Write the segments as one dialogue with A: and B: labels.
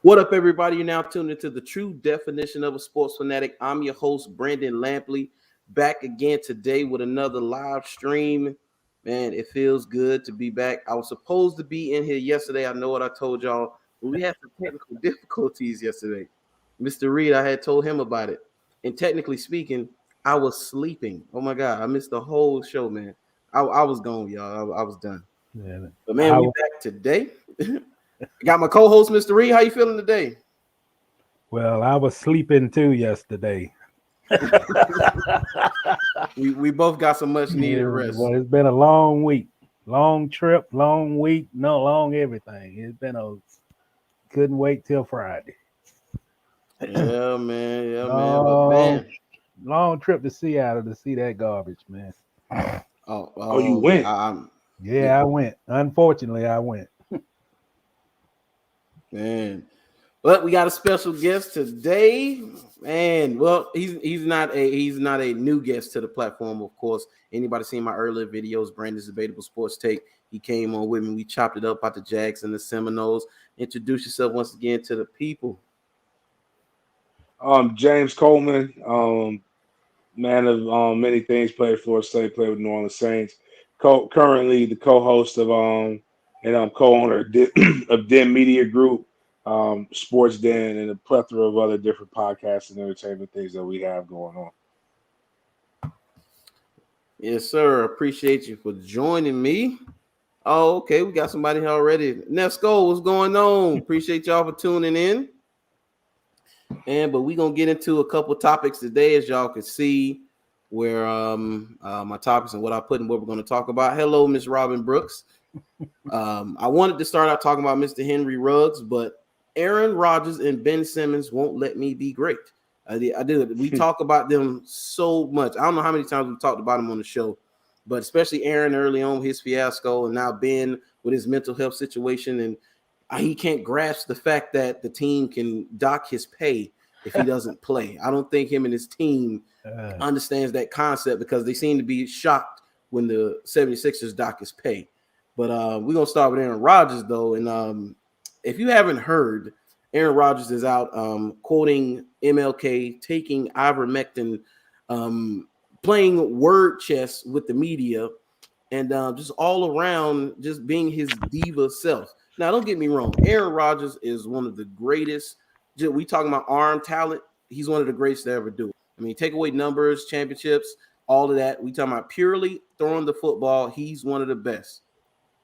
A: What up, everybody? You're now tuned into the true definition of a sports fanatic. I'm your host, Brandon Lampley, back again today with another live stream. Man, it feels good to be back. I was supposed to be in here yesterday. I know what I told y'all, but we had some technical difficulties yesterday. Mr. Reid, I had told him about it. And technically speaking, I was sleeping. Oh my God, I missed the whole show, man. I was gone, y'all. I was done.
B: Yeah.
A: But man, we back today. Got my co-host, Mr. Reid. How you feeling today?
B: Well, I was sleeping too yesterday.
A: we both got some much needed rest.
B: Well, it's been a long week, long trip, long week, long everything. It's been couldn't wait till Friday.
A: Yeah, man. Yeah, but man,
B: long trip to Seattle to see that garbage, man.
C: Oh, you went?
B: Yeah, I went. Unfortunately, I went.
A: Man, but we got a special guest today, and well, he's not a new guest to the platform. Of course, anybody seen my earlier videos, Brandon's Debatable Sports Take, he came on with me. We chopped it up about the Jags and the Seminoles. Introduce yourself once again to the people.
C: James Coleman, man of many things. Played at Florida State, played with New Orleans Saints. Currently the co-host of and co-owner of Den Media Group, Sports Den, and a plethora of other different podcasts and entertainment things that we have going on.
A: Yes, sir. Appreciate you for joining me. Oh, okay. We got somebody here already. Nesco, what's going on? Appreciate y'all for tuning in. But we're gonna get into a couple topics today, as y'all can see, where my topics and what I put and what we're going to talk about. Hello, Miss Robin Brooks. I wanted to start out talking about Mr. Henry Ruggs, but Aaron Rodgers and Ben Simmons won't let me be great. I do. We talk about them so much. I don't know how many times we've talked about them on the show, but especially Aaron early on with his fiasco, and now Ben with his mental health situation, and he can't grasp the fact that the team can dock his pay if he doesn't play. I don't think him and his team understands that concept, because they seem to be shocked when the 76ers dock his pay. But we're going to start with Aaron Rodgers, though. And if you haven't heard, Aaron Rodgers is out quoting MLK, taking ivermectin, playing word chess with the media, and just all around just being his diva self. Now, don't get me wrong. Aaron Rodgers is one of the greatest. We talking about arm talent. He's one of the greatest to ever do it. I mean, take away numbers, championships, all of that. We talking about purely throwing the football. He's one of the best,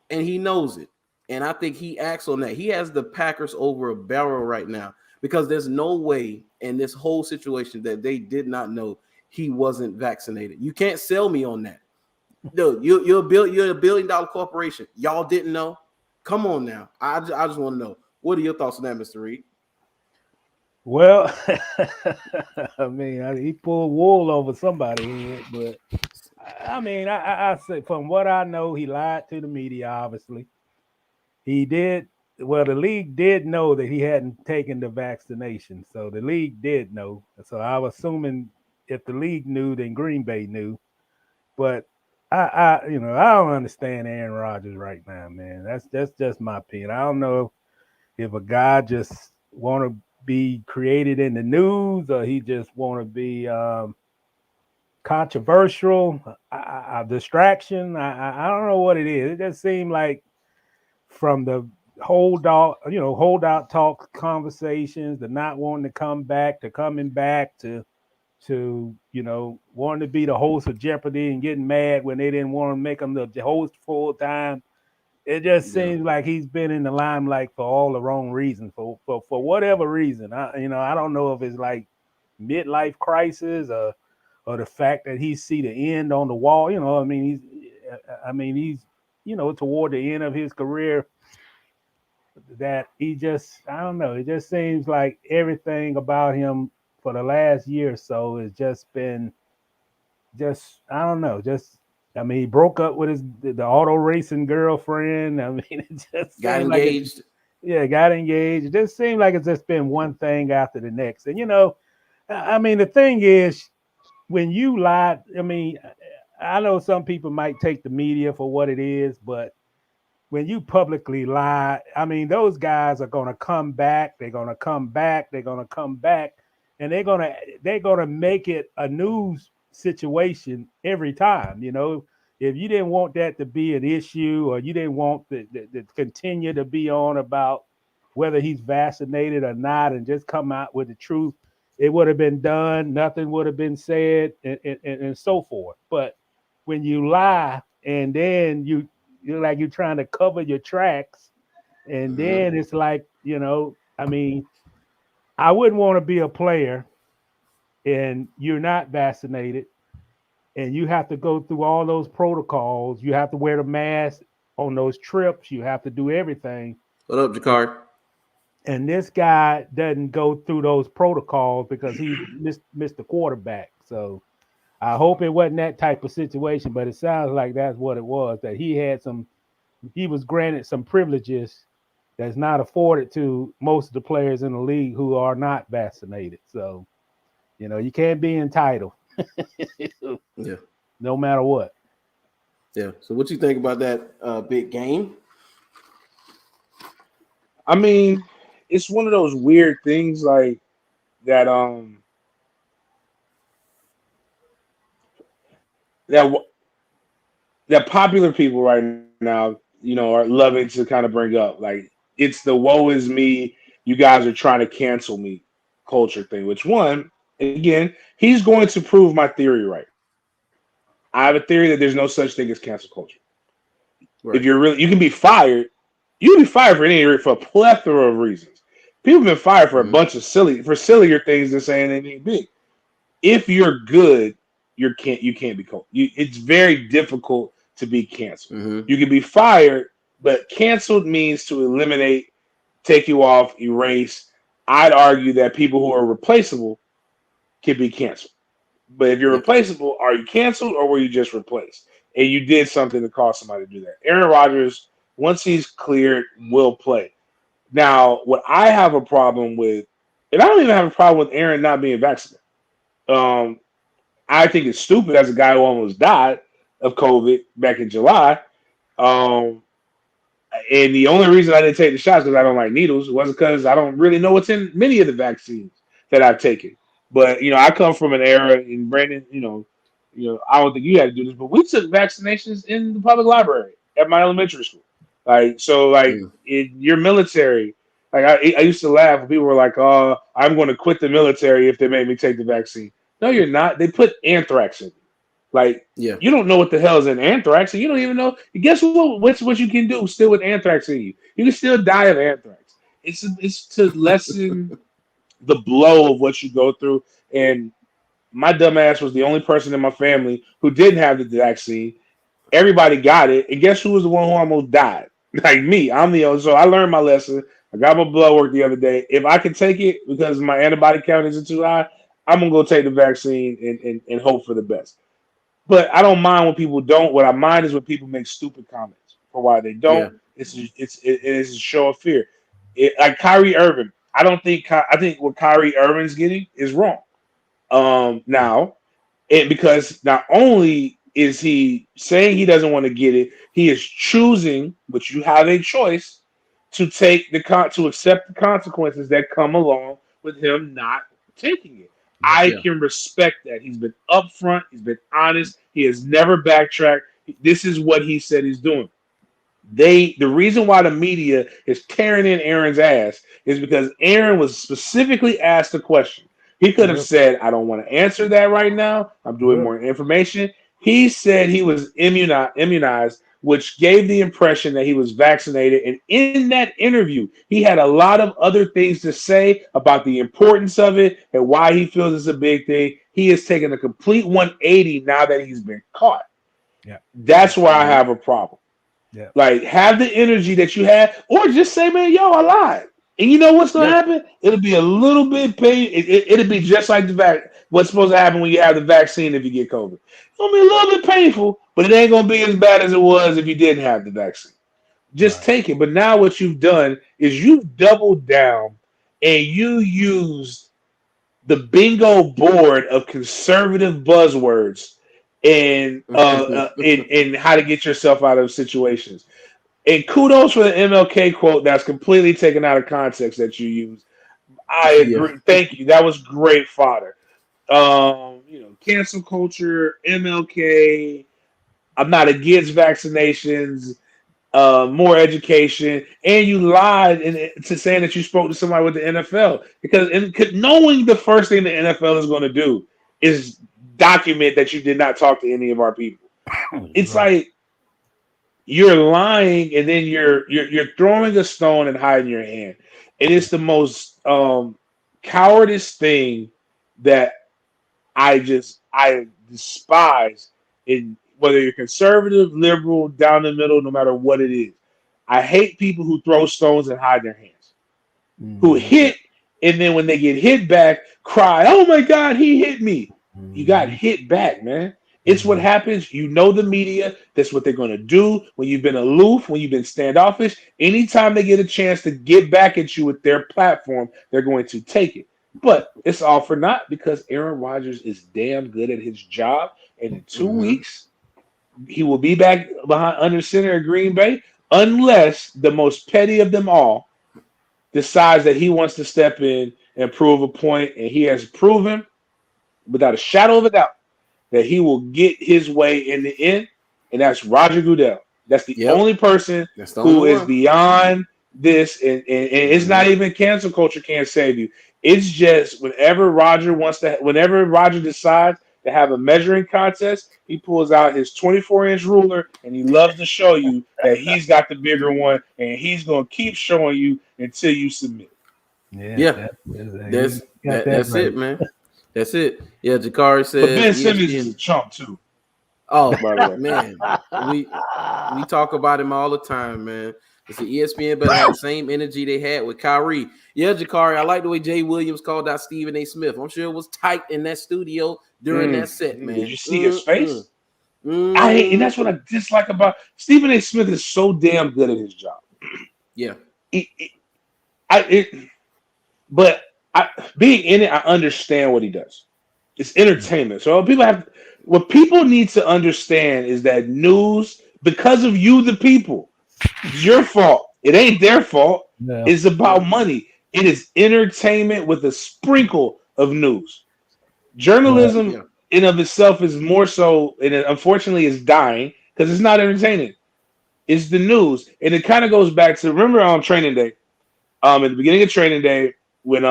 A: and he knows it. And I think he acts on that. He has the Packers over a barrel right now, because there's no way in this whole situation that they did not know he wasn't vaccinated. You can't sell me on that. Dude, you're a $1 billion corporation. Y'all didn't know? Come on now. I just want to know. What are your thoughts on that, Mr. Reid?
B: Well, I mean, he pulled wool over somebody's head, but I mean, I say from what I know, he lied to the media. Obviously, he did. Well, the league did know that he hadn't taken the vaccination, so the league did know. So I was assuming if the league knew, then Green Bay knew. But I don't understand Aaron Rodgers right now, man. That's just my opinion. I don't know if a guy just want to be created in the news, or he just want to be controversial, a distraction. I don't know what it is. It just seemed like from the holdout talk conversations, the not wanting to come back, to coming back, to wanting to be the host of Jeopardy and getting mad when they didn't want to make him the host full time. It just seems like he's been in the limelight for all the wrong reasons, for whatever reason. I don't know if it's like midlife crisis or the fact that he see the end on the wall. He's toward the end of his career, that he just, I don't know. It just seems like everything about him for the last year or so has just been I don't know, he broke up with the auto racing girlfriend. I mean, it just
A: got engaged.
B: Got engaged. It just seemed like it's just been one thing after the next. And, the thing is, when you lie, I know some people might take the media for what it is, but when you publicly lie, I mean, those guys are going to come back. They're going to come back. They're going to come back, and they're going to make it a news situation every time. You know, if you didn't want that to be an issue, or you didn't want to continue to be on about whether he's vaccinated or not, and just come out with the truth, it would have been done. Nothing would have been said, and so forth. But when you lie and then you're like you're trying to cover your tracks, and then it's like, you know, I mean, I wouldn't want to be a player and you're not vaccinated and you have to go through all those protocols. You have to wear the mask on those trips. You have to do everything.
A: What up, Jakar?
B: And this guy doesn't go through those protocols because he missed the quarterback. So I hope it wasn't that type of situation, but it sounds like that's what it was, that he was granted some privileges that's not afforded to most of the players in the league who are not vaccinated. So, you know, you can't be entitled.
A: Yeah.
B: No matter what.
A: Yeah. So what you think about that big game?
C: I mean, it's one of those weird things like that. That popular people right now, you know, are loving to kind of bring up. Like, it's the woe is me, you guys are trying to cancel me culture thing. Which one, again, he's going to prove my theory right. I have a theory that there's no such thing as cancel culture. Right. If you're really, you can be fired. You can be fired for a plethora of reasons. People have been fired for a bunch of sillier things than saying anything big. If you're good, you can't be cold. It's very difficult to be canceled. You can be fired, but canceled means to eliminate, take you off, erase. I'd argue that people who are replaceable can be canceled. But if you're replaceable, are you canceled or were you just replaced? And you did something to cause somebody to do that. Aaron Rodgers, once he's cleared, will play. Now, what I have a problem with, and I don't even have a problem with Aaron not being vaccinated. I think it's stupid as a guy who almost died of COVID back in July. And the only reason I didn't take the shots because I don't like needles was because I don't really know what's in many of the vaccines that I've taken. But, you know, I come from an era, and Brandon, you know, I don't think you had to do this, but we took vaccinations in the public library at my elementary school. You're military. Like, I used to laugh when people were like, "Oh, I'm going to quit the military if they make me take the vaccine." No, you're not. They put anthrax in you. Like, you don't know what the hell is in anthrax, and you don't even know. Guess what? What you can do still with anthrax in you? You can still die of anthrax. It's to lessen the blow of what you go through. And my dumb ass was the only person in my family who didn't have the vaccine. Everybody got it, and guess who was the one who almost died? Like me. I'm the only. So I learned my lesson. I got my blood work the other day. If I can take it because my antibody count isn't too high, I'm gonna go take the vaccine and hope for the best. But I don't mind when people don't. What I mind is when people make stupid comments for why they don't. Yeah. It's a show of fear. Like Kyrie Irving. I think what Kyrie Irving's getting is wrong. Now, because not only is he saying he doesn't want to get it, he is choosing, which you have a choice, to accept the consequences that come along with him not taking it. I can respect that. He's been upfront. He's been honest. He has never backtracked. This is what he said he's doing. The reason why the media is tearing in Aaron's ass is because Aaron was specifically asked a question. He could have said, "I don't want to answer that right now. I'm doing more information." He said he was immunized, which gave the impression that he was vaccinated. And in that interview, he had a lot of other things to say about the importance of it and why he feels it's a big thing. He has taken a complete 180 now that he's been caught.
B: Yeah,
C: that's where I have a problem. Yeah, like, have the energy that you had, or just say, "Man, yo, I lied." And you know what's going to happen? It'll be a little bit pain. It'll be just like what's supposed to happen when you have the vaccine if you get COVID. It'll be a little bit painful, but it ain't going to be as bad as it was if you didn't have the vaccine. Just take it. But now what you've done is you've doubled down and you used the bingo board of conservative buzzwords and how to get yourself out of situations. And kudos for the MLK quote that's completely taken out of context that you used. I agree. Thank you. That was great fodder. Cancel culture, MLK. I'm not against vaccinations. More education, and you lied to saying that you spoke to somebody with the NFL because knowing the first thing the NFL is going to do is document that you did not talk to any of our people. It's like you're lying, and then you're throwing a stone and hiding your hand, and it's the most cowardice thing that I despise in. Whether you're conservative, liberal, down the middle, no matter what it is. I hate people who throw stones and hide their hands. Who hit, and then when they get hit back, cry, oh my God, he hit me. You got hit back, man. It's what happens. You know the media. That's what they're going to do when you've been aloof, when you've been standoffish. Anytime they get a chance to get back at you with their platform, they're going to take it. But it's all for naught because Aaron Rodgers is damn good at his job. And in 2 weeks, he will be back behind under center at Green Bay unless the most petty of them all decides that he wants to step in and prove a point. And he has proven without a shadow of a doubt that he will get his way in the end. And that's Roger Goodell. That's the only person who is beyond this. And it's not even cancel culture can't save you. It's just whenever Roger decides to have a measuring contest, he pulls out his 24-inch ruler and he loves to show you that he's got the bigger one, and he's going to keep showing you until you submit.
A: That's it, man. That's it. Yeah, Jakari said.
C: But Ben Simmons is a chump too.
A: Oh, man, we talk about him all the time, man. It's the ESPN better have the same energy they had with Kyrie. Yeah, Jakari, I like the way Jay Williams called out Stephen A. Smith. I'm sure it was tight in that studio during that set, man.
C: Did you see his face? And that's what I dislike about Stephen A. Smith is so damn good at his job.
A: Yeah.
C: But being in it, I understand what he does. It's entertainment. So what people need to understand is that news, because of you, the people, it's your fault. It ain't their fault. No. It's about money. It is entertainment with a sprinkle of news. Journalism in of itself is more so, and it unfortunately is dying because it's not entertaining. It's the news. And it kind of goes back to, remember training day? At the beginning of training day, when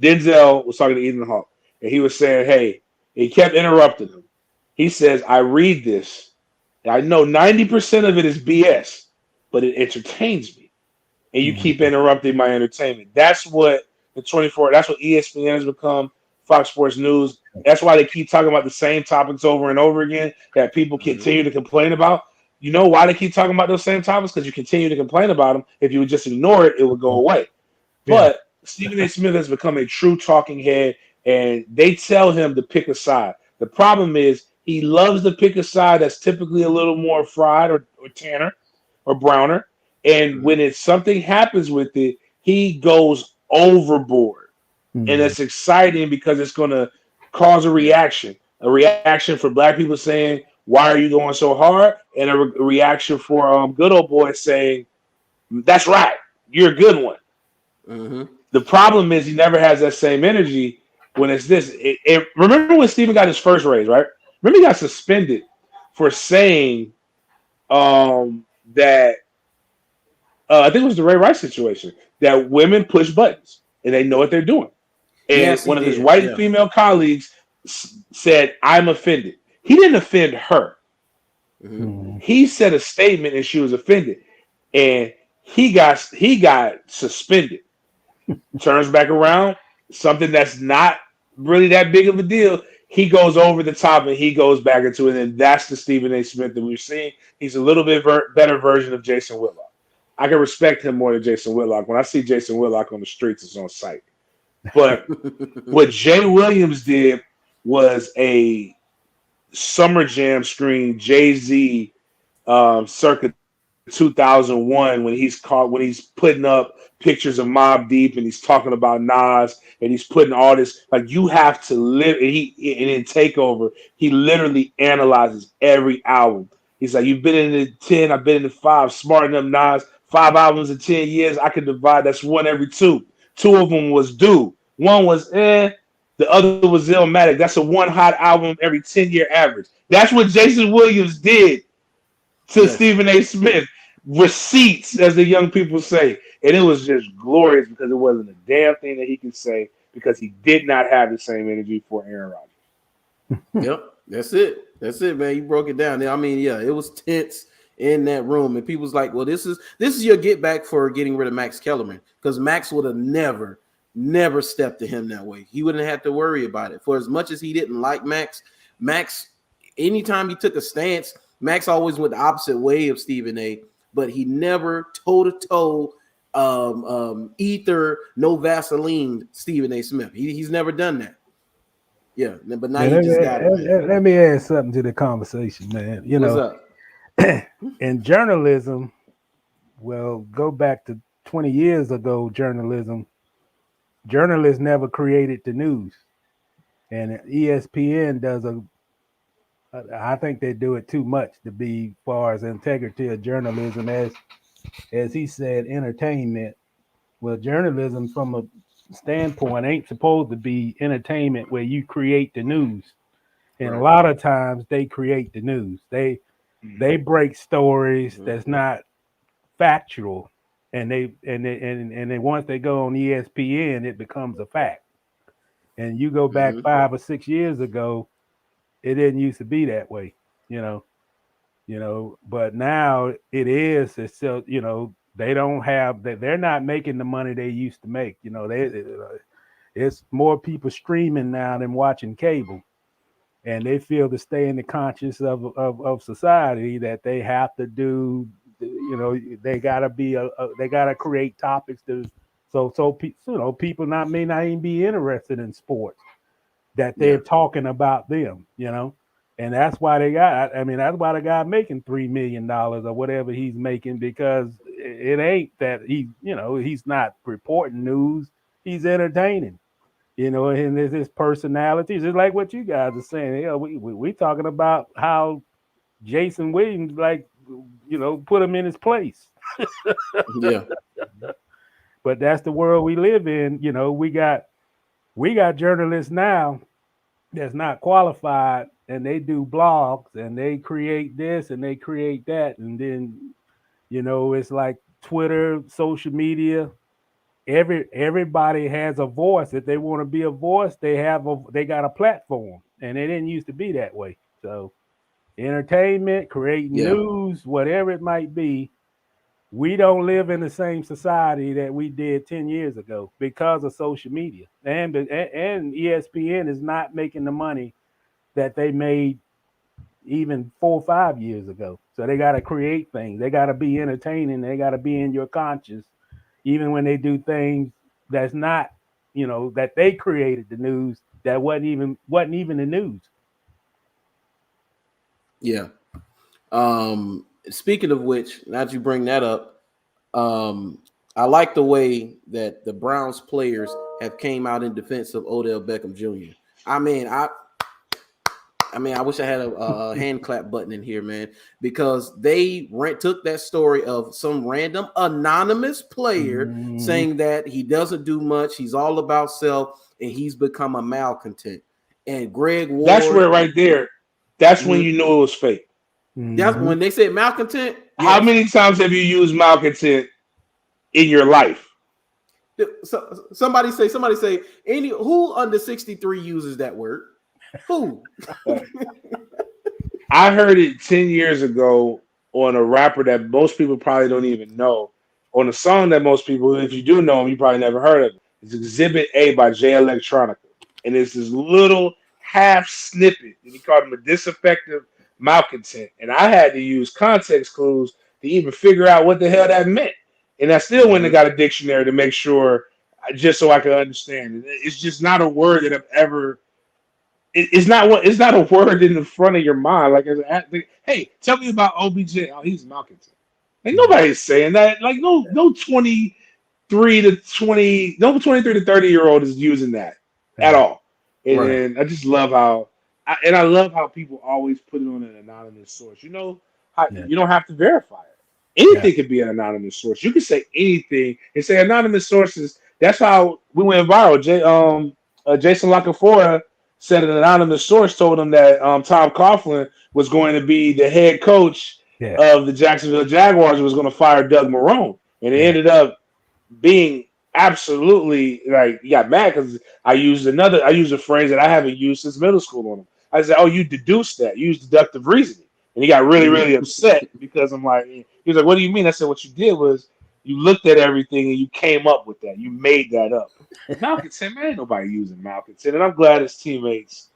C: Denzel was talking to Ethan Hawke, and he was saying, hey, he kept interrupting him. He says, I read this. I know 90% of it is BS, but it entertains me. And you keep interrupting my entertainment. That's what that's what ESPN has become, Fox Sports News. That's why they keep talking about the same topics over and over again that people continue to complain about. You know why they keep talking about those same topics? Because you continue to complain about them. If you would just ignore it, it would go away. Yeah. But Stephen A. Smith has become a true talking head, and they tell him to pick a side. The problem is he loves to pick a side that's typically a little more fried or tanner or browner. And when something happens with it, he goes overboard. And it's exciting because it's going to cause a reaction for black people saying, why are you going so hard? And a reaction for good old boy saying, that's right, you're a good one. The problem is he never has that same energy when it's this. Remember when Stephen got his first raise, right? Remember he got suspended for saying that I think it was the Ray Rice situation, that women push buttons and they know what they're doing. And one of his white female colleagues said, I'm offended. He didn't offend her. He said a statement and she was offended. And he got suspended. Turns back around, something that's not really that big of a deal. He goes over the top and he goes back into it. And that's the Stephen A. Smith that we're seeing. He's a little bit better version of Jason Whitlock. I can respect him more than Jason Whitlock. When I see Jason Whitlock on the streets, it's on sight. But what Jay Williams did was a Summer Jam screen, Jay-Z, circa 2001, when he's putting up pictures of Mobb Deep and he's talking about Nas and he's putting all this, like, you have to live. And in Takeover, he literally analyzes every album. He's like, you've been in the 10, I've been in the 5, smarten them Nas. 5 albums in 10 years, I could divide. That's one every 2. 2 of them was due. One was the other was Illmatic. That's a one hot album every 10-year average. That's what Jason Williams did to Stephen A. Smith. Receipts, as the young people say. And it was just glorious because it wasn't a damn thing that he could say because he did not have the same energy for Aaron Rodgers.
A: Yep, that's it. That's it, man. You broke it down. I mean, yeah, it was tense in that room, and people's like, well, this is your get back for getting rid of Max Kellerman, because Max would have never stepped to him that way. He wouldn't have to worry about it. For as much as he didn't like Max, anytime he took a stance, Max always went the opposite way of Stephen A., but he never toe-to-toe ether, no Vaseline Stephen A. Smith. He's never done that. Yeah, but now you just got it.
B: Let me add something to the conversation, man. You
A: What's
B: know,
A: up?
B: In journalism, well, go back to 20 years ago, journalists never created the news. And ESPN does I think they do it too much to be far as integrity of journalism, as he said, entertainment. Well, journalism from a standpoint ain't supposed to be entertainment where you create the news. And
A: Right.
B: a lot of times they create the news. They break stories that's not factual, and then once they go on ESPN, it becomes a fact. And you go back 5 or 6 years ago, it didn't used to be that way, you know. But now it is. It's still, you know, they're not making the money they used to make. You know, it's more people streaming now than watching cable. And they feel to stay in the conscience of society that they have to do, you know, they gotta be they gotta create topics so people may not even be interested in sports, that they're talking about them, you know. And that's why that's why the guy making $3 million or whatever he's making, because it ain't that he's not reporting news, he's entertaining. You know, and there's his personalities. It's like what you guys are saying. You know, we talking about how Jason Williams, like, you know, put him in his place.
A: Yeah.
B: But that's the world we live in. You know, we got journalists now that's not qualified, and they do blogs and they create this and they create that, and then, you know, it's like Twitter, social media. Everybody has a voice. If they want to be a voice, they got a platform, and it didn't used to be that way. So entertainment, creating news, whatever it might be, we don't live in the same society that we did 10 years ago because of social media. And ESPN is not making the money that they made even 4 or 5 years ago. So they got to create things. They got to be entertaining. They got to be in your conscience, even when they do things that's not, you know, that they created the news that wasn't even the news.
A: Yeah. Speaking of which, now that you bring that up, I like the way that the Browns players have came out in defense of Odell Beckham Jr. I mean, I wish I had a hand clap button in here, man, because they took that story of some random anonymous player saying that he doesn't do much, he's all about self, and he's become a malcontent. And Greg Ward,
C: that's where right there, that's when you know it was fake.
A: That's when they said malcontent.
C: How many times have you used malcontent in your life?
A: So, somebody say who under 63 uses that word? Who?
C: I heard it 10 years ago on a rapper that most people probably don't even know, on a song that most people, if you do know him, you probably never heard of it. It's Exhibit A by Jay Electronica. And it's this little half snippet, and he called him a disaffective malcontent. And I had to use context clues to even figure out what the hell that meant. And I still went and got a dictionary to make sure, just so I could understand. It's just not a word that I've ever. It's not a word in the front of your mind. Like, hey, tell me about OBJ. Oh, he's malcontent. Like, nobody's saying that. Like, no 23 to 30-year-old is using that at all. And I just love how, I love how people always put it on an anonymous source. You know You don't have to verify it. Anything could be an anonymous source. You can say anything and say anonymous sources. That's how we went viral. Jason Lockenfora said an anonymous source told him that Tom Coughlin was going to be the head coach of the Jacksonville Jaguars, was going to fire Doug Marrone. And it ended up being absolutely like, he got mad because I used a phrase that I haven't used since middle school on him. I said, "Oh, you deduced that. You used deductive reasoning." And he got really, really upset because I'm like, he was like, "What do you mean?" I said, "What you did was you looked at everything and you came up with that. You made that up." Malkinson, man, ain't nobody using Malkinson. And I'm glad his teammates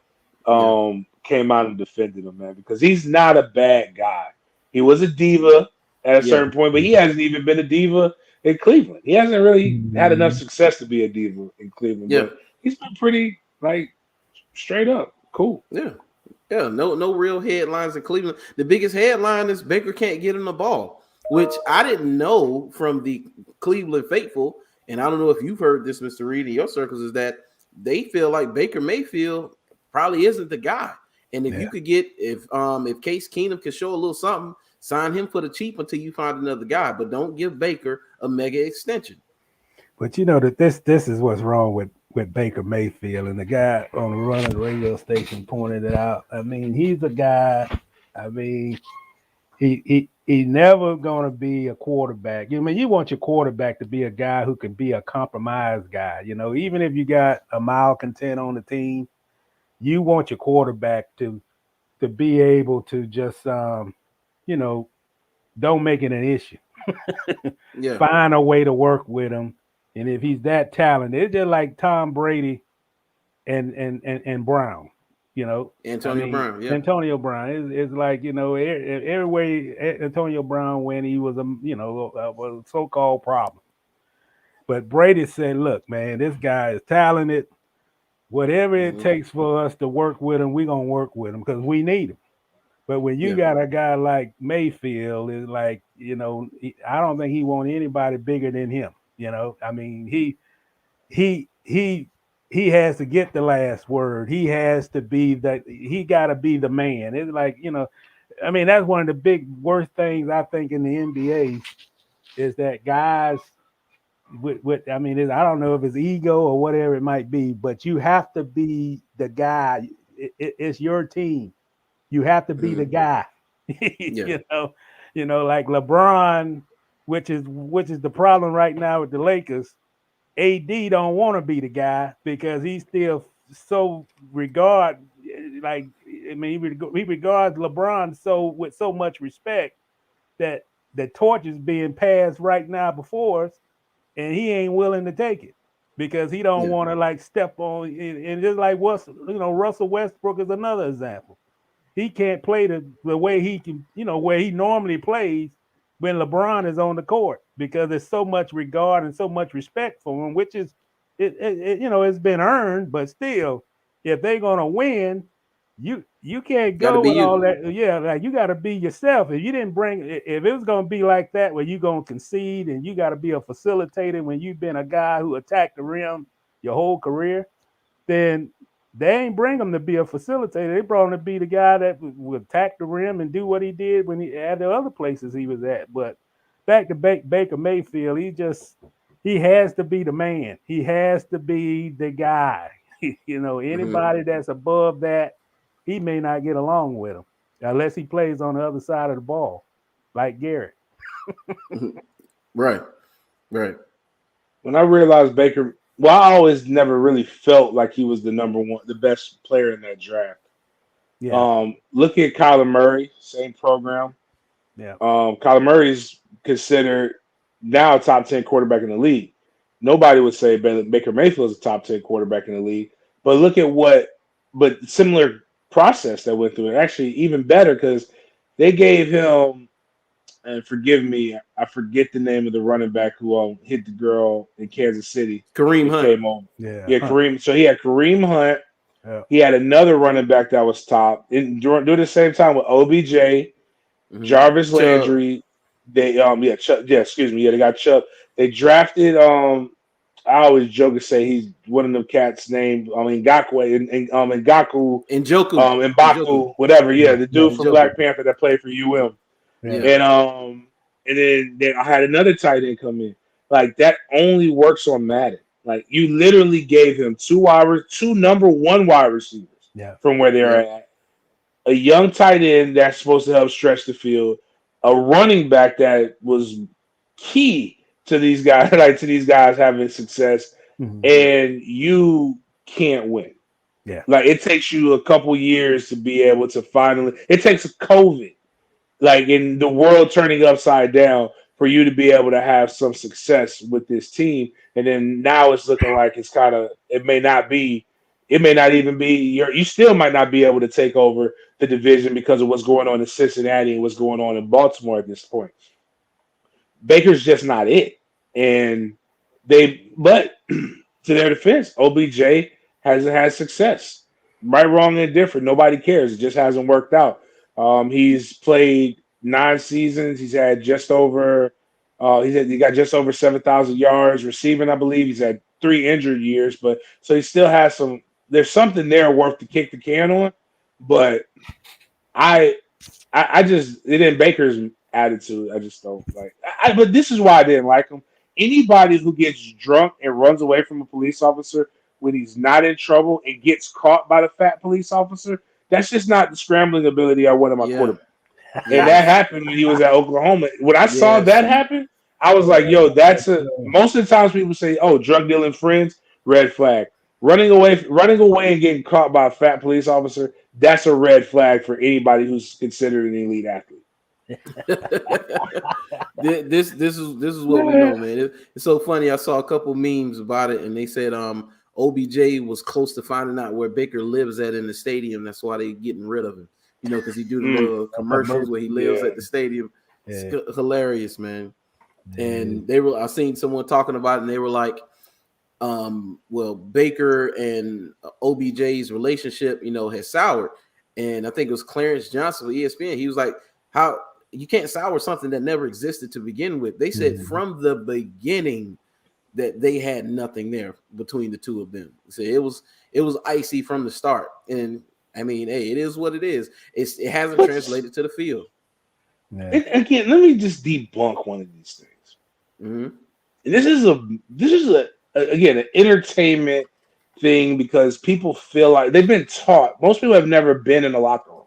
C: came out and defended him, man, because he's not a bad guy. He was a diva at a certain point, but he hasn't even been a diva in Cleveland. He hasn't really had enough success to be a diva in Cleveland.
A: Yeah.
C: But he's been pretty, like, straight up cool.
A: Yeah. Yeah, no real headlines in Cleveland. The biggest headline is Baker can't get him the ball, which I didn't know from the Cleveland faithful, and I don't know if you've heard this, Mr. Reid, in your circles, is that they feel like Baker Mayfield probably isn't the guy. And if you could get if Case Keenum could show a little something, sign him for the cheap until you find another guy, but don't give Baker a mega extension.
B: But you know that this is what's wrong with Baker Mayfield, and the guy on the run of the radio station pointed it out. I mean, he's a guy. I mean, he never gonna be a quarterback. I mean, you want your quarterback to be a guy who can be a compromise guy. You know, even if you got a malcontent on the team, you want your quarterback to be able to just don't make it an issue. Find a way to work with him. And if he's that talented, it's just like Tom Brady and Brown,
A: Antonio Brown. Yeah.
B: Antonio Brown is like, every way Antonio Brown went, he was a so-called problem. But Brady said, "Look, man, this guy is talented. Whatever it takes for us to work with him, we're gonna work with him because we need him." But when you got a guy like Mayfield, it's like, I don't think he wants anybody bigger than him. I mean, he has to get the last word. He has to be he got to be the man. It's like, I mean, that's one of the big worst things I think in the NBA is that guys I mean, I don't know if it's ego or whatever it might be, but you have to be the guy. It's your team. You have to be the guy. Like LeBron, which is the problem right now with the Lakers. AD don't want to be the guy because he's still so he regards LeBron with so much respect that the torch is being passed right now before us, and he ain't willing to take it because he don't want to like step on. And just like Russell Westbrook is another example. He can't play the way he can, where he normally plays when LeBron is on the court because there's so much regard and so much respect for him, which is, it's been earned, but still, if they're gonna win, you can't go with all that. Yeah, like you got to be yourself. If you didn't if it was gonna be like that, where you gonna concede and you got to be a facilitator when you've been a guy who attacked the rim your whole career, then they ain't bring him to be a facilitator. They brought him to be the guy that would attack the rim and do what he did when he at the other places he was at. But back to Baker Mayfield, he has to be the man. He has to be the guy. Anybody that's above that, he may not get along with him unless he plays on the other side of the ball, like Garrett.
A: Right.
C: When I realized Baker, I always never really felt like he was the best player in that draft. Yeah. Look at Kyler Murray, same program.
B: Yeah.
C: Kyler Murray's considered now a top 10 quarterback in the league. Nobody would say Baker Mayfield is a top 10 quarterback in the league. But look at similar process that went through it. Actually, even better because they gave him, and forgive me, I forget the name of the running back who hit the girl in Kansas City.
A: Kareem Hunt.
C: Came on. Yeah, Kareem. So he had Kareem Hunt. Yeah. He had another running back that was top. During the same time with OBJ, Jarvis Landry. They they got Chubb. They drafted I always joke and say he's one of them cats named Ngakoue and Ngaku
A: Njoku.
C: Mbaku, whatever. Yeah, the dude from Black Panther that played for UM. And then I had another tight end come in. Like that only works on Madden. Like you literally gave him 2 hours, 2 number 1 wide receivers from where they're at. A young tight end that's supposed to help stretch the field, a running back that was key to these guys, like to these guys having success, and you can't win.
B: Yeah.
C: Like it takes you a couple years to be able to finally. It takes a COVID, like in the world turning upside down, for you to be able to have some success with this team. And then now it's looking like it's kind of. It may not even be. You still might not be able to take over the division because of what's going on in Cincinnati and what's going on in Baltimore at this point. Baker's just not it, but to their defense, OBJ hasn't had success. Right, wrong, and different. Nobody cares. It just hasn't worked out. He's played 9 seasons. He's had just over. He got just over 7,000 yards receiving, I believe. He's had 3 injured years, but so he still has some. There's something there worth to kick the can on, but I just it in Baker's attitude. I just don't like. But this is why I didn't like him. Anybody who gets drunk and runs away from a police officer when he's not in trouble and gets caught by the fat police officer, that's just not the scrambling ability I want in my quarterback. And that happened when he was at Oklahoma. When I saw that happen, I was like, yo, most of the times people say, oh, drug dealing friends, red flag. Running away and getting caught by a fat police officer, that's a red flag for anybody who's considered an elite athlete.
A: This is what we know, man. It's so funny. I saw a couple memes about it, and they said OBJ was close to finding out where Baker lives at in the stadium. That's why they're getting rid of him. Because he do the little commercials where he lives at the stadium. It's hilarious, man. And I seen someone talking about it, and they were like, well, Baker and OBJ's relationship, has soured. And I think it was Clarence Johnson of ESPN. He was like, how you can't sour something that never existed to begin with. They said from the beginning that they had nothing there between the two of them. So it was icy from the start. And I mean, hey, it is what it is. It hasn't translated to the field.
C: Yeah. And again, let me just debunk one of these things. And this is again, an entertainment thing because people feel like they've been taught. Most people have never been in a locker room.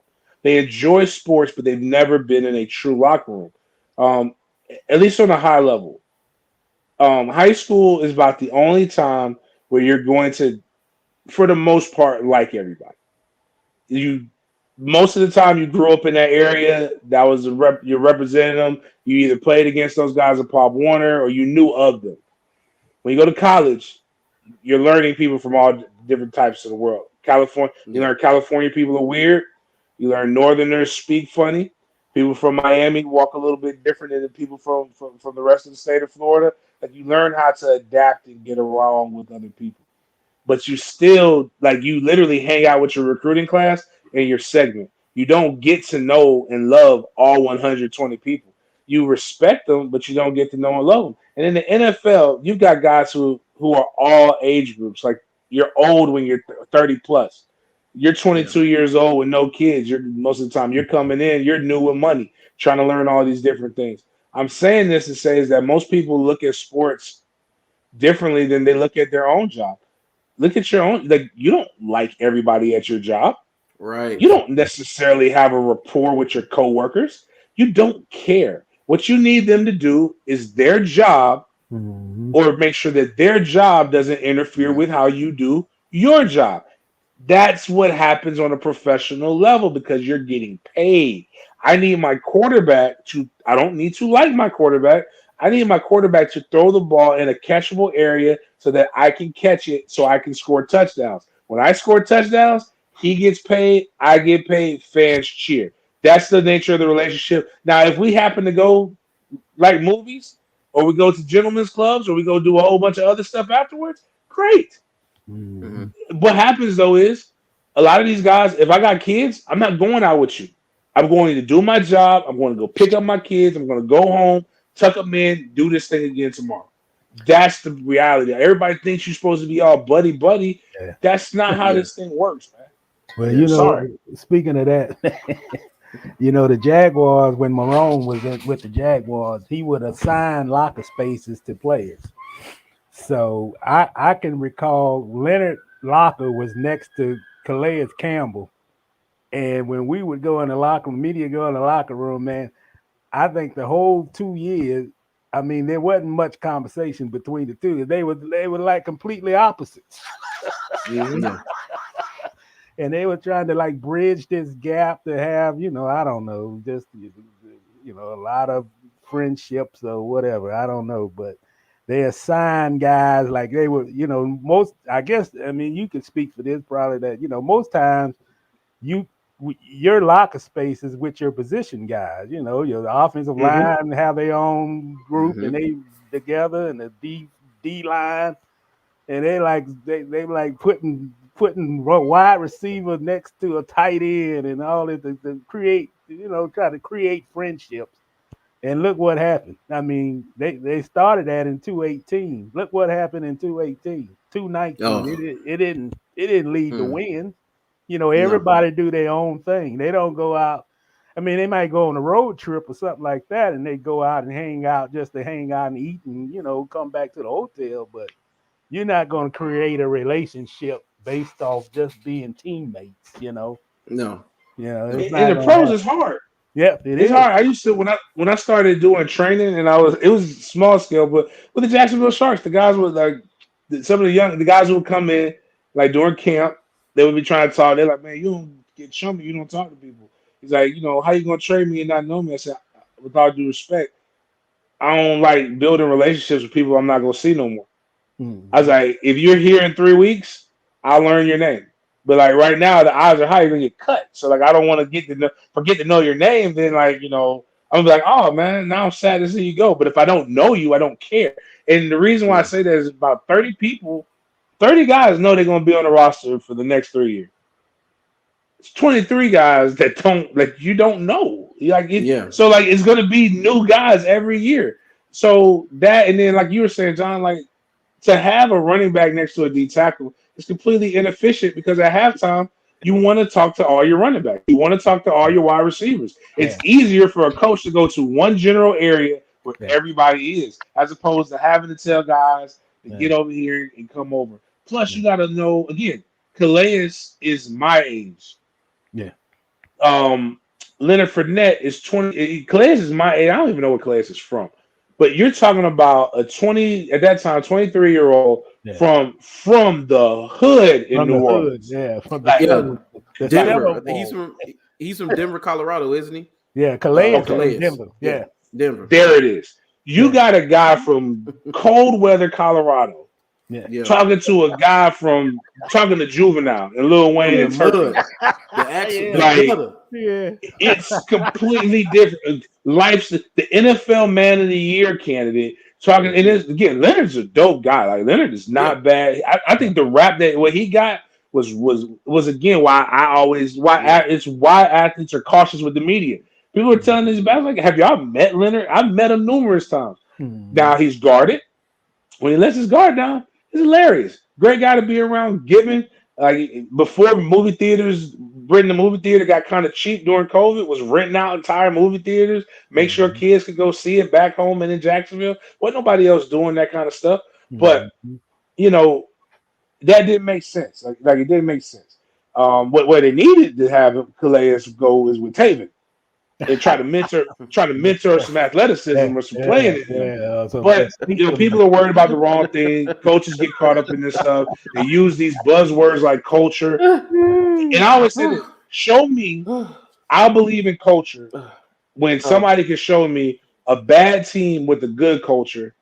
C: They enjoy sports, but they've never been in a true locker room, at least on a high level. High school is about the only time where you're going to, for the most part, like everybody. Most of the time you grew up in that area. That was you're representing them. You either played against those guys at Pop Warner or you knew of them. When you go to college, you're learning people from all different types of the world. California, you learn California people are weird. You learn Northerners speak funny. People from Miami walk a little bit different than the people from the rest of the state of Florida. Like you learn how to adapt and get along with other people. But you still, you literally hang out with your recruiting class and your segment. You don't get to know and love all 120 people. You respect them, but you don't get to know and love them. And in the NFL, you've got guys who are all age groups. Like you're old when you're 30 plus. You're 22 years old with no kids. Most of the time you're coming in, you're new with money, trying to learn all these different things. I'm saying this to say is that most people look at sports differently than they look at their own job. Look at your own. You don't like everybody at your job.
A: Right.
C: You don't necessarily have a rapport with your coworkers. You don't care. What you need them to do is their job or make sure that their job doesn't interfere with how you do your job. That's what happens on a professional level because you're getting paid. I need my quarterback I don't need to like my quarterback. I need my quarterback to throw the ball in a catchable area so that I can catch it so I can score touchdowns. When I score touchdowns, he gets paid, I get paid, fans cheer. That's the nature of the relationship. Now, if we happen to go like movies or we go to gentlemen's clubs or we go do a whole bunch of other stuff afterwards, great. What happens, though, is a lot of these guys, if I got kids, I'm not going out with you. I'm going to do my job. I'm going to go pick up my kids. I'm going to go home, tuck them in, do this thing again tomorrow. That's the reality. Everybody thinks you're supposed to be all buddy. Yeah. That's not how this thing works, man.
B: Well, speaking of that, The Jaguars, when Monroe was with the Jaguars, he would assign locker spaces to players. So I can recall Leonard locker was next to Calais Campbell. And when we would go in the locker room, media go in the locker room, man, I think the whole 2 years, I mean, there wasn't much conversation between the two. They were like completely opposites.
C: Mm-hmm.
B: And they were trying to like bridge this gap to have, I don't know, just, a lot of friendships or whatever. I don't know. But they assigned guys like they were, most, I guess, I mean, you could speak for this probably that, most times your locker space is with your position guys. Your offensive line have their own group and they together, and the D line, and they like putting wide receiver next to a tight end and all that to create, try to create friendships. And look what happened. I mean, they started that in 2018. Look what happened in 2018, 2019. Oh. It didn't lead to wins. Everybody do their own thing. They don't go out. I mean, they might go on a road trip or something like that, and they go out and hang out just to hang out and eat and, come back to the hotel. But you're not going to create a relationship based off just being teammates,
A: No.
C: And the pros is hard.
B: Yeah,
C: it's hard. I used to when I started doing training, and it was small scale, but with the Jacksonville Sharks, the guys would like some of the guys would come in like during camp. They would be trying to talk. They're like, man, you don't get chummy. You don't talk to people. He's like, how you going to trade me and not know me? I said, with all due respect, I don't like building relationships with people I'm not going to see no more. I was like, if you're here in 3 weeks, I'll learn your name. But like right now, the odds are high you're going to get cut. So like, I don't want to forget to know your name. Then like, I'm going to be like, oh man, now I'm sad to see you go. But if I don't know you, I don't care. And the reason why I say that is about 30 guys know they're going to be on the roster for the next 3 years. It's 23 guys that you don't know. So like it's going to be new guys every year. So that, and then like you were saying, John, like to have a running back next to a D tackle is completely inefficient because at halftime you want to talk to all your running backs. You want to talk to all your wide receivers. It's easier for a coach to go to one general area where everybody is, as opposed to having to tell guys to get over here and come over. Plus, you got to know, again, Calais is my age.
B: Yeah.
C: Leonard Fournette is 20. Calais is my age. I don't even know where Calais is from. But you're talking about a 23-year-old from the hood in New Orleans.
B: From the
A: Denver. He's from Denver, Colorado, isn't he?
B: Yeah, Calais.
A: Calais.
B: Denver. Yeah.
A: Denver.
C: There it is. You got a guy from cold weather Colorado.
B: Yeah.
C: Talking to talking to Juvenile and Lil Wayne and Turkey. It's completely different. The NFL Man of the Year candidate talking. And again, Leonard's a dope guy. Like Leonard is not bad. I think the rap that what he got was again why athletes are cautious with the media. People are telling this about like, have y'all met Leonard? I've met him numerous times. Now he's guarded. When he lets his guard down, it's hilarious. Great guy to be around. Given like before movie theaters, renting the movie theater got kind of cheap during COVID, was renting out entire movie theaters, make sure kids could go see it back home and in Jacksonville. Wasn't nobody else doing that kind of stuff. But that didn't make sense. Like it didn't make sense. What they needed to have Calais go is with Taven. And try to mentor some athleticism or some playing. But people are worried about the wrong thing. Coaches get caught up in this stuff. They use these buzzwords like culture. And I always say this: show me. I believe in culture when somebody can show me a bad team with a good culture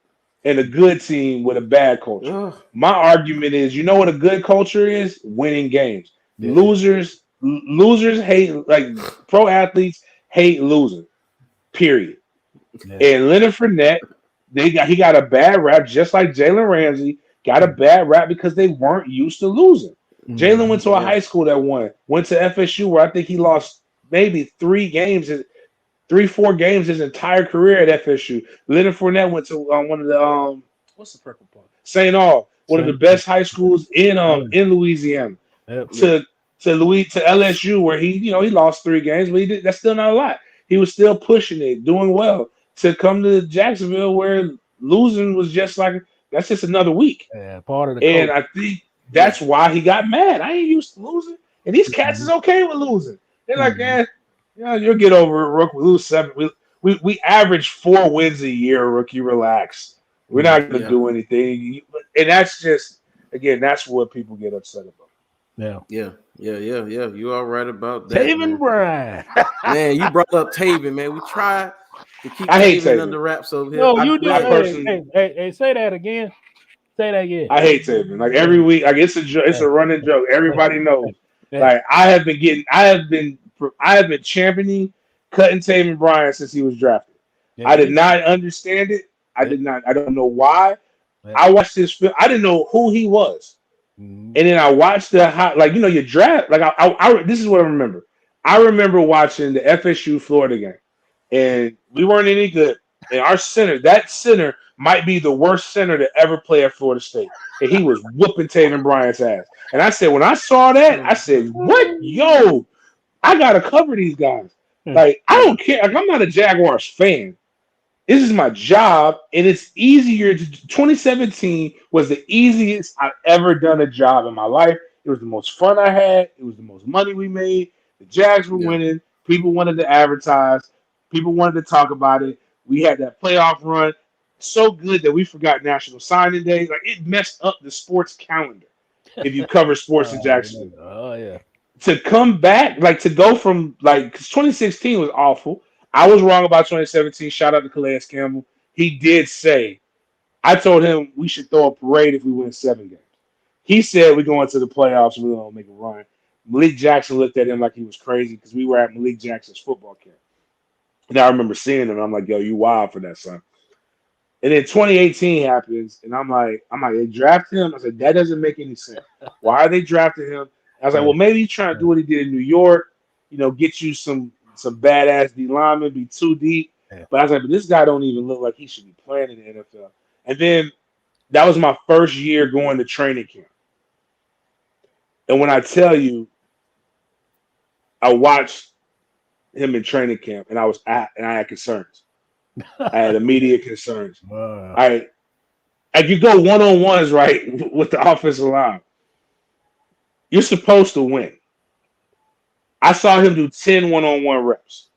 C: and a good team with a bad culture. My argument is, you know what a good culture is? Winning games. Losers hate, like pro athletes hate losing, period. And Leonard Fournette, he got a bad rap, just like Jaylen Ramsey got a bad rap because they weren't used to losing. Jaylen went to a high school that went to FSU where I think he lost maybe 4 games his entire career at FSU. Leonard Fournette went to one of the what's the purple part? St. Aul, one of the best high schools in Louisiana. To to LSU, where he lost 3 games, but that's still not a lot. He was still pushing it, doing well. To come to Jacksonville, where losing was just like that's just another week.
B: Yeah, part of the
C: And
B: coach.
C: I think that's why he got mad. I ain't used to losing, and these cats is okay with losing. They're like, you'll get over it, Rook. We lose 7. We average 4 wins a year, Rookie. Relax. We're not going to do anything. And that's just, again, that's what people get upset about.
A: Yeah. You are right about that.
B: Taven Bryan.
A: Man, you brought up Taven, man. We try to keep
C: Taven
A: under wraps over here.
B: No, you did.
C: personally,
B: hey, say that again. Say that again.
C: I hate Taven. Like every week, like it's a running joke. Everybody knows. Like I have been championing cutting Taven Bryan since he was drafted. I did not understand it. I don't know why. I watched this film. I didn't know who he was. And then I watched your draft. Like I this is what I remember. I remember watching the FSU Florida game, and we weren't any good. And our that center might be the worst center to ever play at Florida State. And he was whooping Taven Bryan's ass. And I said, when I saw that, I said, what? Yo, I gotta cover these guys. Like, I don't care. Like, I'm not a Jaguars fan. This is my job, and it's easier. 2017 was the easiest I've ever done a job in my life. It was the most fun I had. It was the most money we made. The Jags were winning. People wanted to advertise. People wanted to talk about it. We had that playoff run. So good that we forgot National Signing Day. Like, it messed up the sports calendar if you cover sports in Jacksonville.
B: Oh, yeah.
C: To come back, like, to go from, like, because 2016 was awful. I was wrong about 2017. Shout out to Calais Campbell. He did say, I told him we should throw a parade if we win 7 games. He said we're going to the playoffs and we're going to make a run. Malik Jackson looked at him like he was crazy because we were at Malik Jackson's football camp. And I remember seeing him, and I'm like, yo, you wild for that, son. And then 2018 happens, and I'm like, they drafted him. I said, that doesn't make any sense. Why are they drafting him? I was like, well, maybe he's trying to do what he did in New York, get you some badass D linemen, be too deep. Yeah. But I was like, but this guy don't even look like he should be playing in the NFL. And then that was my first year going to training camp. And when I tell you, I watched him in training camp, and I had concerns. I had immediate concerns.
B: Wow.
C: I you go one-on-ones, right, with the offensive line. You're supposed to win. I saw him do 10 one-on-one reps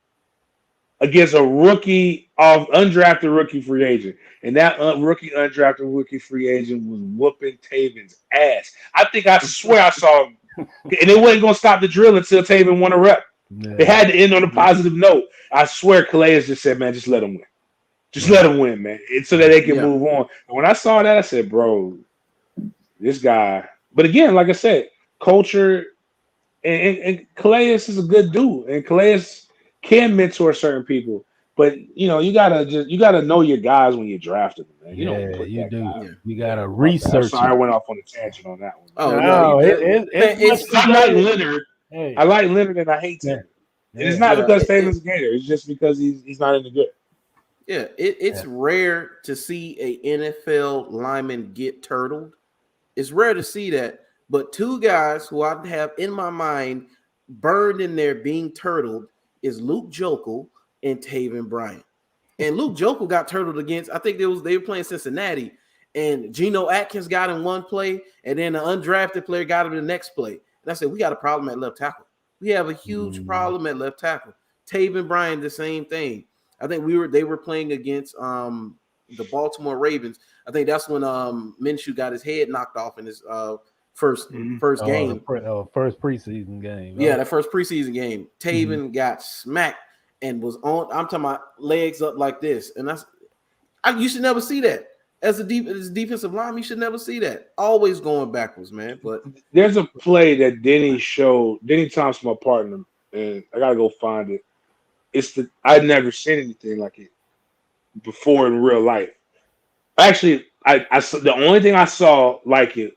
C: against a undrafted rookie free agent. And that undrafted rookie free agent was whooping Taven's ass. I swear I saw him. And it wasn't going to stop the drill until Taven won a rep. Yeah. It had to end on a positive note. I swear Calais just said, man, just let him win. Just let him win, man. It's so that they can move on. And when I saw that, I said, bro, this guy. But again, like I said, culture and Calais is a good dude. And Calais can mentor certain people. But you gotta know your guys when you're drafting them, man.
B: You do. You gotta research.
C: Sorry, I went off on a tangent on that one.
A: Oh no,
C: it's I like Leonard.
B: Hey.
C: I like Leonard and I hate Taven. And it's not because Taven's a Gator. It's just because he's not in the good.
A: Yeah, it's rare to see a NFL lineman get turtled. It's rare to see that. But 2 guys who I have in my mind burned in there being turtled is Luke Jokel and Taven Bryan. And Luke Jokel got turtled against, I think they were playing Cincinnati, and Geno Atkins got him one play, and then an undrafted player got him the next play. And I said, we got a problem at left tackle. We have a huge problem at left tackle. Taven Bryan, the same thing. I think they were playing against the Baltimore Ravens. I think that's when Minshew got his head knocked off in his first game.
B: First preseason game.
A: Yeah, that first preseason game. Taven got smacked and was on. I'm talking about legs up like this, and you should never see that. As a defensive lineman, you should never see that. Always going backwards, man. But
C: there's a play that Denny Thompson, my partner, and I gotta go find it. I'd never seen anything like it before in real life. Actually, the only thing I saw like it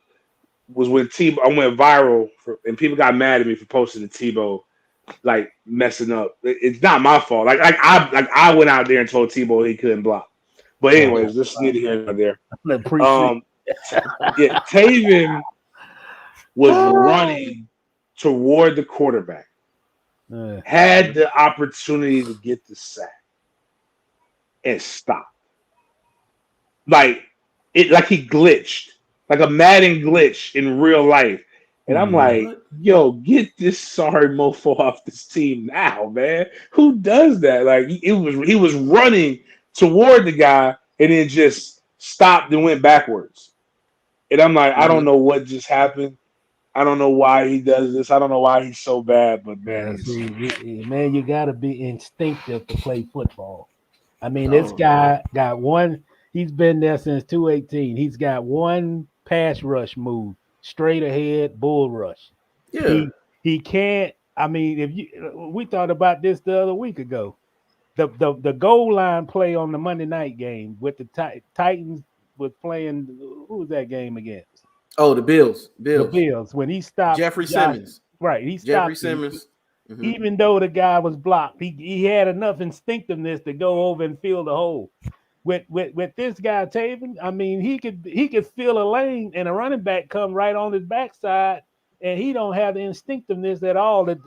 C: was when I went viral and people got mad at me for posting the Tebow like messing up. It's not my fault. I went out there and told Tebow he couldn't block. But anyways, let's neither here nor there. Taven was running toward the quarterback. Had the opportunity to get the sack and stopped. Like he glitched, like a Madden glitch in real life. And I'm like, yo, get this sorry mofo off this team now, man. Who does that? Like he was running toward the guy and then just stopped and went backwards. And I'm like, I don't know what just happened. I don't know why he does this. I don't know why he's so bad, but man,
B: man, you got to be instinctive to play football. I mean, this guy got one. He's been there since 2018. He's got one pass rush move, straight ahead bull rush.
A: Yeah,
B: he can't. I mean, we thought about this the other week ago, the goal line play on the Monday night game with the Titans was playing. Who was that game against?
A: Oh, the Bills.
B: The Bills. When he stopped
A: Jeffrey Simmons.
B: Right. He stopped
A: Jeffrey Simmons.
B: Mm-hmm. Even though the guy was blocked, he had enough instinctiveness to go over and fill the hole. With this guy Taven, I mean, he could fill a lane and a running back come right on his backside, and he don't have the instinctiveness at all to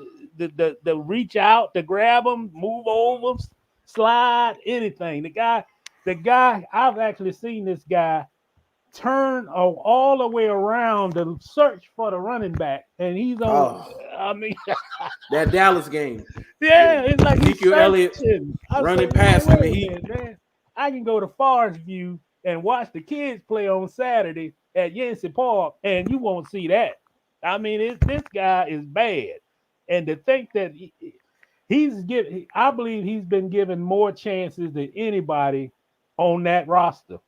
B: reach out, to grab him, move over, slide, anything. The guy, I've actually seen this guy turn all the way around to search for the running back, and he's on. I mean,
A: that Dallas game.
B: Yeah, it's like
A: Ezekiel Elliott running past him, and
B: I can go to Forest View and watch the kids play on Saturday at Yancey Park, and you won't see that. I mean, this guy is bad, and to think that I believe he's been given more chances than anybody on that roster.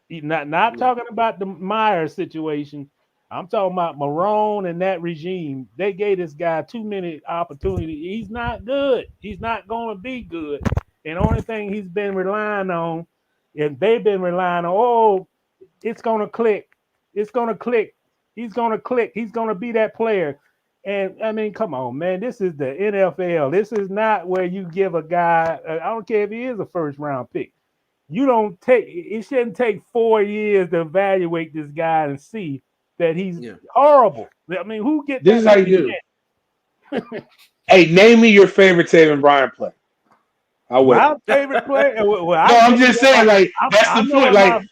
B: Not talking about the Myers situation. I'm talking about Marone and that regime. They gave this guy too many opportunities. He's not good. He's not going to be good. And the only thing he's been relying on, and they've been relying on, it's going to click. It's going to click. He's going to click. He's going to be that player. And, I mean, come on, man. This is the NFL. This is not where you give a guy, I don't care if he is a first-round pick. It shouldn't take 4 years to evaluate this guy and see that he's horrible. I mean, who get
C: this? Is how you do. Hey, name me your favorite Taven Bryan play.
B: My favorite play.
C: I'm just saying, like that's the point. Like,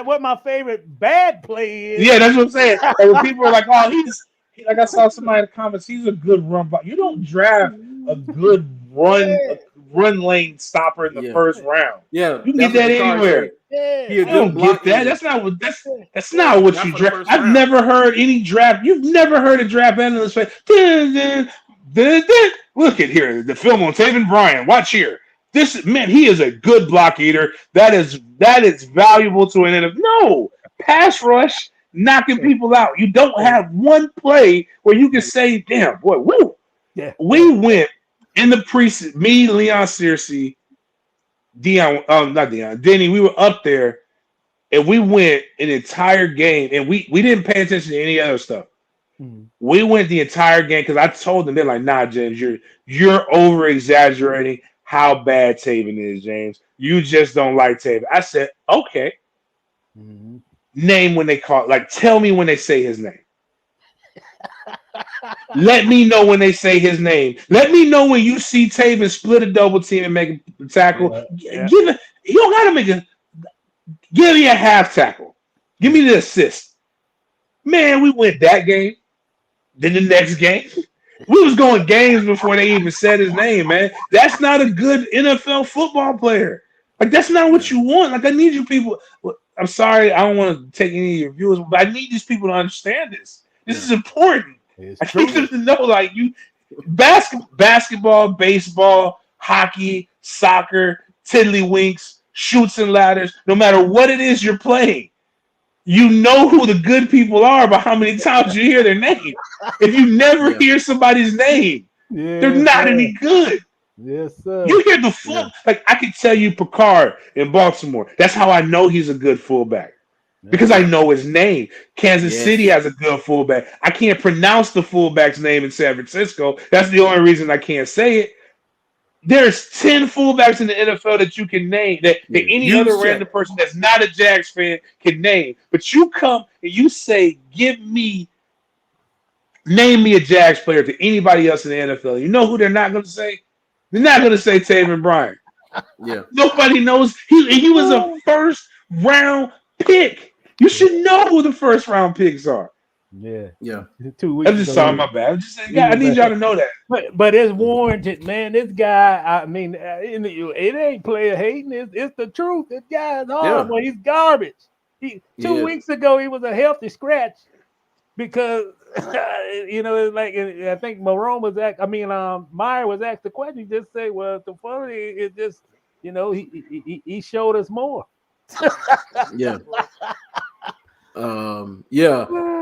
B: what my favorite bad play is.
C: Yeah, that's what I'm saying. Like, when people are like, "Oh, he's like," I saw somebody in the comments. He's a good run block. You don't draft a good run lane stopper in the first round.
A: Yeah,
C: you can get that anywhere. You don't get that. That's not what you draft. I've never heard any draft. You've never heard a draft analyst say, "Look at here, the film on Taven Bryan. Watch here. This man, he is a good block eater. That is valuable to an NFL. No pass rush, knocking people out. You don't have one play where you can say, "Damn, boy, woo."
B: Yeah,
C: we went in the preseason. Me, Leon Searcy, Denny. We were up there, and we went an entire game, and we didn't pay attention to any other stuff. We went the entire game because I told them, they're like, "Nah, James, you're over exaggerating how bad Taven is, James. You just don't like Taven." I said, "Okay." Name when they call, like, tell me when they say his name. Let me know when they say his name. Let me know when you see Taven split a double team and make a tackle. You don't gotta give me a half tackle. Give me the assist. Man, we went that game. Then the next game. We was going games before they even said his name, man. That's not a good NFL football player. Like, that's not what you want. Like, I need you people. I'm sorry, I don't want to take any of your viewers, but I need these people to understand this. This is important. I need them to know, like, you basketball, baseball, hockey, soccer, tiddlywinks, shoots and ladders, no matter what it is you're playing. You know who the good people are by how many times you hear their name. If you never hear somebody's name, they're not any good.
B: Yes, sir.
C: You hear the full, like, I can tell you Picard in Baltimore. That's how I know he's a good fullback. Because I know his name. Kansas City has a good fullback. I can't pronounce the fullback's name in San Francisco. That's the only reason I can't say it. There's 10 fullbacks in the NFL that you can name that any other random person that's not a Jags fan can name. But you come and you say, give me Name me a Jags player to anybody else in the NFL. You know who they're not going to say? They're not going to say Taven Bryan.
A: Yeah.
C: Nobody knows. He was a first round pick. You should know who the first round picks are.
B: Yeah.
A: 2
B: weeks
C: I'm just
B: ago,
C: sorry, my bad. I'm just saying, I need y'all to know that.
B: But it's warranted, man. This guy, I mean, it ain't player hating. It's the truth. This guy is horrible. He's garbage. 2 weeks ago, he was a healthy scratch because it's like I think Monroe was Meyer was asked the question. He just say, "Well, the funny is just he showed us more."
A: Yeah.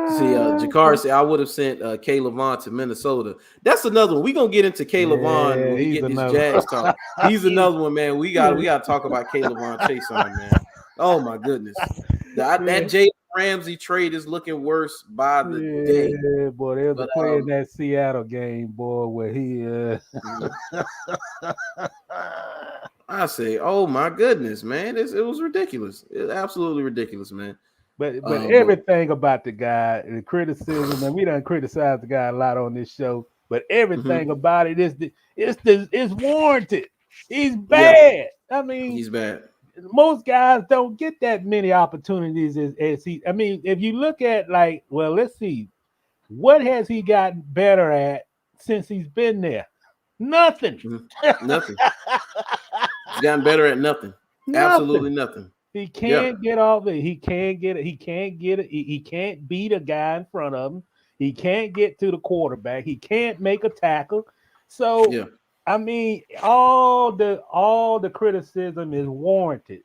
A: See, Jakar said I would have sent K. Levon to Minnesota. That's another one. We're gonna get into K. Levon when we get this Jags talk. He's another one, man. We gotta talk about K. Levon Chase on, man. Oh my goodness. That Jaylen Ramsey trade is looking worse by the day.
B: Yeah, boy, there's a play in that Seattle game, boy, where he
A: I say, oh my goodness, man. It was ridiculous. It's absolutely ridiculous, man.
B: But everything about the guy, the criticism, and we done criticized the guy a lot on this show, but everything about it is warranted. He's bad. I mean,
A: he's bad.
B: Most guys don't get that many opportunities as he. I mean, if you look at let's see, what has he gotten better at since he's been there? Nothing.
A: Nothing. He's gotten better at nothing. Absolutely nothing.
B: He can't get off it. He can't get it. He can't get it. He can't beat a guy in front of him. He can't get to the quarterback. He can't make a tackle. So I mean, all the criticism is warranted.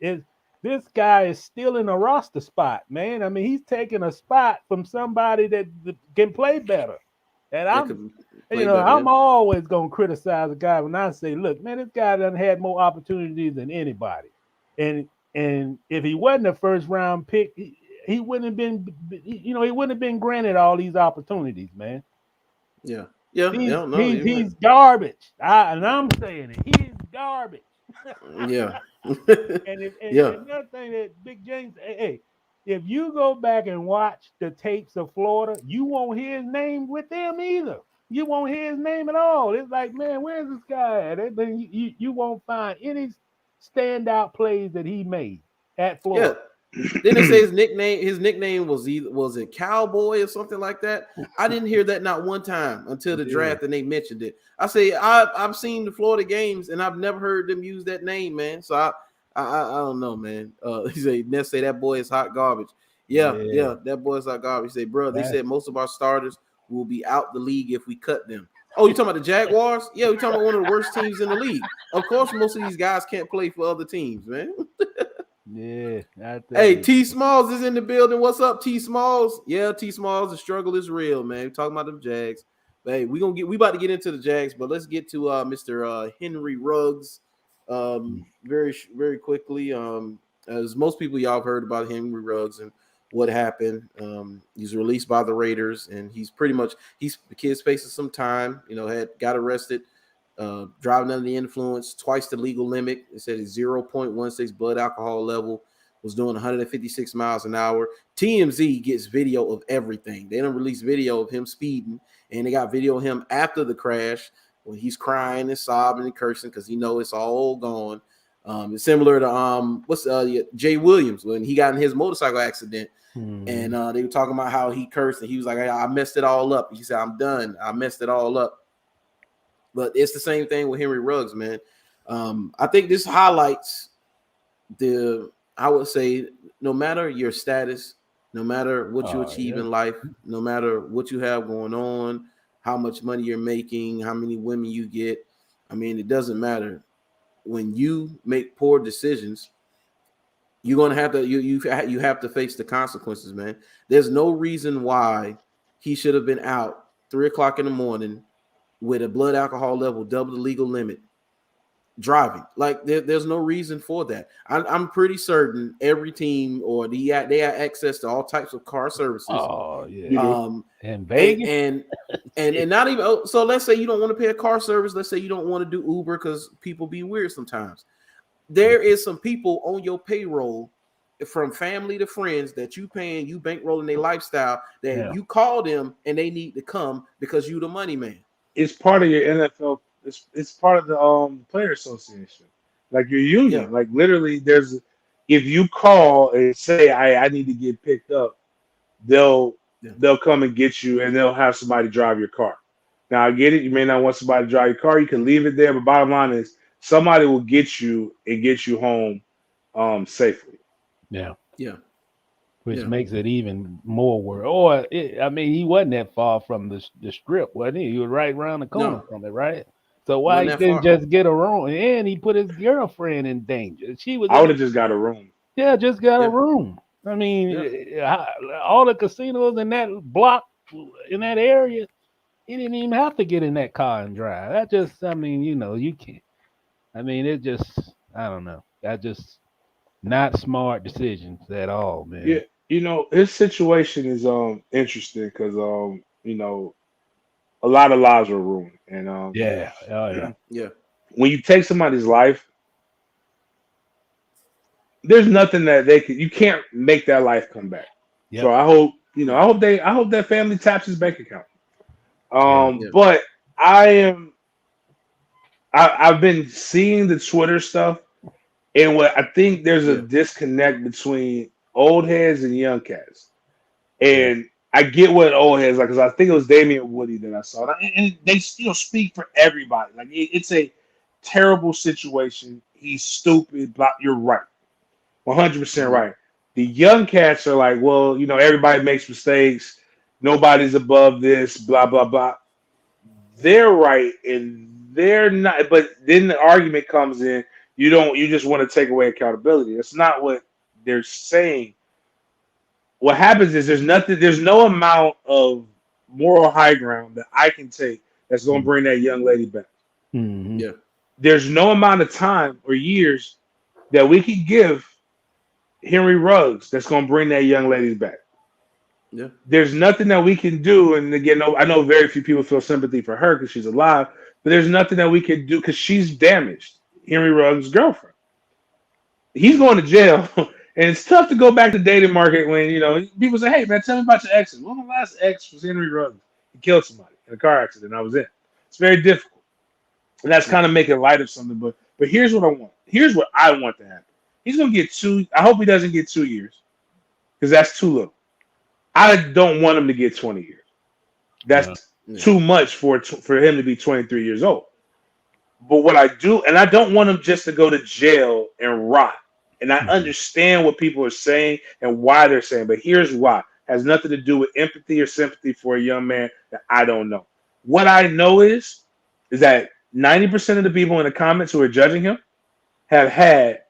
B: This guy is still in a roster spot, man. I mean, he's taking a spot from somebody that can play better. And I'm always gonna criticize a guy when I say, look, man, this guy done had more opportunities than anybody. And if he wasn't a first round pick, he wouldn't have been, he wouldn't have been granted all these opportunities, man.
A: Yeah.
B: He's garbage. I'm saying it. He's garbage.
A: Yeah.
B: And another thing that Big James, hey, if you go back and watch the tapes of Florida, you won't hear his name with them either. You won't hear his name at all. It's like, man, where's this guy at? You won't find any standout plays that he made at Florida.
A: Yeah. Then they say his nickname was it Cowboy or something like that. I didn't hear that not one time until the draft, and they mentioned it. I say I've seen the Florida games and I've never heard them use that name, man. So I don't know, man. He say that boy is hot garbage. Yeah, that boy is hot garbage. He say, bro, they said most of our starters will be out the league if we cut them. Oh, you talking about the Jaguars? Yeah, we talking about one of the worst teams in the league. Of course, most of these guys can't play for other teams, man.
B: Yeah.
A: Hey, T Smalls is in the building. What's up, T Smalls? Yeah, T Smalls, the struggle is real, man. We're talking about them Jags. But hey, we about to get into the Jags, but let's get to Mr. Henry Ruggs very, very quickly. As most people y'all have heard about Henry Ruggs and what happened. He's released by the Raiders, and the kid's facing some time. Got arrested. Driving under the influence, twice the legal limit. It said his 0.16 blood alcohol level, was doing 156 miles an hour. TMZ gets video of everything. They don't release video of him speeding, and they got video of him after the crash when he's crying and sobbing and cursing because it's all gone. It's similar to Jay Williams when he got in his motorcycle accident, and they were talking about how he cursed and he was like, I messed it all up. He said, I'm done. I messed it all up. But it's the same thing with Henry Ruggs, man. I think this highlights I would say, no matter your status, no matter what you achieve in life, no matter what you have going on, how much money you're making, how many women you get, I mean, it doesn't matter. When you make poor decisions, you're gonna have to you have to face the consequences, man. There's no reason why he should have been out 3:00 in the morning with a blood alcohol level double the legal limit, driving. Like there's no reason for that. I'm pretty certain every team they have access to all types of car services.
B: Oh yeah. And Vegas
A: and not even so. Let's say you don't want to pay a car service. Let's say you don't want to do Uber because people be weird sometimes. There is some people on your payroll from family to friends that you paying, you bankrolling their lifestyle, that you call them and they need to come because you the money man.
C: It's part of your NFL. It's part of the player association, like your union.
A: Yeah.
C: Like literally, if you call and say I need to get picked up, they'll come and get you, and they'll have somebody drive your car. Now I get it. You may not want somebody to drive your car. You can leave it there, but bottom line is somebody will get you and get you home safely.
B: Yeah.
A: Yeah.
B: Which makes it even more worse. He wasn't that far from the strip, wasn't he? He was right around the corner from it, right? So why he didn't just get a room? And he put his girlfriend in danger.
C: I would have just got a room.
B: Yeah, just got a room. I mean, all the casinos in that block, in that area, he didn't even have to get in that car and drive. That just, you can't. I mean, it just, I don't know. That just not smart decisions at all, man.
C: Yeah, his situation is interesting because a lot of lives were ruined, and
A: yeah.
C: When you take somebody's life, there's nothing that you can't make that life come back. Yep. So I hope that family taps his bank account. But I've been seeing the Twitter stuff, and what I think there's a disconnect between old heads and young cats. And I get what old heads like, because I think it was Damian Woody that I saw, and they still speak for everybody. Like it's a terrible situation. He's stupid. But you're right, 100% right. The young cats are like, well, everybody makes mistakes. Nobody's above this. Blah blah blah. They're right, and they're not. But then the argument comes in. You just want to take away accountability. That's not what they're saying. What happens is there's no amount of moral high ground that I can take that's going to bring that young lady back.
B: Mm-hmm.
A: Yeah.
C: There's no amount of time or years that we can give Henry Ruggs that's going to bring that young lady back.
A: Yeah.
C: There's nothing that we can do. And again, I know very few people feel sympathy for her because she's alive, but there's nothing that we can do because she's damaged. Henry Ruggs' girlfriend. He's going to jail. And it's tough to go back to the dating market when, people say, hey, man, tell me about your exes. Well, my last ex was Henry Ruggs. He killed somebody in a car accident I was in. It's very difficult. And that's kind of making light of something. But here's what I want. Here's what I want to happen. He's going to get 2. I hope he doesn't get 2 years because that's too little. I don't want him to get 20 years. That's too much for him to be 23 years old. But what I do, and I don't want him just to go to jail and rot. And I understand what people are saying and why they're saying, but here's why. It has nothing to do with empathy or sympathy for a young man that I don't know. What I know is that 90% of the people in the comments who are judging him have had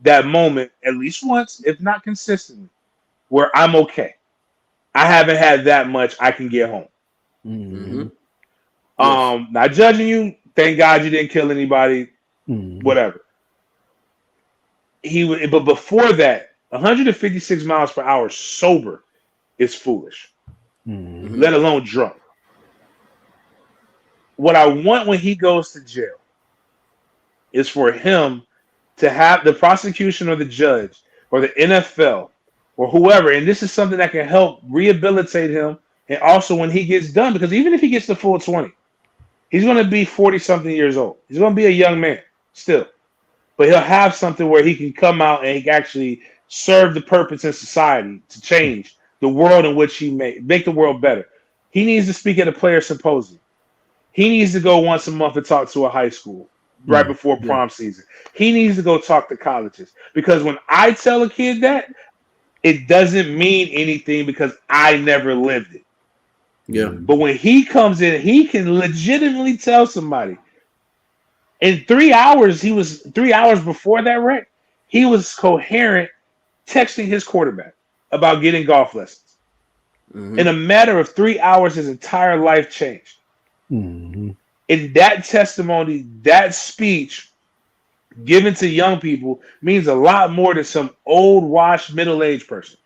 C: that moment at least once, if not consistently, where I'm okay. I haven't had that much. I can get home.
B: Mm-hmm.
C: Not judging you. Thank God you didn't kill anybody. Whatever. But before that, 156 miles per hour sober is foolish, let alone drunk. What I want when he goes to jail is for him to have the prosecution or the judge or the NFL or whoever, and this is something that can help rehabilitate him. And also when he gets done, because even if he gets the full 20, he's going to be 40-something years old. He's going to be a young man still. But he'll have something where he can come out and he can actually serve the purpose in society to change the world in which he make the world better. He needs to speak at a player symposium. He needs to go once a month and talk to a high school right before prom season. He needs to go talk to colleges. Because when I tell a kid that, it doesn't mean anything because I never lived it.
A: Yeah.
C: But when he comes in, he can legitimately tell somebody. In 3 hours, 3 hours before that wreck, he was coherent texting his quarterback about getting golf lessons. In a matter of 3 hours, his entire life changed. In that testimony, that speech given to young people means a lot more than some old, washed, middle-aged person.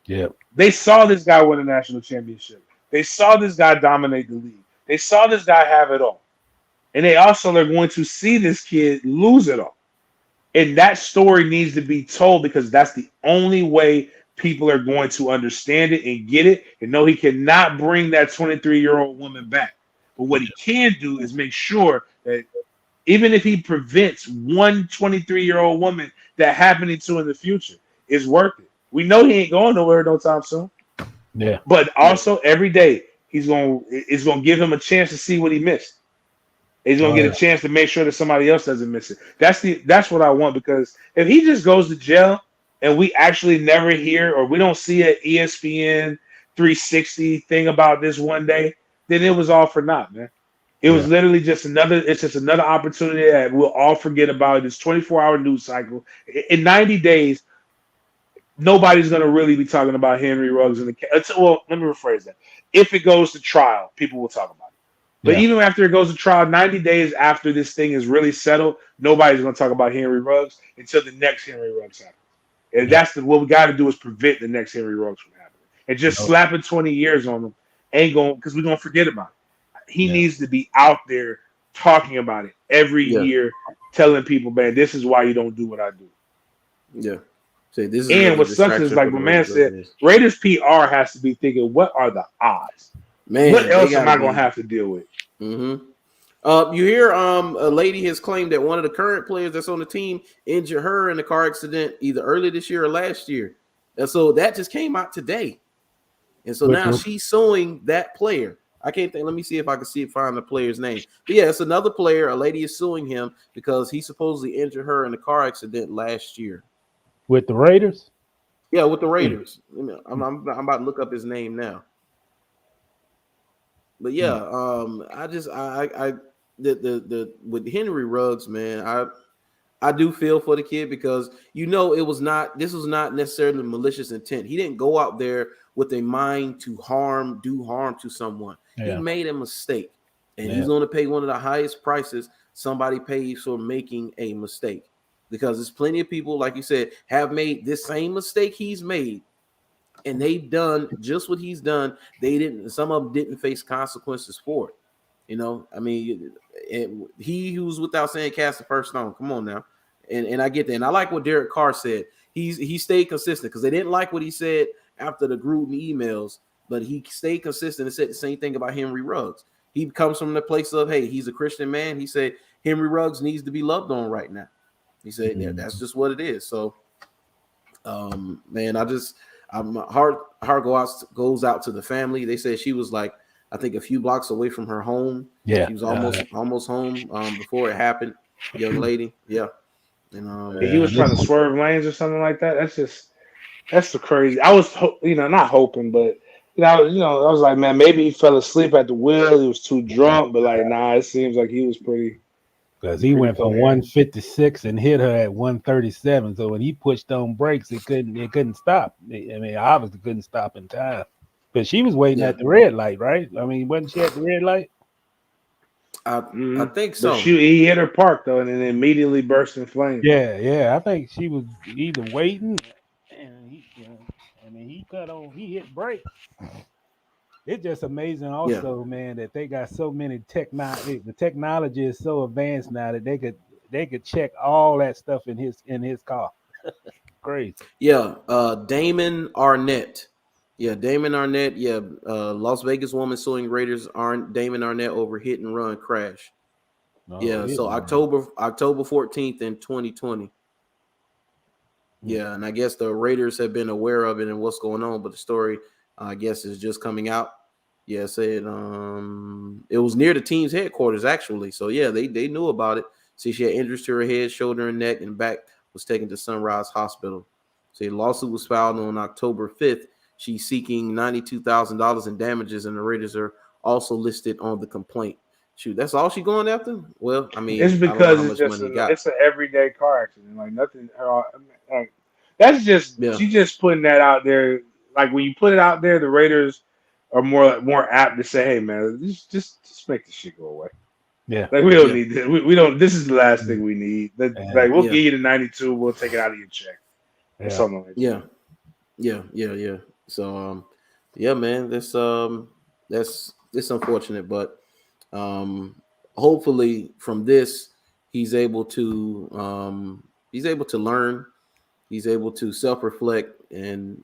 B: Yeah.
C: They saw this guy win a national championship. They saw this guy dominate the league. They saw this guy have it all. And they also are going to see this kid lose it all. And that story needs to be told because that's the only way people are going to understand it and get it. And no, he cannot bring that 23-year-old woman back. But what he can do is make sure that even if he prevents one 23-year-old woman that happening to in the future, it's worth it. We know he ain't going nowhere no time soon.
B: Yeah.
C: But also every day it's gonna give him a chance to see what he missed. He's gonna get a chance to make sure that somebody else doesn't miss it. That's what I want, because if he just goes to jail and we actually never hear or we don't see an ESPN 360 thing about this one day, then it was all for naught, man. It was literally just another opportunity that we'll all forget about. This 24-hour news cycle. In 90 days, nobody's going to really be talking about Henry Ruggs in the case. Well, let me rephrase that. If it goes to trial, people will talk about it. But even after it goes to trial, 90 days after this thing is really settled, nobody's going to talk about Henry Ruggs until the next Henry Ruggs happens. And that's what we got to do is prevent the next Henry Ruggs from happening. And just slapping 20 years on him ain't going, because we're going to forget about it. He needs to be out there talking about it every year, telling people, man, this is why you don't do what I do.
A: Yeah. Say, this is
C: and what sucks is, like my man said, Raiders PR has to be thinking, what are the odds? Man, what else am I going to have to deal with?
A: Mm-hmm. You hear a lady has claimed that one of the current players that's on the team injured her in a car accident either early this year or last year. And so that just came out today. And so now she's suing that player. I can't think. Let me see if I can find the player's name. But yeah, it's another player. A lady is suing him because he supposedly injured her in a car accident last year.
B: With the Raiders?
A: Yeah, with the Raiders. I'm about to look up his name now. But yeah, with Henry Ruggs, man, I do feel for the kid because this was not necessarily malicious intent. He didn't go out there with a mind to do harm to someone. Yeah. He made a mistake, and he's going to pay one of the highest prices somebody pays for making a mistake. Because there's plenty of people, like you said, have made this same mistake he's made, and they've done just what he's done. Some of them didn't face consequences for it. You know, I mean, he who's without saying cast the first stone. Come on now. And I get that. And I like what Derek Carr said. He stayed consistent because they didn't like what he said after the Gruden emails, but he stayed consistent and said the same thing about Henry Ruggs. He comes from the place of, hey, he's a Christian man. He said Henry Ruggs needs to be loved on right now. He said, yeah, that's just what it is. So, man, my heart goes out to the family. They said she was like, I think a few blocks away from her home. Yeah, she was almost home before it happened. Young lady, yeah. And
C: he was trying to swerve lanes or something like that. That's the crazy. I was, not hoping, but I was like, man, maybe he fell asleep at the wheel. He was too drunk, but like, nah, it seems like he was pretty.
B: Because he went from 156 and hit her at 137. So when he pushed on brakes, it couldn't stop. I mean, obviously couldn't stop in time. But she was waiting at the red light, right? I mean, wasn't she at the red light?
A: I think so.
C: He hit her park though, and then immediately burst in flames.
B: Yeah. I think she was either waiting, and he hit brakes. It's just amazing, also, man, that they got so many technology. The technology is so advanced now that they could check all that stuff in his car. Crazy.
A: Yeah, Damon Arnett. Yeah, Damon Arnett. Yeah, Las Vegas woman suing Raiders. Damon Arnett over hit and run crash. So October 14th in 2020. Yeah, and I guess the Raiders have been aware of it and what's going on, but the story, I guess, is just coming out. Yeah, said it was near the team's headquarters, actually. So, yeah, they knew about it. See, she had injuries to her head, shoulder, and neck, and back, was taken to Sunrise Hospital. See, the lawsuit was filed on October 5th. She's seeking $92,000 in damages, and the Raiders are also listed on the complaint. Shoot, that's all she going after? Well, I mean,
C: it's because it's an everyday car accident. Like, nothing. That's just she just putting that out there. Like, when you put it out there, the Raiders are more apt to say, "Hey, man, just make this shit go away."
B: Yeah,
C: like we don't need this. We don't. This is the last thing we need. Like, we'll give you the 92. We'll take it out of your check or something like that.
A: Yeah. So, man, that's unfortunate, but hopefully from this he's able to He's able to learn. He's able to self-reflect, and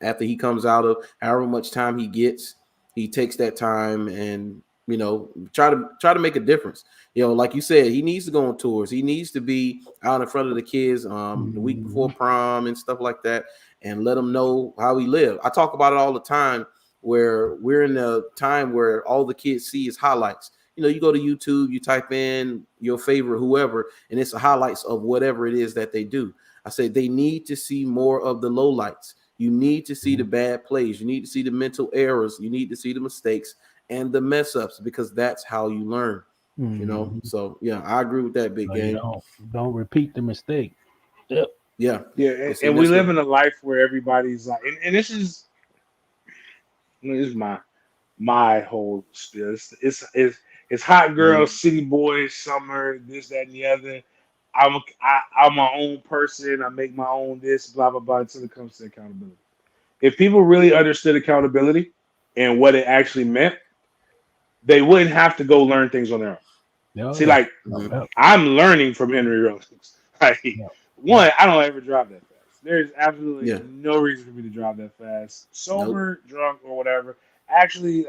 A: after he comes out of however much time he gets, he takes that time and try to make a difference. Like you said, he needs to go on tours. He needs to be out in front of the kids the week before prom and stuff like that, and let them know how he live. I talk about it all the time, where we're in a time where all the kids see is highlights. You go to YouTube, you type in your favorite whoever, and it's the highlights of whatever it is that they do. I say they need to see more of the lowlights. You need to see the bad plays. You need to see the mental errors. You need to see the mistakes and the mess ups, because that's how you learn. So yeah, I agree with that, big game.
B: Don't repeat the mistake.
A: Yeah.
C: And we live in a life where everybody's like, and this is my whole spiel. It's hot girls, city boys, summer, this, that, and the other. I'm my own person. I make my own this, blah, blah, blah, until it comes to accountability. If people really understood accountability and what it actually meant, they wouldn't have to go learn things on their own. I'm learning from Henry Rollins. One, I don't ever drive that fast. There's absolutely no reason for me to drive that fast. Sober, drunk, or whatever. Actually,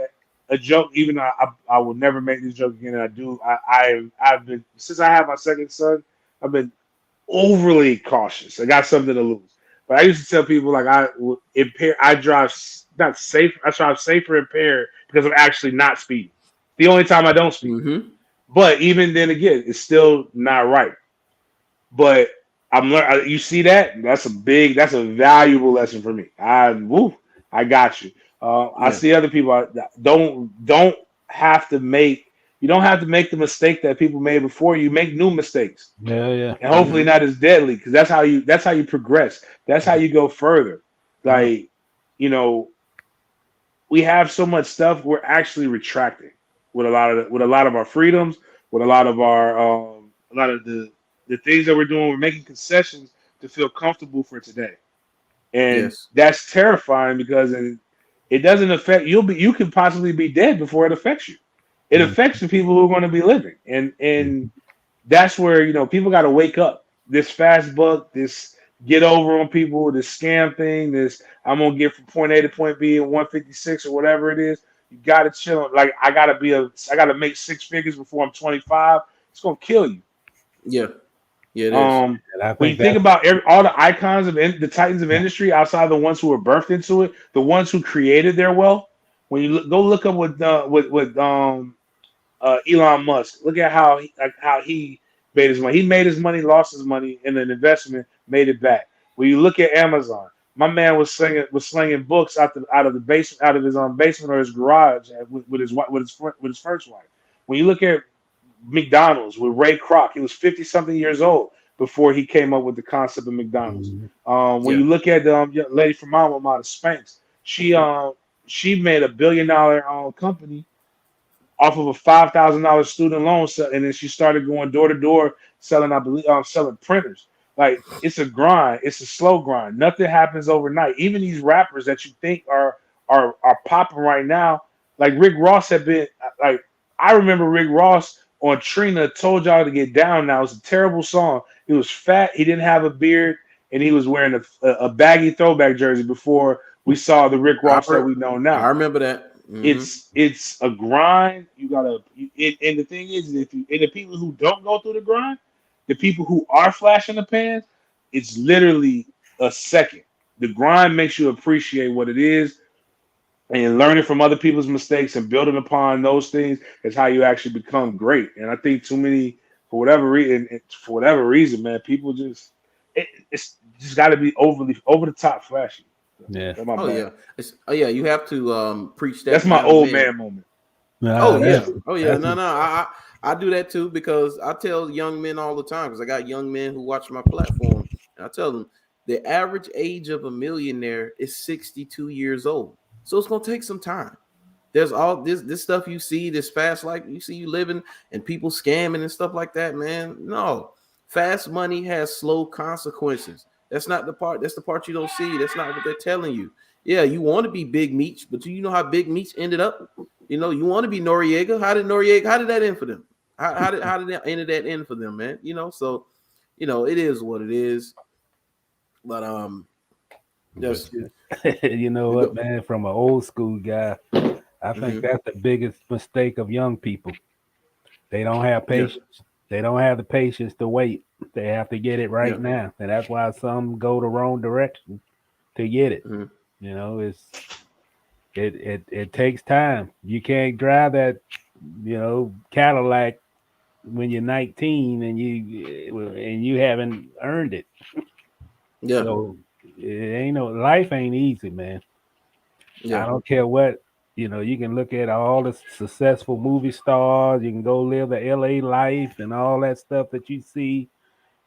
C: a joke, even though I will never make this joke again, and I do. I've been, since I have my second son, I've been overly cautious. I got something to lose. But I used to tell people, like, I drive not safe. I drive safer impaired because I'm actually not speeding. The only time I don't speed. But even then again, it's still not right. But I'm learning. You see that? That's a valuable lesson for me. I got you. I see other people don't have to make. You don't have to make the mistake that people made before you. Make new mistakes.
B: Yeah.
C: And hopefully not as deadly, because that's how you progress. That's how you go further. Like, we have so much stuff we're actually retracting with a lot of our freedoms, with a lot of the things that we're doing. We're making concessions to feel comfortable for today. And that's terrifying, because it doesn't affect you can possibly be dead before it affects you. It affects the people who are going to be living. And that's where, people got to wake up. This fast buck, this get over on people, this scam thing, this I'm going to get from point A to point B in 156 or whatever it is. You got to chill. Like, I got to make six figures before I'm 25. It's going to kill you.
A: Yeah. Yeah, it is.
C: When you think about all the icons of the titans of industry, outside of the ones who were birthed into it, the ones who created their wealth, when you go look up with Elon Musk, look at how he made his money. He made his money, lost his money in an investment, made it back. When you look at Amazon, my man was slinging books out of the basement, out of his basement or his garage with his first wife. When you look at McDonald's with Ray Kroc, he was 50-something years old before he came up with the concept of McDonald's. When you look at the lady from my alma mater, Spanx, she made $1 billion company off of a $5,000 student loan, and then she started going door to door selling, selling printers. Like, it's a grind. It's a slow grind. Nothing happens overnight. Even these rappers that you think are popping right now, like Rick Ross had been like. I remember Rick Ross on Trina Told Y'all to Get Down. Now, it was a terrible song. He was fat. He didn't have a beard, and he was wearing a baggy throwback jersey before we saw the Rick Ross that we know now.
A: I remember that.
C: It's a grind. You gotta, and the thing is, and the people who don't go through the grind, the people who are flashing the pans, it's literally a second. The grind makes you appreciate what it is, and learning from other people's mistakes and building upon those things is how you actually become great. And I think too many, for whatever reason, man, people it's just got to be over the top flashy.
B: Yeah.
A: You have to preach that.
C: That's my old man moment.
A: No, I do that too, because I tell young men all the time, because I got young men who watch my platform, and I tell them the average age of a millionaire is 62 years old. So it's gonna take some time. There's all this stuff you see, this fast life you see, you living and people scamming and stuff like that, man. No, fast money has slow consequences. That's not the part. That's the part you don't see. That's not what they're telling you. Yeah, you want to be Big Meech, but you know how Big Meech ended up. You want to be Noriega. How did that end for them? How did that end for them, man? So it is what it is. But just
B: you know what, man? From an old school guy, I think that's the biggest mistake of young people. They don't have patience.
A: Yeah.
B: They don't have the patience to wait. They have to get it right now, and that's why some go the wrong direction to get it. You know, it takes time. You can't drive that, Cadillac when you're 19 and you haven't earned it.
A: Yeah.
B: So life ain't easy, man.
A: Yeah.
B: I don't care what. You can look at all the successful movie stars. You can go live the LA life and all that stuff that you see.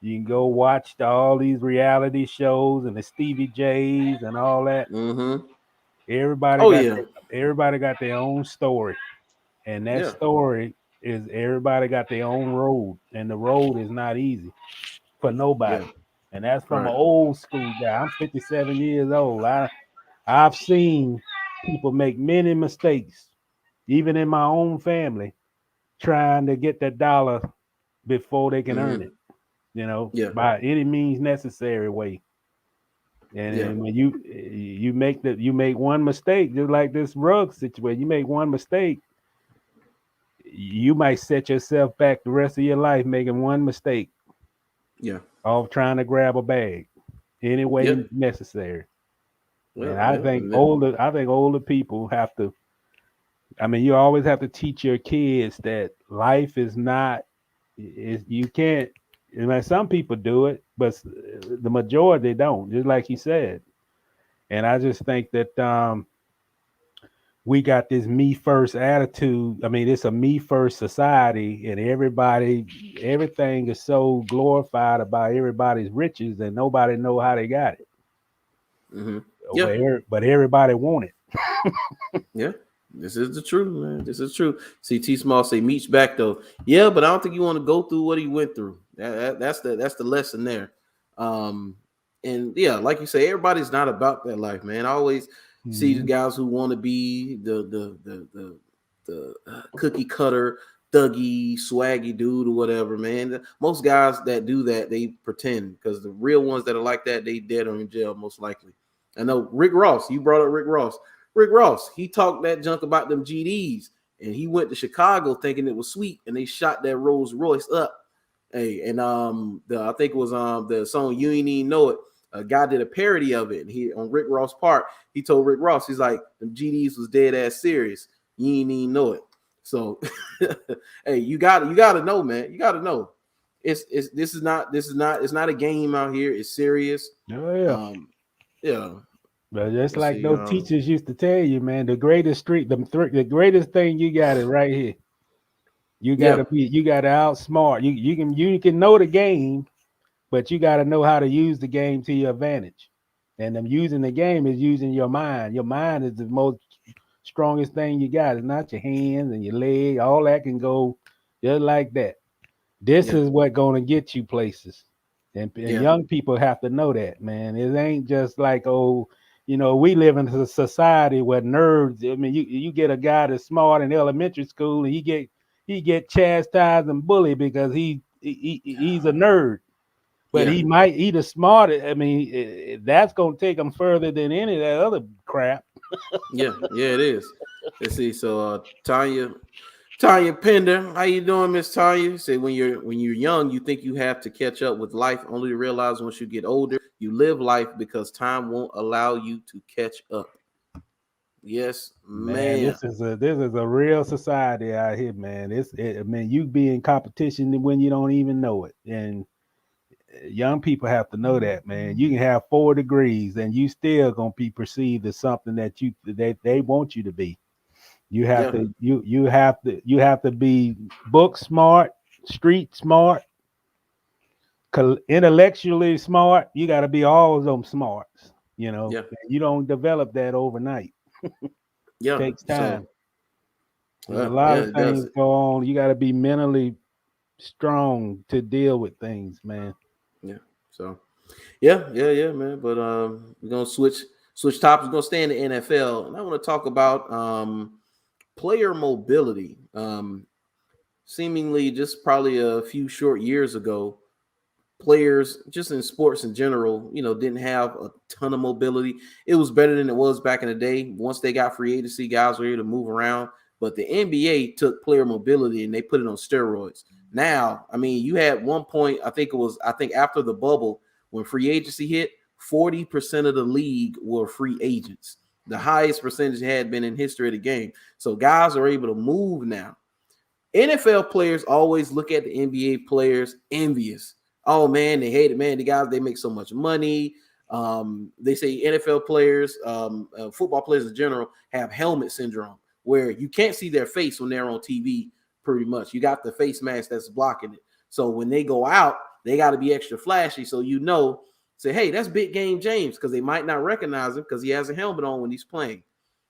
B: You can go watch all these reality shows and the Stevie J's and all that. Everybody got their own story, and that story is everybody got their own road, and the road is not easy for nobody. And that's from an old school guy. I'm 57 years old. I've seen people make many mistakes, even in my own family, trying to get that dollar before they can earn it, by any means necessary way. And when you make one mistake, just like this rug situation, you make one mistake, you might set yourself back the rest of your life making one mistake.
A: Yeah.
B: Of trying to grab a bag any way necessary. And I think older people have to. I mean, you always have to teach your kids that life is not. You can't. Some people do it, but the majority don't. Just like he said. And I just think that we got this me first attitude. I mean, it's a me first society, and everything is so glorified about everybody's riches, and nobody know how they got it. But everybody want it.
A: Yeah, this is the truth, man. This is true. See, T Small say Meech's back though. Yeah, but I don't think you want to go through what he went through. That's the lesson there. And yeah, like you say, everybody's not about that life, man. I always see the guys who want to be the cookie cutter, thuggy, swaggy dude or whatever, man. Most guys that do that, they pretend, because the real ones that are like that, they dead or in jail most likely. I know Rick Ross. You brought up Rick Ross. Rick Ross, he talked that junk about them GDs, and he went to Chicago thinking it was sweet, and they shot that Rolls Royce up. Hey, and I think it was the song "You Ain't Even Know It." A guy did a parody of it, and he on Rick Ross' part, he told Rick Ross, he's like, "Them GDs was dead ass serious. You ain't even know it." So, hey, you gotta know, man. You gotta know. It's not a game out here. It's serious.
B: Oh yeah.
A: Yeah.
B: But just like those teachers used to tell you, man, the greatest the greatest thing you got is right here. You gotta outsmart. You can know the game, but you gotta know how to use the game to your advantage. And them using the game is using your mind. Your mind is the most strongest thing you got. It's not your hands and your leg. All that can go just like that. This is what gonna get you places. And young people have to know that, man. It ain't just like, we live in a society where nerds. I mean, you get a guy that's smart in elementary school, and he get chastised and bullied because he's a nerd. But he the smartest. I mean, that's gonna take him further than any of that other crap.
A: Yeah, it is. Let's see. So Tanya Pender, how you doing, Miss Tanya? Say when you're young, you think you have to catch up with life, only to realize once you get older, you live life because time won't allow you to catch up. Yes, man.
B: This is a real society out here, man. You be in competition when you don't even know it, and young people have to know that, man. You can have 4 degrees, and you still gonna be perceived as something that they want you to be. You have to have to be book smart, street smart, intellectually smart. You got to be all of them smarts. You don't develop that overnight. It takes time. A lot of things go on. You got to be mentally strong to deal with things, man.
A: Yeah. So, yeah, man. But we're gonna switch topics. We're gonna stay in the NFL, and I want to talk about player mobility. Seemingly just probably a few short years ago, players just in sports in general, didn't have a ton of mobility. It was better than it was back in the day. Once they got free agency, guys were able to move around. But the NBA took player mobility and they put it on steroids. Now, I mean, you had one point, I think after the bubble, when free agency hit, 40% of the league were free agents. The highest percentage had been in history of the game. So guys are able to move now. NFL players always look at the NBA players envious. Oh man, they hate it, man. The guys, they make so much money. They say NFL players, football players in general, have helmet syndrome, where you can't see their face when they're on TV. Pretty much, you got the face mask that's blocking it. So when they go out, they got to be extra flashy. So say, hey, that's Big Game James, because they might not recognize him because he has a helmet on when he's playing.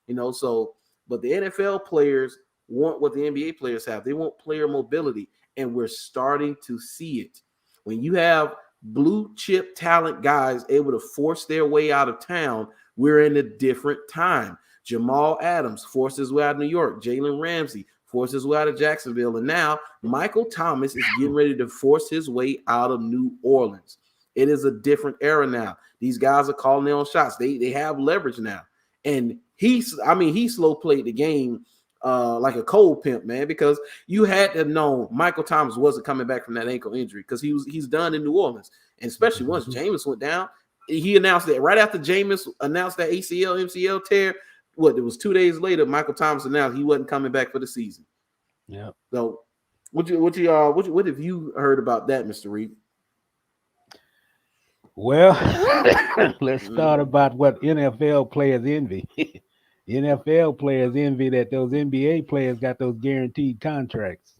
A: But the NFL players want what the NBA players have. They want player mobility, and we're starting to see it. When you have blue chip talent guys able to force their way out of town, we're in a different time. Jamal Adams forced his way out of New York. Jaylen Ramsey forced his way out of Jacksonville. And now Michael Thomas is getting ready to force his way out of New Orleans. It is a different era now. These guys are calling their own shots. They have leverage now. And he slow played the game like a cold pimp, man, because you had to know Michael Thomas wasn't coming back from that ankle injury, because he's done in New Orleans. And especially once Jameis went down, he announced that right after Jameis announced that ACL, MCL tear, it was 2 days later, Michael Thomas announced he wasn't coming back for the season.
B: Yeah.
A: So what have you heard about that, Mr. Reid?
B: Well, let's start about what NFL players envy. NFL players envy that those NBA players got those guaranteed contracts.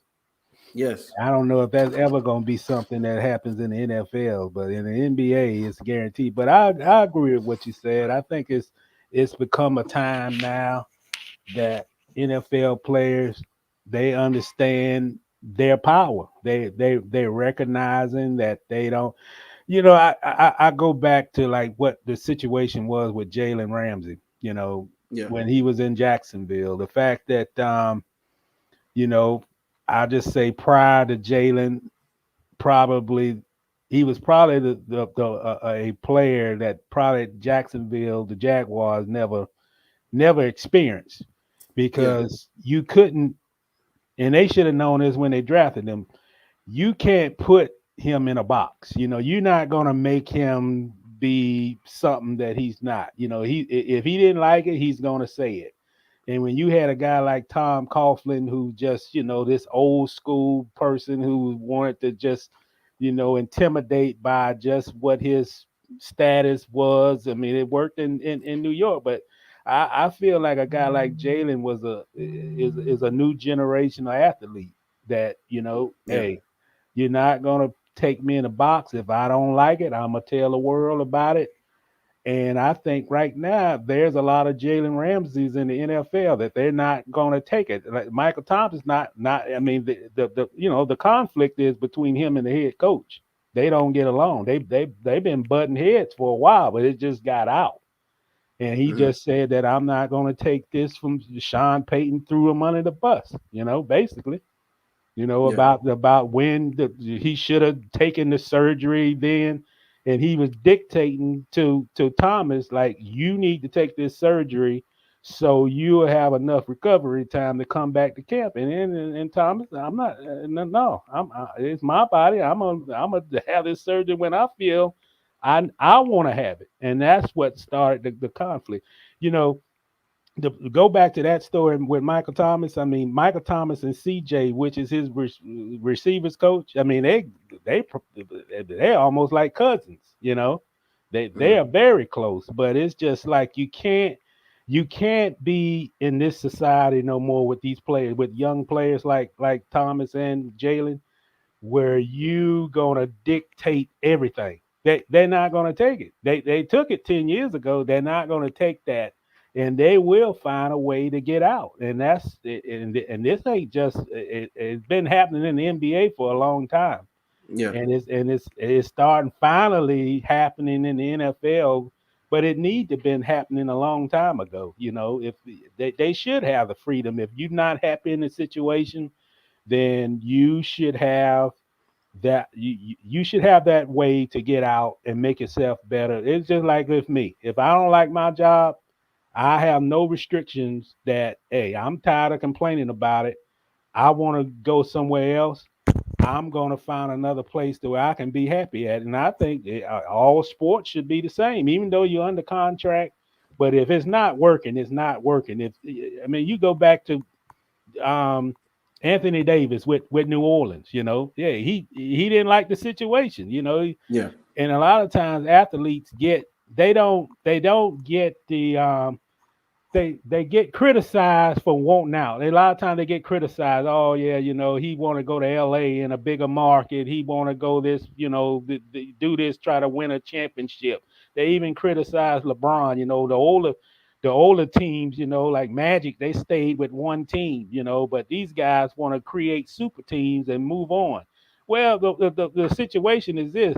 A: Yes.
B: I don't know if that's ever going to be something that happens in the NFL, but in the NBA, it's guaranteed. But I agree with what you said. I think it's become a time now that NFL players, they understand their power. They're recognizing that they don't. I go back to like what the situation was with Jaylen Ramsey. When he was in Jacksonville, the fact that I just say prior to Jaylen, he was probably a player that probably Jacksonville, the Jaguars never experienced, because you couldn't, and they should have known this when they drafted him. You can't put him in a box. You're not going to make him be something that he's not. If he didn't like it, he's going to say it. And when you had a guy like Tom Coughlin, who just, this old school person who wanted to just, intimidate by just what his status was. I mean, it worked in New York, but I feel like a guy like Jaylen is a new generation of athlete that, hey, you're not going to take me in a box. If I don't like it, I'm going to tell the world about it. And I think right now there's a lot of Jaylen Ramseys in the NFL that they're not going to take it. Like Michael Thomas not. I mean, the conflict is between him and the head coach. They don't get along. They've been butting heads for a while, but it just got out. And he just said that I'm not going to take this from Sean Payton, threw him under the bus. Basically. About when he should have taken the surgery then, and he was dictating to Thomas, like, you need to take this surgery so you'll have enough recovery time to come back to camp. And Thomas, I'm not, no, it's my body. I'm gonna have this surgery when I feel I want to have it, and that's what started the conflict. To go back to that story with Michael Thomas, I mean, Michael Thomas and CJ, which is his receivers coach, I mean, they're almost like cousins, they are very close, but it's just like you can't be in this society no more with these players, with young players like Thomas and Jaylen, where you gonna dictate everything. They're not gonna take it. They took it 10 years ago. They're not gonna take that. And they will find a way to get out, and that's it. And this ain't just it's been happening in the NBA for a long time. And it's starting finally happening in the NFL, but it need to been happening a long time ago. If they should have the freedom. If you're not happy in the situation, then you should have that you should have that way to get out and make yourself better. It's just like with me. If I don't like my job, I have no restrictions that, hey, I'm tired of complaining about it. I want to go somewhere else. I'm going to find another place where I can be happy at. And I think all sports should be the same, even though you're under contract. But if it's not working, it's not working. You go back to Anthony Davis with New Orleans, he didn't like the situation,
A: Yeah.
B: And a lot of times athletes they don't get the they get criticized for wanting out. A lot of times they get criticized. Oh yeah, he want to go to LA in a bigger market. He want to go this, do this, try to win a championship. They even criticize LeBron. The older teams, like Magic, they stayed with one team. But these guys want to create super teams and move on. Well, the situation is this.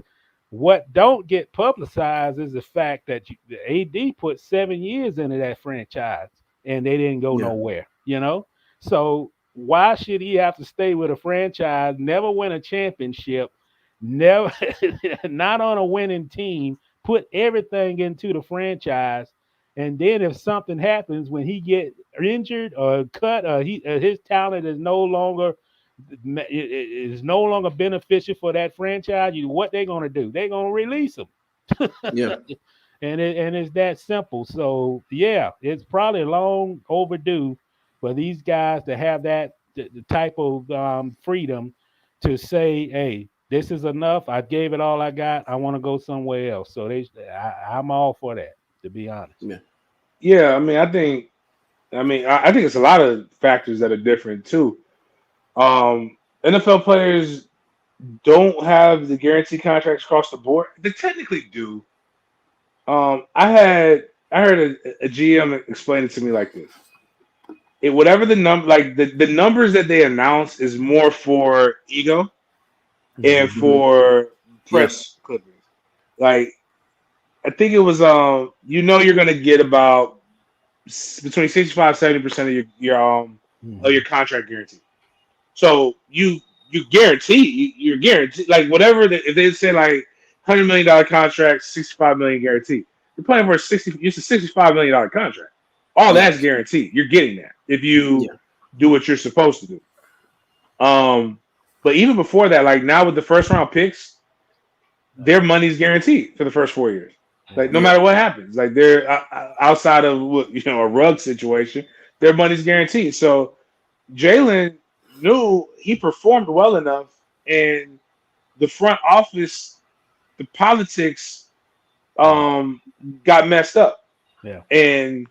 B: What don't get publicized is the fact that the AD put 7 years into that franchise and they didn't go nowhere, So why should he have to stay with a franchise, never win a championship, never, not on a winning team, put everything into the franchise, and then if something happens when he get injured or cut, or his talent is no longer beneficial for that franchise, what they're going to do? They're going to release him.
A: Yeah.
B: and it's that simple. So yeah, it's probably long overdue for these guys to have the type of freedom to say, hey, this is enough. I gave it all I got. I want to go somewhere else. So I'm all for that, to be honest.
C: Yeah. I think it's a lot of factors that are different too. NFL players don't have the guaranteed contracts across the board. They technically do. I heard a GM explain it to me like this: whatever the number, like the numbers that they announce, is more for ego and for press clippings. Like, I think it was you're going to get about between 65-70% of your contract guarantee. So you're guaranteed, like whatever. If they say like $100 million contract, $65 million guaranteed, you're playing for it's a $65 million contract. All that's guaranteed. You're getting that if you do what you're supposed to do. But even before that, like now with the first round picks, their money's guaranteed for the first 4 years. Like no matter what happens, like they're outside of a rug situation, their money's guaranteed. So Jaylen knew he performed well enough, and the front office, the politics, got messed up.
B: Yeah.
C: And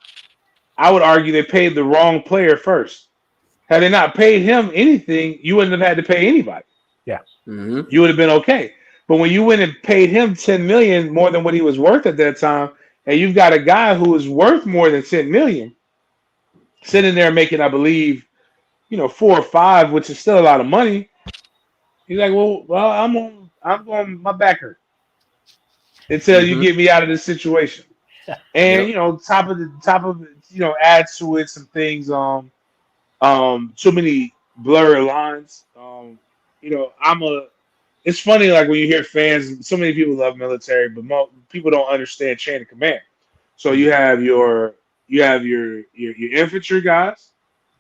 C: I would argue they paid the wrong player first. Had they not paid him anything, you wouldn't have had to pay anybody.
B: Yeah.
A: Mm-hmm.
C: You would have been okay. But when you went and paid him $10 million more than what he was worth at that time, and you've got a guy who is worth more than $10 million sitting there making, I believe, 4 or 5, which is still a lot of money. He's like, well, I'm going my back hurt until you get me out of this situation. And top of add to it some things. Too many blurry lines. It's funny, like when you hear fans. So many people love military, but people don't understand chain of command. So you have your infantry guys.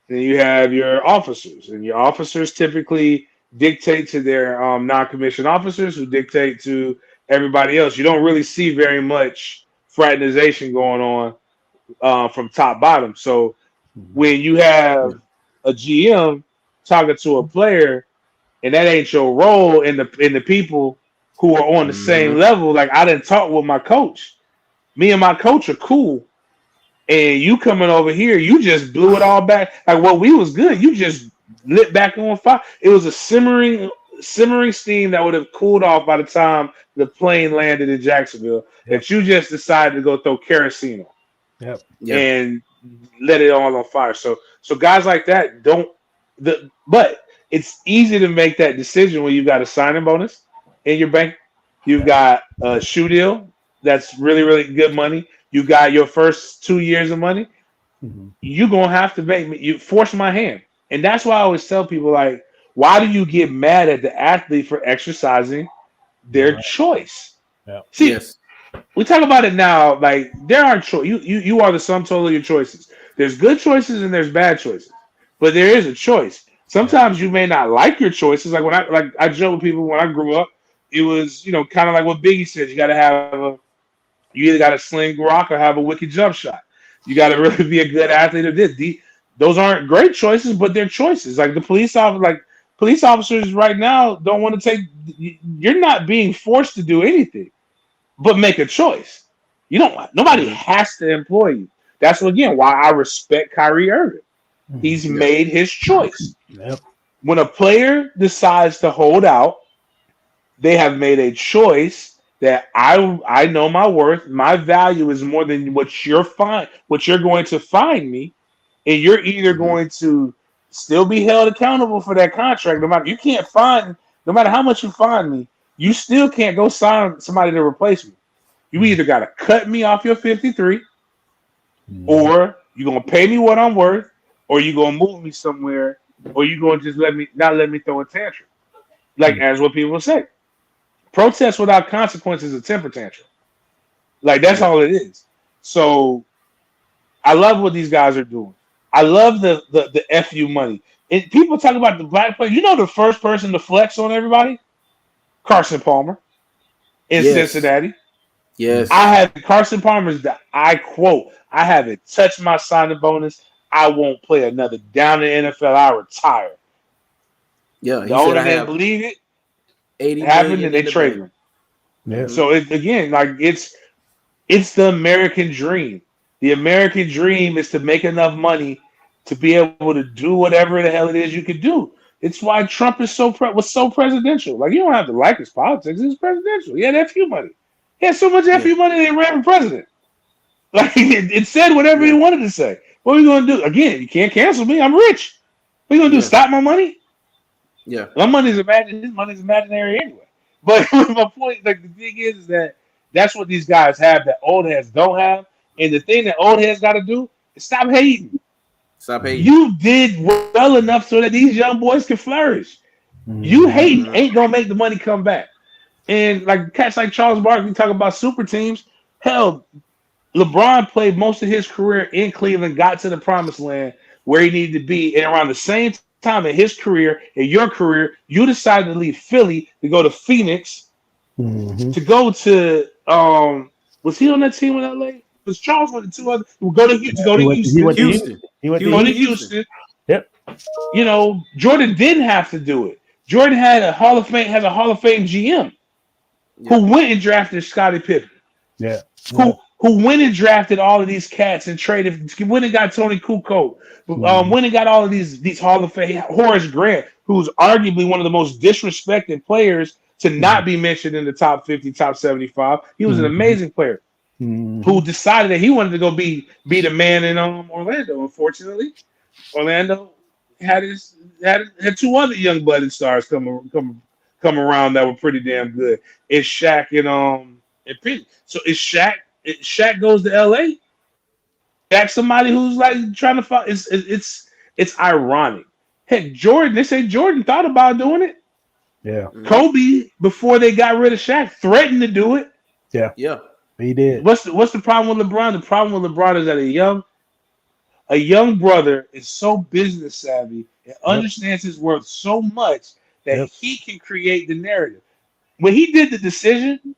C: Then you have your officers, and your officers typically dictate to their non-commissioned officers, who dictate to everybody else. You don't really see very much fraternization going on from top bottom. So when you have a GM talking to a player, and that ain't your role in the people who are on the same level, like I didn't talk with my coach. Me and my coach are cool. And you coming over here, you just blew it all back. Like what we was good, you just lit back on fire. It was a simmering steam that would have cooled off by the time the plane landed in Jacksonville. That you just decided to go throw kerosene on, and let it all on fire. So guys like that but it's easy to make that decision when you've got a signing bonus in your bank. You've got a shoe deal that's really, really good money. You got your first 2 years of money. You're going to have to you force my hand. And that's why I always tell people, like, Why do you get mad at the athlete for exercising their choice?
B: Yeah.
C: See,
A: Yes.
C: we talk about it now. Like there are you are the sum total of your choices. There's good choices and there's bad choices, but there is a choice. Sometimes you may not like your choices. Like when I joke with people when I grew up, it was kind of like what Biggie said. You either got to sling rock or have a wicked jump shot. You got to really be a good athlete of this. Those aren't great choices, but they're choices. Like police officers right now don't want to take. You're not being forced to do anything, but make a choice. Nobody has to employ you. That's why I respect Kyrie Irving. He's made his choice.
B: Yep.
C: When a player decides to hold out, they have made a choice that I know my worth, my value is more than what you're going to find me, and you're either going to still be held accountable for that contract. No matter how much you find me, you still can't go sign somebody to replace me. You either got to cut me off your 53, or you're gonna pay me what I'm worth, or you're gonna move me somewhere, or you're gonna just not let me throw a tantrum. Like as what people say. Protest without consequences is a temper tantrum. Like that's all it is. So I love what these guys are doing. I love the FU money. And people talk about the black player. The first person to flex on everybody? Carson Palmer in Cincinnati.
A: Yes.
C: I have Carson Palmer's that I quote, I haven't touched my signing bonus. I won't play another down in the NFL. I retire.
A: Yeah.
C: The owner didn't believe it.
A: 80
C: it happened and they traded him.
B: Yeah.
C: So it's the American dream. The American dream is to make enough money to be able to do whatever the hell it is you could do. It's why Trump was so presidential. Like you don't have to like his politics. It's presidential. He had FU money. He had so much FU money that he ran for president. Like it said whatever he wanted to say. What are we going to do? Again, you can't cancel me. I'm rich. What are you going to do? Stop my money?
A: Yeah.
C: My money's imaginary. His money's imaginary anyway. But my point, like the thing is that that's what these guys have that old heads don't have. And the thing that old heads got to do is stop hating.
A: Stop hating.
C: You did well enough so that these young boys can flourish. You hating ain't gonna make the money come back. And like cats like Charles Barkley talk about super teams. Hell, LeBron played most of his career in Cleveland, got to the promised land where he needed to be, and around the same time in his career, in your career, you decided to leave Philly to go to Phoenix, to go to was he on that team in LA? Was Charles one of the two other? Go to Houston.
B: He went to
C: Houston.
B: Yep.
C: Jordan didn't have to do it. Jordan has a Hall of Fame GM who went and drafted Scottie Pippen.
B: Yeah.
C: Who went and drafted all of these cats and went and got Tony Kukoc, went and got all of these Hall of Fame, Horace Graham, who's arguably one of the most disrespected players to not be mentioned in the top 50, top 75. He was an amazing player who decided that he wanted to go be the man in Orlando. Unfortunately, Orlando had two other young budding stars come around that were pretty damn good. It's Shaq and Pete. So it's Shaq. Shaq goes to LA. Shaq somebody who's like trying to find. It's ironic. Heck, Jordan. They say Jordan thought about doing it.
B: Yeah.
C: Kobe, before they got rid of Shaq, threatened to do it.
B: Yeah.
A: Yeah.
B: He did.
C: What's the problem with LeBron? The problem with LeBron is that a young brother is so business savvy and understands his worth so much that he can create the narrative. When he did the decision,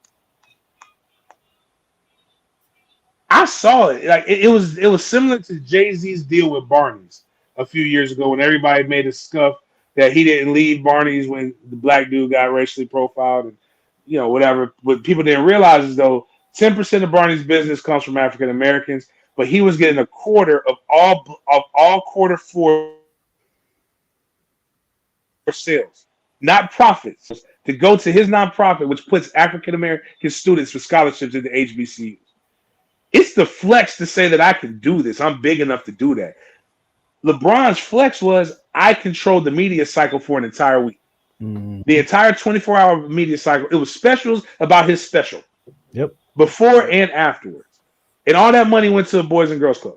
C: I saw it. Like it was similar to Jay-Z's deal with Barney's a few years ago when everybody made a scuff that he didn't leave Barney's when the black dude got racially profiled and whatever. What people didn't realize is though 10% of Barney's business comes from African Americans, but he was getting a quarter of all quarter four sales, not profits, to go to his nonprofit, which puts African American students for scholarships at the HBCUs. It's the flex to say that I can do this. I'm big enough to do that. LeBron's flex was I controlled the media cycle for an entire week. The entire 24-hour media cycle. It was specials about his special.
B: Yep.
C: Before and afterwards. And all that money went to the Boys and Girls Club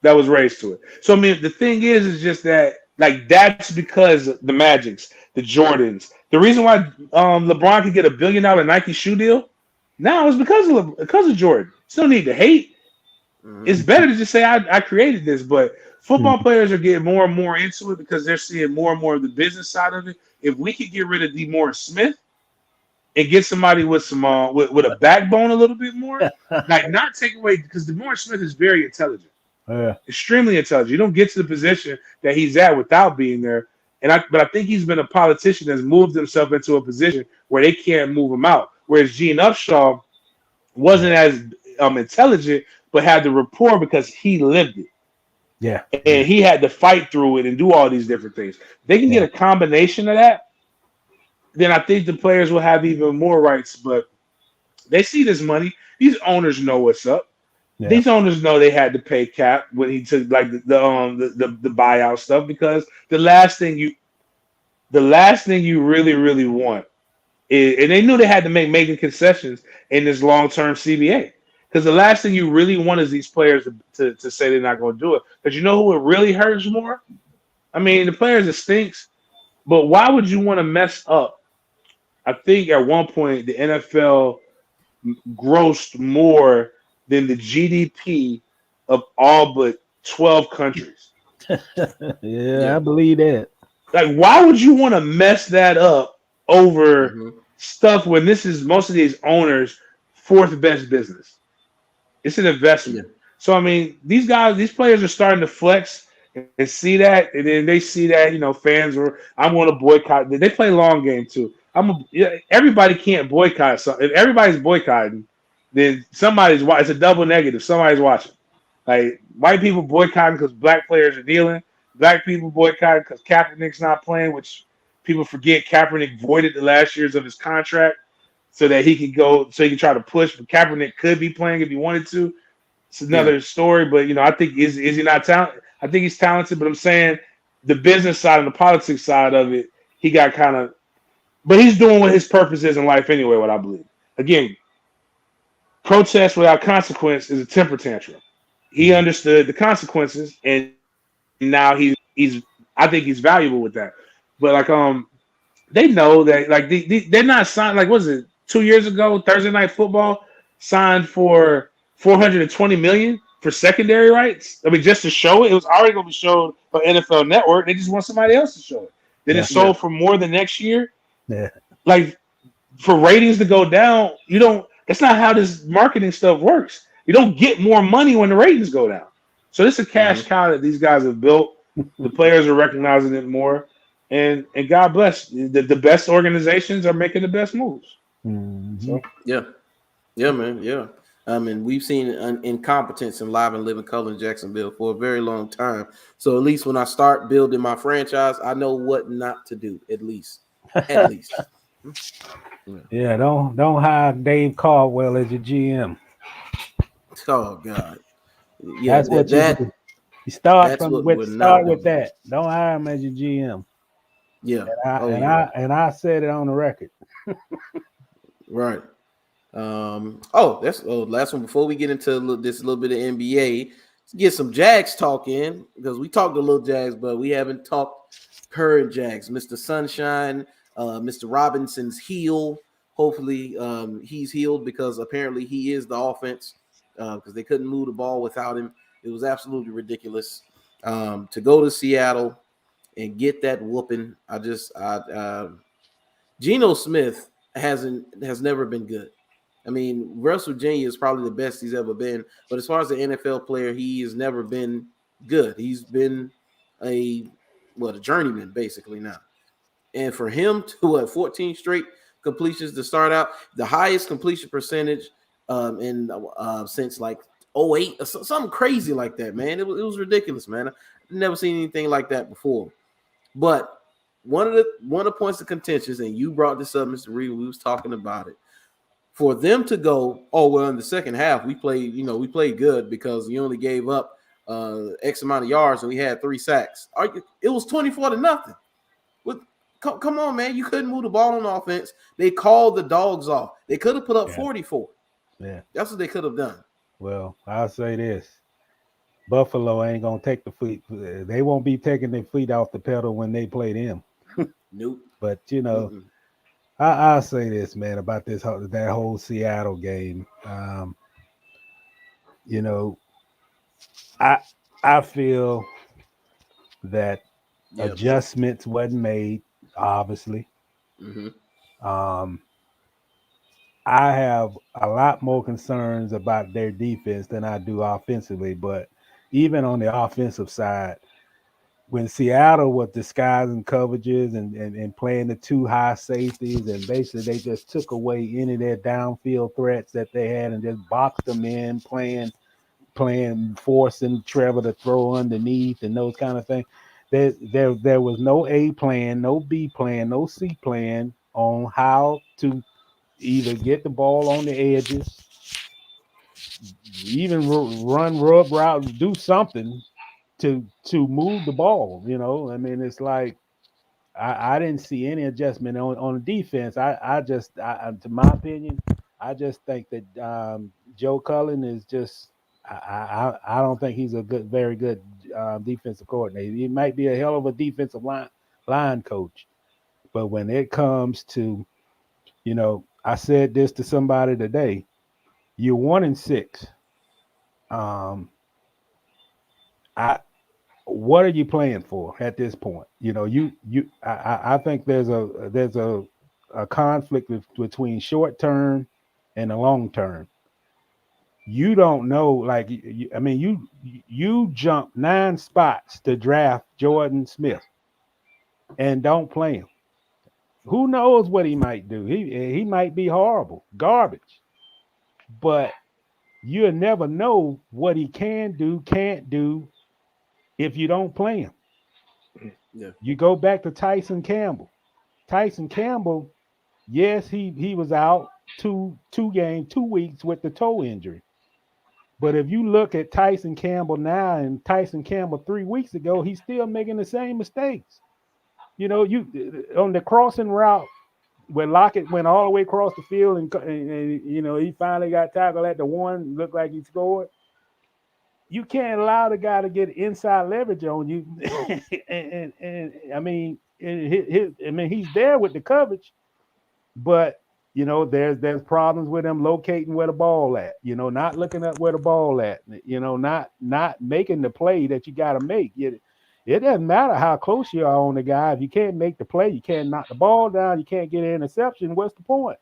C: that was raised to it. So, I mean, the thing is just that Like that's because the Magics, the Jordans. The reason why LeBron could get $1 billion Nike shoe deal now is because of Jordan. Still need to hate. It's better to just say I created this, but football players are getting more and more into it because they're seeing more and more of the business side of it. If we could get rid of DeMaurice Smith and get somebody with some with a backbone a little bit more, like not take away because DeMaurice Smith is very intelligent, extremely intelligent. You don't get to the position that he's at without being there. But I think he's been a politician that's moved himself into a position where they can't move him out. Whereas Gene Upshaw wasn't as intelligent, but had the rapport because he lived it.
B: Yeah.
C: And he had to fight through it and do all these different things. They can get a combination of that, then I think the players will have even more rights. But they see this money. These owners know what's up. Yeah. These owners know they had to pay Cap when he took like the buyout stuff because the last thing you really want is, and they knew they had to making concessions in this long-term CBA. Because the last thing you really want is these players to say they're not going to do it. Because you know who it really hurts more? I mean, the players, it stinks. But why would you want to mess up? I think at one point the NFL grossed more than the GDP of all but 12 countries.
B: Yeah, I believe that.
C: Like, why would you want to mess that up over stuff when this is most of these owners' fourth best business? It's an investment. Yeah. So, I mean, these players are starting to flex and see that. And then they see that, fans I'm going to boycott. They play long game, too. Everybody can't boycott something. If everybody's boycotting, then it's a double negative. Somebody's watching. Like, white people boycotting because black players are dealing. Black people boycotting because Kaepernick's not playing, which people forget Kaepernick voided the last years of his contract. So that he could try to push, but Kaepernick could be playing if he wanted to. It's another story, but I think is he not talented? I think he's talented, but I'm saying the business side and the politics side of it, he got but he's doing what his purpose is in life anyway. What I believe. Again, protest without consequence is a temper tantrum. He understood the consequences, and now I think he's valuable with that. But they know that they're not signed. Like, what was it? 2 years ago, Thursday Night Football signed for $420 million for secondary rights. I mean, just to show it. It was already going to be shown on NFL Network. They just want somebody else to show it. Then it's sold for more the next year. Yeah. Like, for ratings to go down, that's not how this marketing stuff works. You don't get more money when the ratings go down. So this is a cash cow that these guys have built. The players are recognizing it more. And God bless. The best organizations are making the best moves. So
A: yeah, man, yeah. I mean, we've seen incompetence in live and living color in Jacksonville for a very long time. So at least when I start building my franchise, I know what not to do. At least.
B: Yeah, don't hire Dave Caldwell as your GM.
A: Oh God, yeah,
B: that's what you do. You start with that. Don't hire him as your GM.
A: Yeah,
B: and I said it on the record.
A: Right. Last one before we get into this little bit of NBA. Let's get some Jags talk in because we talked a little Jags, but we haven't talked current Jags. Mr. Sunshine, Mr. Robinson's healed. Hopefully, he's healed because apparently he is the offense because they couldn't move the ball without him. It was absolutely ridiculous to go to Seattle and get that whooping. Geno Smith has never been good. I mean, West Virginia is probably the best he's ever been, but as far as the NFL player, he has never been good. He's been a journeyman basically now. And for him to 14 straight completions to start out, the highest completion percentage since like 2008 or something crazy like that, man. It was ridiculous, man. I've never seen anything like that before. But one of the points of contention, and you brought this up, Mr. Reid, we was talking about it. For them to go, in the second half, we played good because you only gave up X amount of yards and we had 3 sacks. It was 24-0. Come on, man. You couldn't move the ball on offense. They called the dogs off. They could have put up 44.
B: Yeah.
A: That's what they could have done.
B: Well, I'll say this. Buffalo ain't gonna take the feet. They won't be taking their feet off the pedal when they play them.
A: Nope.
B: But I'll say this, man, about that whole Seattle game. I feel that adjustments wasn't made, obviously. I have a lot more concerns about their defense than I do offensively, but even on the offensive side, when Seattle was disguising coverages and playing the two high safeties, and basically they just took away any of their downfield threats that they had and just boxed them in, forcing Trevor to throw underneath and those kind of things. There was no A plan, no B plan, no C plan on how to either get the ball on the edges, even run rub routes, do something to move the ball. I mean, it's like I didn't see any adjustment on the defense. To my opinion, I just think that Joe Cullen is just. I don't think he's a very good defensive coordinator. He might be a hell of a defensive line coach, but when it comes to, I said this to somebody today. You're 1-6. What are you playing for at this point? I think there's a conflict between short term and the long term. You don't know, like, you jump 9 spots to draft Jordan Smith and don't play him. Who knows what he might do? He might be horrible, garbage. But you'll never know what he can do, can't do if you don't play him.
A: Yeah.
B: You go back to Tyson Campbell. Tyson Campbell, yes, he was out 2 weeks with the toe injury. But if you look at Tyson Campbell now and Tyson Campbell 3 weeks ago, he's still making the same mistakes. You on the crossing route where Lockett went all the way across the field and he finally got tackled at the 1, looked like he scored. You can't allow the guy to get inside leverage on you. and I mean, he's there with the coverage, but there's problems with him locating where the ball at. Not looking up where the ball at. Not making the play that you got to make. It doesn't matter how close you are on the guy. If you can't make the play, you can't knock the ball down, you can't get an interception. What's the point?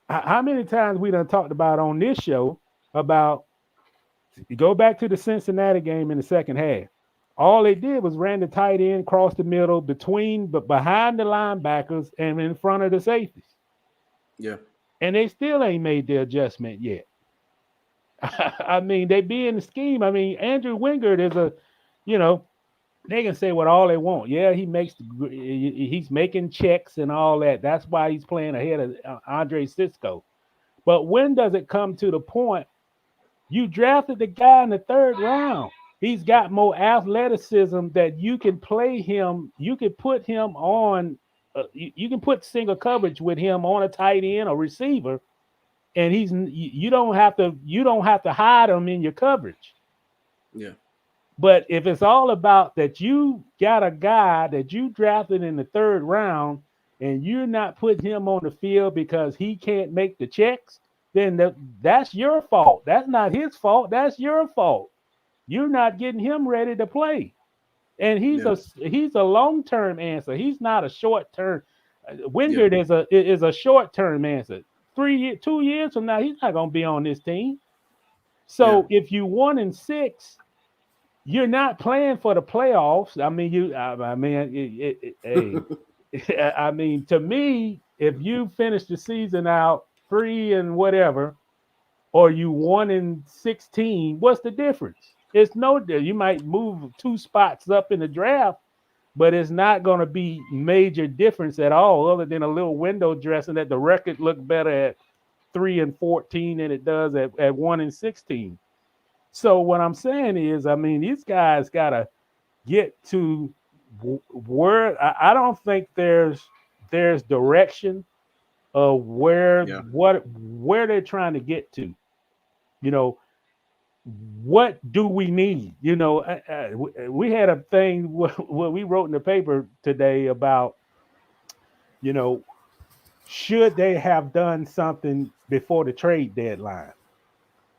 B: How many times we done talked about on this show about. You go back to the Cincinnati game in the second half. All they did was ran the tight end across the middle behind the linebackers and in front of the safeties.
A: Yeah.
B: And they still ain't made the adjustment yet. I mean, they be in the scheme. I mean, Andrew Wingard is they can say what all they want. Yeah, he's making checks and all that. That's why he's playing ahead of Andre Cisco. But when does it come to the point? You drafted the guy in the 3rd round. He's got more athleticism that you can play him. You can put him on. You can put single coverage with him on a tight end or receiver, and you don't have to hide him in your coverage.
A: Yeah.
B: But if it's all about that, you got a guy that you drafted in the 3rd round, and you're not putting him on the field because he can't make the checks. Then that's your fault. That's not his fault. That's your fault. You're not getting him ready to play. And he's a long-term answer. He's not a short-term. Wingard is a short-term answer. 2 years from now, he's not going to be on this team. So if you 1-6, you're not playing for the playoffs. I mean, to me, if you finish the season out 3 and whatever, or you 1-16, what's the difference? It's no. You might move 2 spots up in the draft, but it's not going to be major difference at all, other than a little window dressing that the record look better at 3-14 than it does at 1-16. So what I'm saying is, I mean, these guys got to get to where. I don't think there's direction of where they're trying to get to. what do we need? We had a thing what we wrote in the paper today about, should they have done something before the trade deadline?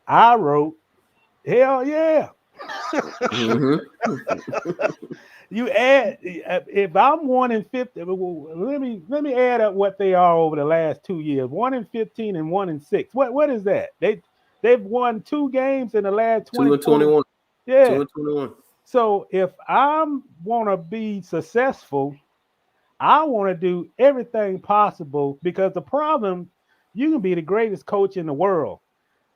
B: I wrote, hell yeah.
A: Mm-hmm.
B: You add, if I'm 1-50, let me add up what they are over the last 2 years. 1-15 and 1-6. What is that? They've won 2 games in the last
A: 2 and
B: 24.
A: 21.
B: Yeah.
A: 2 and 21.
B: So if I want to be successful, I want to do everything possible, because the problem, you can be the greatest coach in the world,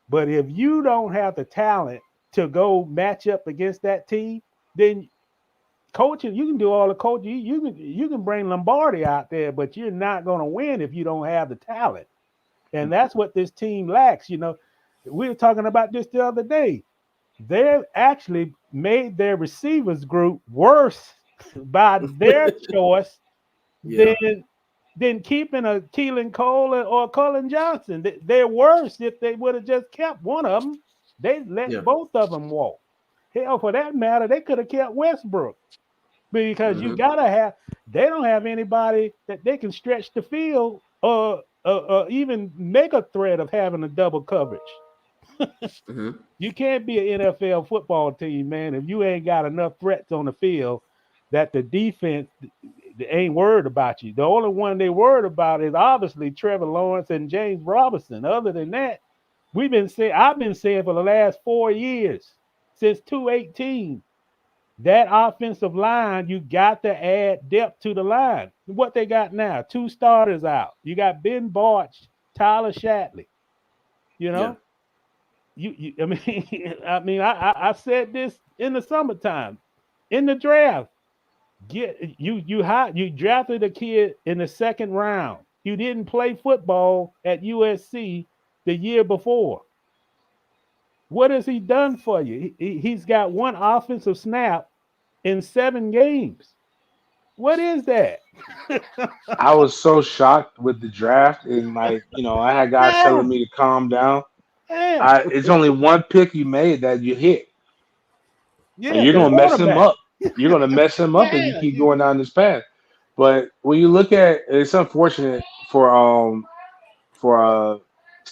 B: but if you don't have the talent to go match up against that team, then coaching, you can do all the coaching. You can bring Lombardi out there, but you're not going to win if you don't have the talent. And that's what this team lacks. We were talking about this the other day. They've actually made their receivers group worse by their choice than keeping a Keelan Cole or Cullen Johnson. They're worse if they would have just kept one of them. They let both of them walk. Hell, for that matter, they could have kept Westbrook, because you gotta have. They don't have anybody that they can stretch the field or even make a threat of having a double coverage. You can't be an NFL football team, man, if you ain't got enough threats on the field that the defense ain't worried about you. The only one they worried about is obviously Trevor Lawrence and James Robinson. Other than that, I've been saying for the last 4 years, since 2018, that offensive line, you got to add depth to the line. What they got now, 2 starters out. You got Ben Barch, Tyler Shatley. I said this in the summertime, in the draft. You drafted a kid in the 2nd round. You didn't play football at USC the year before. What has he done for you? He's got 1 offensive snap in 7 games. What is that?
C: I was so shocked with the draft, and I had guys telling me to calm down. It's only 1 pick you made that you hit.
B: Yeah,
C: and you're gonna mess him up. You're gonna mess him up if you keep going down this path. But when you look at, it's unfortunate for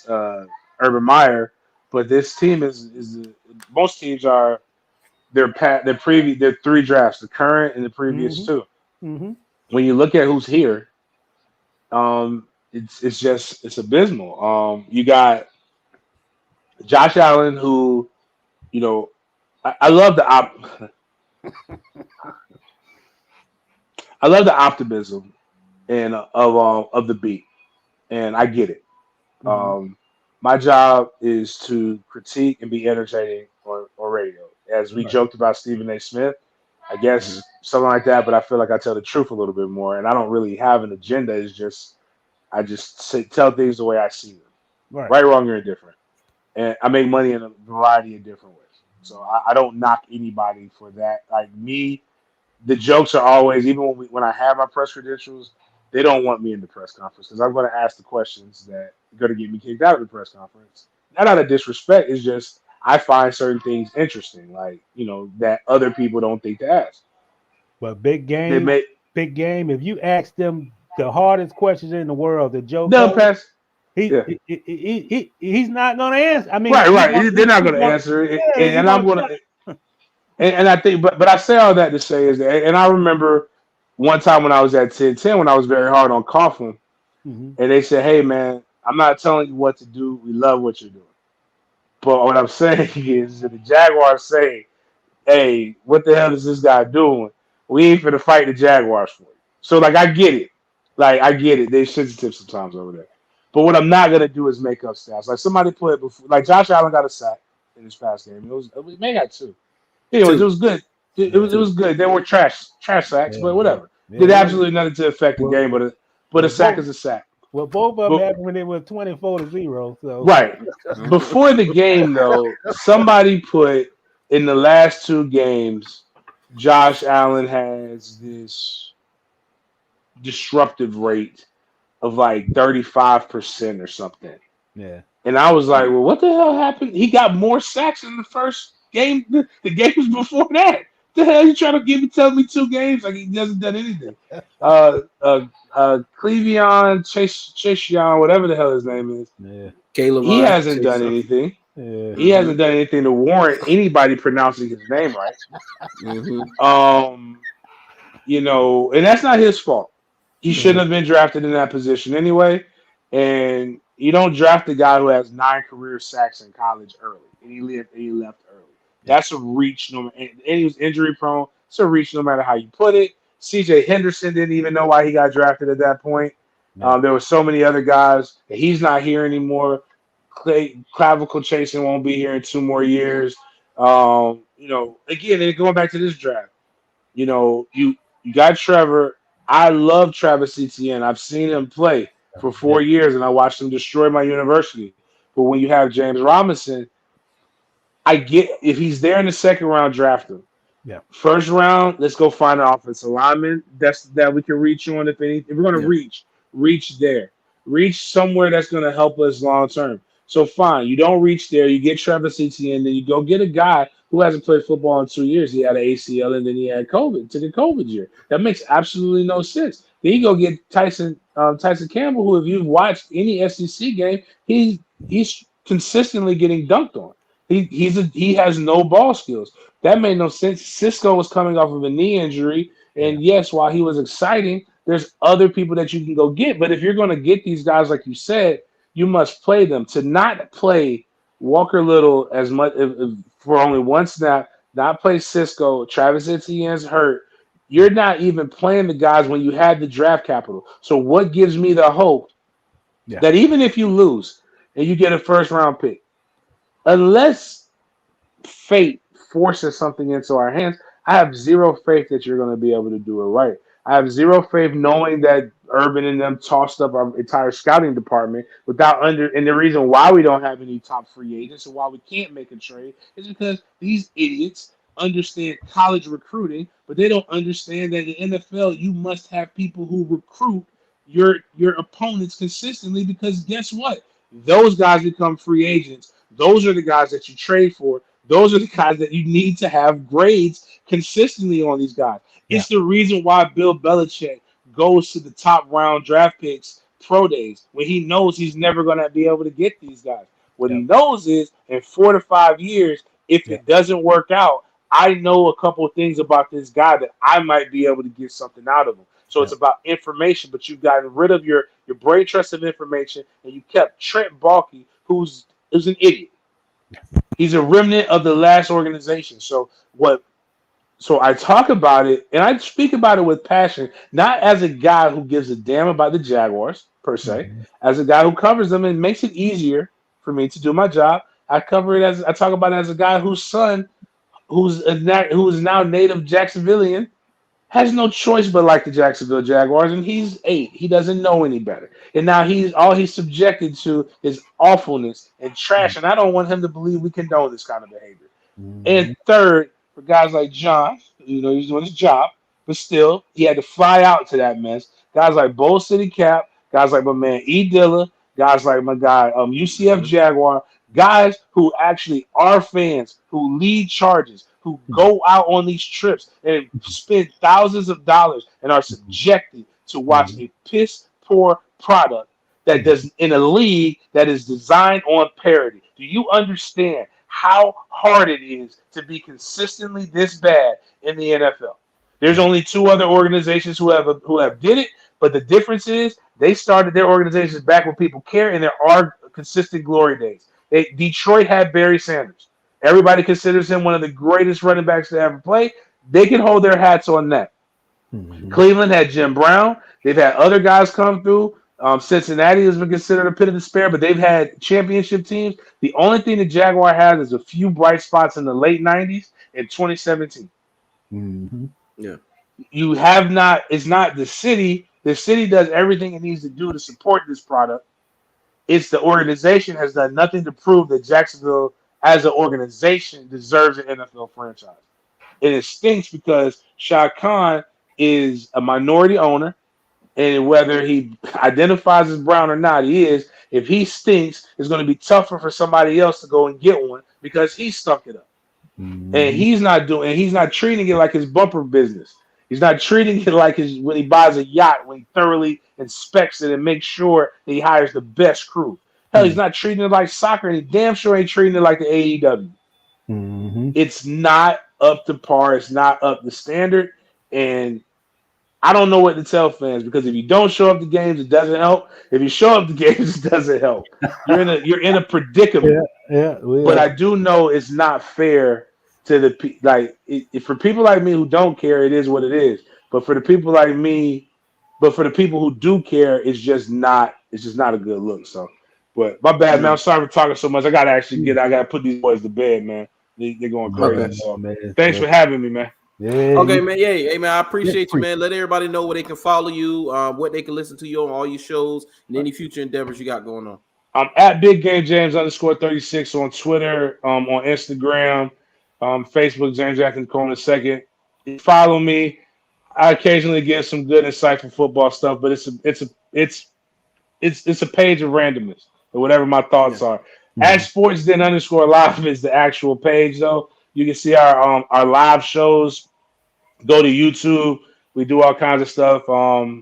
C: Urban Meyer, but this team is most teams are their 3 drafts, the current and the previous 2.
B: Mm-hmm.
C: When you look at who's here, it's abysmal. You got Josh Allen, who, I love the I love the optimism and of the beat, and I get it. My job is to critique and be entertaining on radio. As we joked about Stephen A. Smith, I guess something like that. But I feel like I tell the truth a little bit more, and I don't really have an agenda. It's just I just tell things the way I see them, right, wrong, or indifferent, and I make money in a variety of different ways. So I don't knock anybody for that. Like me, the jokes are always, even when I have my press credentials, they don't want me in the press conference because I'm going to ask the questions that are going to get me kicked out of the press conference. Not out of disrespect, it's just I find certain things interesting, like that other people don't think to ask.
B: But big game. If you ask them the hardest questions in the world, the Joe
C: pass.
B: He's not going to answer. I mean,
C: right. They're not going to answer it, and I'm going to. And I think, but I say all that to say is that, and I remember one time when I was at 1010 when I was very hard on Coughlin, and they said, "Hey man, I'm not telling you what to do. We love what you're doing." But what I'm saying is that the Jaguars say, "Hey, what the hell is this guy doing? We ain't finna fight the Jaguars for you." So I get it. I get it. They're sensitive sometimes over there. But what I'm not gonna do is make up stats. Like somebody put before, Josh Allen got a sack in his past game. We may got 2. Anyways, it was good. It was good. They were trash sacks, but whatever. Did absolutely nothing to affect the game, but a sack is a sack.
B: Well, both of them happened when they were 24-0. So
C: right before the game, though, somebody put in the last 2 games, Josh Allen has this disruptive rate of 35% or something.
B: Yeah.
C: And I was like, well, what the hell happened? He got more sacks in the first game. The games before that. What the hell you trying to tell me 2 games? Like he hasn't done anything. Clevion, Chashion, whatever the hell his name is.
B: Yeah.
A: Caleb,
C: He hasn't done anything.
B: Yeah.
C: He hasn't done anything to warrant anybody pronouncing his name right.
A: Mm-hmm.
C: And that's not his fault. He shouldn't have been drafted in that position anyway. And you don't draft a guy who has 9 career sacks in college early, and he left early. That's a reach. And he was injury prone. It's a reach no matter how you put it. C.J. Henderson didn't even know why he got drafted at that point. There were so many other guys. He's not here anymore. Clavicle chasing won't be here in 2 more years. Again, going back to this draft, you got Trevor. I love Travis Etienne. I've seen him play for 4 years, and I watched him destroy my university. But when you have James Robinson, I get if he's there in the second round, draft him.
B: Yeah.
C: First round, let's go find an offensive lineman that we can reach on. If we're going to reach there. Reach somewhere that's going to help us long term. So fine, you don't reach there. You get Travis Etienne, then you go get a guy who hasn't played football in 2 years. He had an ACL, and then he had COVID. Took a COVID year. That makes absolutely no sense. Then you go get Tyson Campbell, who, if you've watched any SEC game, he's consistently getting dunked on. He has no ball skills. That made no sense. Cisco was coming off of a knee injury, and yes, while he was exciting, there's other people that you can go get. But if you're going to get these guys, like you said, you must play them. To not play Walker Little as much if for only 1 snap, not play Cisco, Travis Etienne's hurt. You're not even playing the guys when you had the draft capital. So what gives me the hope that even if you lose and you get a first-round pick, unless fate forces something into our hands, I have zero faith that you're going to be able to do it right. I have zero faith knowing that Urban and them tossed up our entire scouting department and the reason why we don't have any top free agents and why we can't make a trade is because these idiots understand college recruiting, but they don't understand that in the NFL you must have people who recruit your opponents consistently, because guess what? Those guys become free agents. Those are the guys that you trade for. Those are the guys that you need to have grades consistently on these guys. It's the reason why Bill Belichick goes to the top round draft picks pro days when he knows he's never going to be able to get these guys. What he knows is in 4 to 5 years, if it doesn't work out, I know a couple of things about this guy that I might be able to get something out of him. So it's about information, but you've gotten rid of your brain trust of information, and you kept Trent Baalke, who's an idiot. He's a remnant of the last organization. So I talk about it, and I speak about it with passion, not as a guy who gives a damn about the Jaguars, per se, as a guy who covers them and makes it easier for me to do my job. I talk about it as a guy whose son, who is now native Jacksonvillian, has no choice but like the Jacksonville Jaguars, and he's 8. He doesn't know any better. And now he's subjected to is awfulness and trash, and I don't want him to believe we condone this kind of behavior. And third, for guys like John, he's doing his job, but still, he had to fly out to that mess. Guys like Bowl City Cap, guys like my man E. Dilla, guys like my guy UCF Jaguar, guys who actually are fans, who lead charges, who go out on these trips and spend thousands of dollars and are subjected to watch a piss-poor product that does in a league that is designed on parity. Do you understand how hard it is to be consistently this bad in the NFL? There's only 2 other organizations who have did it, but the difference is they started their organizations back when people care, and there are consistent glory days. Detroit had Barry Sanders. Everybody considers him one of the greatest running backs to ever play. They can hold their hats on that. Cleveland had Jim Brown. They've had other guys come through. Cincinnati has been considered a pit of despair, but they've had championship teams. The only thing the Jaguar has is a few bright spots in the late 90s and 2017.
A: Yeah.
C: You have not – it's not the city. The city does everything it needs to do to support this product. It's the organization has done nothing to prove that Jacksonville – as an organization, deserves an NFL franchise. And it stinks because Shad Khan is a minority owner, and whether he identifies as brown or not, he is. If he stinks, it's going to be tougher for somebody else to go and get one because he stunk it up. And he's not treating it like his bumper business. He's not treating it like his when he buys a yacht, when he thoroughly inspects it and makes sure that he hires the best crew. Hell, he's not treating it like soccer, and he damn sure ain't treating it like the AEW. It's not up to par. It's not up to standard. And I don't know what to tell fans, because if you don't show up to games, it doesn't help. If you show up to games, it doesn't help. You're in a predicament. But I do know it's not fair to the for people like me who don't care, it is what it is. But for the people like me, for the people who do care, it's just not a good look. So, but my bad, man. I'm sorry for talking so much. I gotta put these boys to bed, man. They're going crazy.
A: Okay.
C: So, thanks for having me, man.
A: Okay, man. Yeah, hey, man. I appreciate you, man. Let everybody know where they can follow you, what they can listen to you on all your shows, and any future endeavors you got going on.
C: I'm at Big Game James _36 on Twitter, on Instagram, Facebook, James Anthony Coleman II. Follow me. I occasionally get some good, insightful football stuff, but it's a page of randomness or whatever my thoughts are. At SportsDen _live is the actual page, though. You can see our live shows. Go to YouTube. We do all kinds of stuff.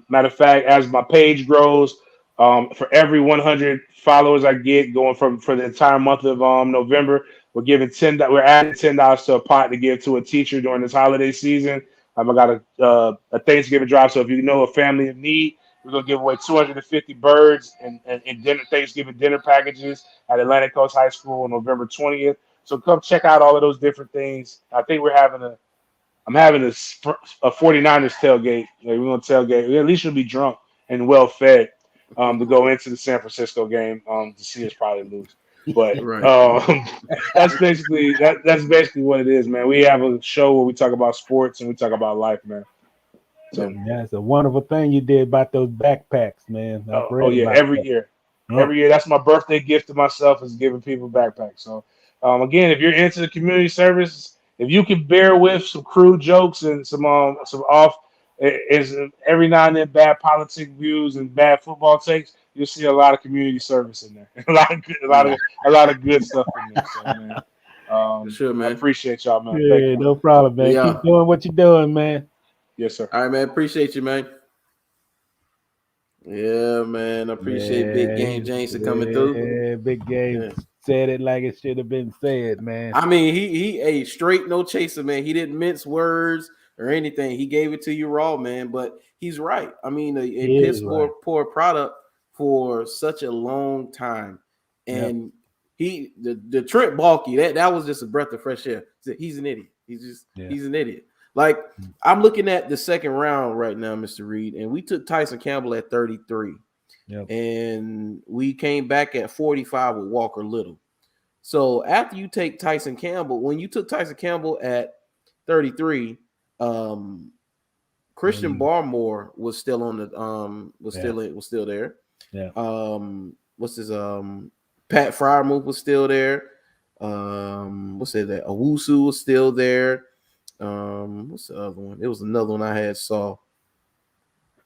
C: Matter of fact, as my page grows, for every 100 followers I get going for the entire month of November, we're adding $10 to a pot to give to a teacher during this holiday season. I got a Thanksgiving drive, so if you know a family in need, we're gonna give away 250 birds and Thanksgiving dinner packages at Atlantic Coast High School on November 20th. So come check out all of those different things. I think I'm having a 49ers tailgate. We're gonna tailgate. At least you'll be drunk and well fed to go into the San Francisco game to see us probably lose. But that's basically what it is, man. We have a show where we talk about sports and we talk about life, man. So
B: yeah, it's a wonderful thing you did about those backpacks, man.
C: Every year. That's my birthday gift to myself, is giving people backpacks. So again, if you're into the community service, if you can bear with some crude jokes and some off is every now and then bad politic views and bad football takes, you'll see a lot of community service in there. a lot of good stuff in there. So, man,
A: sure, man.
C: I appreciate y'all, man.
B: Yeah, no problem, man.
A: Yeah.
B: Keep doing what you're doing, man.
C: Yes, sir.
A: All right, man. Appreciate you, man. Yeah, man. I appreciate Big Game James for coming through.
B: Yeah, Big Game said it like it should have been said, man.
A: I mean, he a straight no chaser, man. He didn't mince words or anything. He gave it to you raw, man. But he's right. I mean, a piss poor product for such a long time, and the Trent Baalke, that was just a breath of fresh air. He's an idiot. He's an idiot. Like, I'm looking at the second round right now, Mr. Reid, and we took Tyson Campbell at 33. And we came back at 45 with Walker Little. So after you take Tyson Campbell, when you took Tyson Campbell at 33, Christian Barmore was still on the was still there. What's his Pat Fryermuth was still there. Owusu was still there. What's the other one? It was another one I had saw.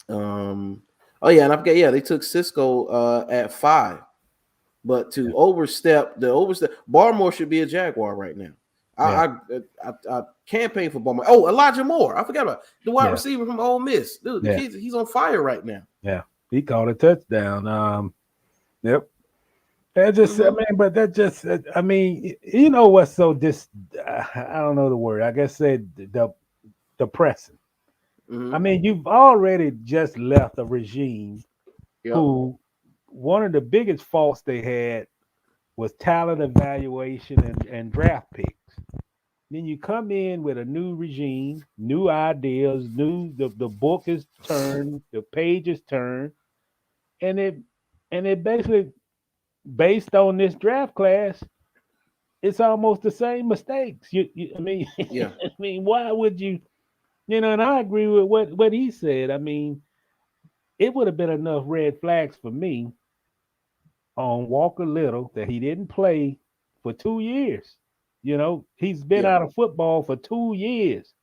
A: And I forget. Yeah, they took Cisco at 5, but to overstep, Barmore should be a Jaguar right now. I campaign for Barmore. Oh, Elijah Moore. I forgot about the wide receiver from Ole Miss. Dude, he's on fire right now. Yeah,
B: he caught a touchdown. That just, I mean, you know what's so I don't know the word. I guess depressing. I mean, you've already just left a regime who one of the biggest faults they had was talent evaluation and draft picks. Then you come in with a new regime, new ideas, the book is turned, the page is turned, and it basically, based on this draft class, it's almost the same mistakes. I mean, why would you? And I agree with what he said. I mean, it would have been enough red flags for me on Walker Little that he didn't play for 2 years. He's been out of football for 2 years,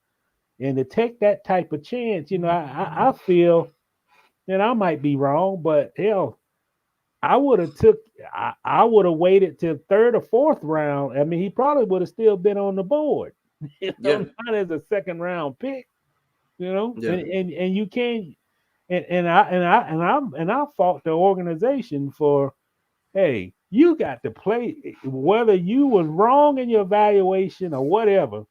B: and to take that type of chance, I feel, and I might be wrong, but hell, I would have waited till third or fourth round. I mean, he probably would have still been on the board.
A: Yeah.
B: Not as a second round pick.
A: Yeah.
B: And you can't. I fought the organization for, hey, you got to play, whether you was wrong in your evaluation or whatever.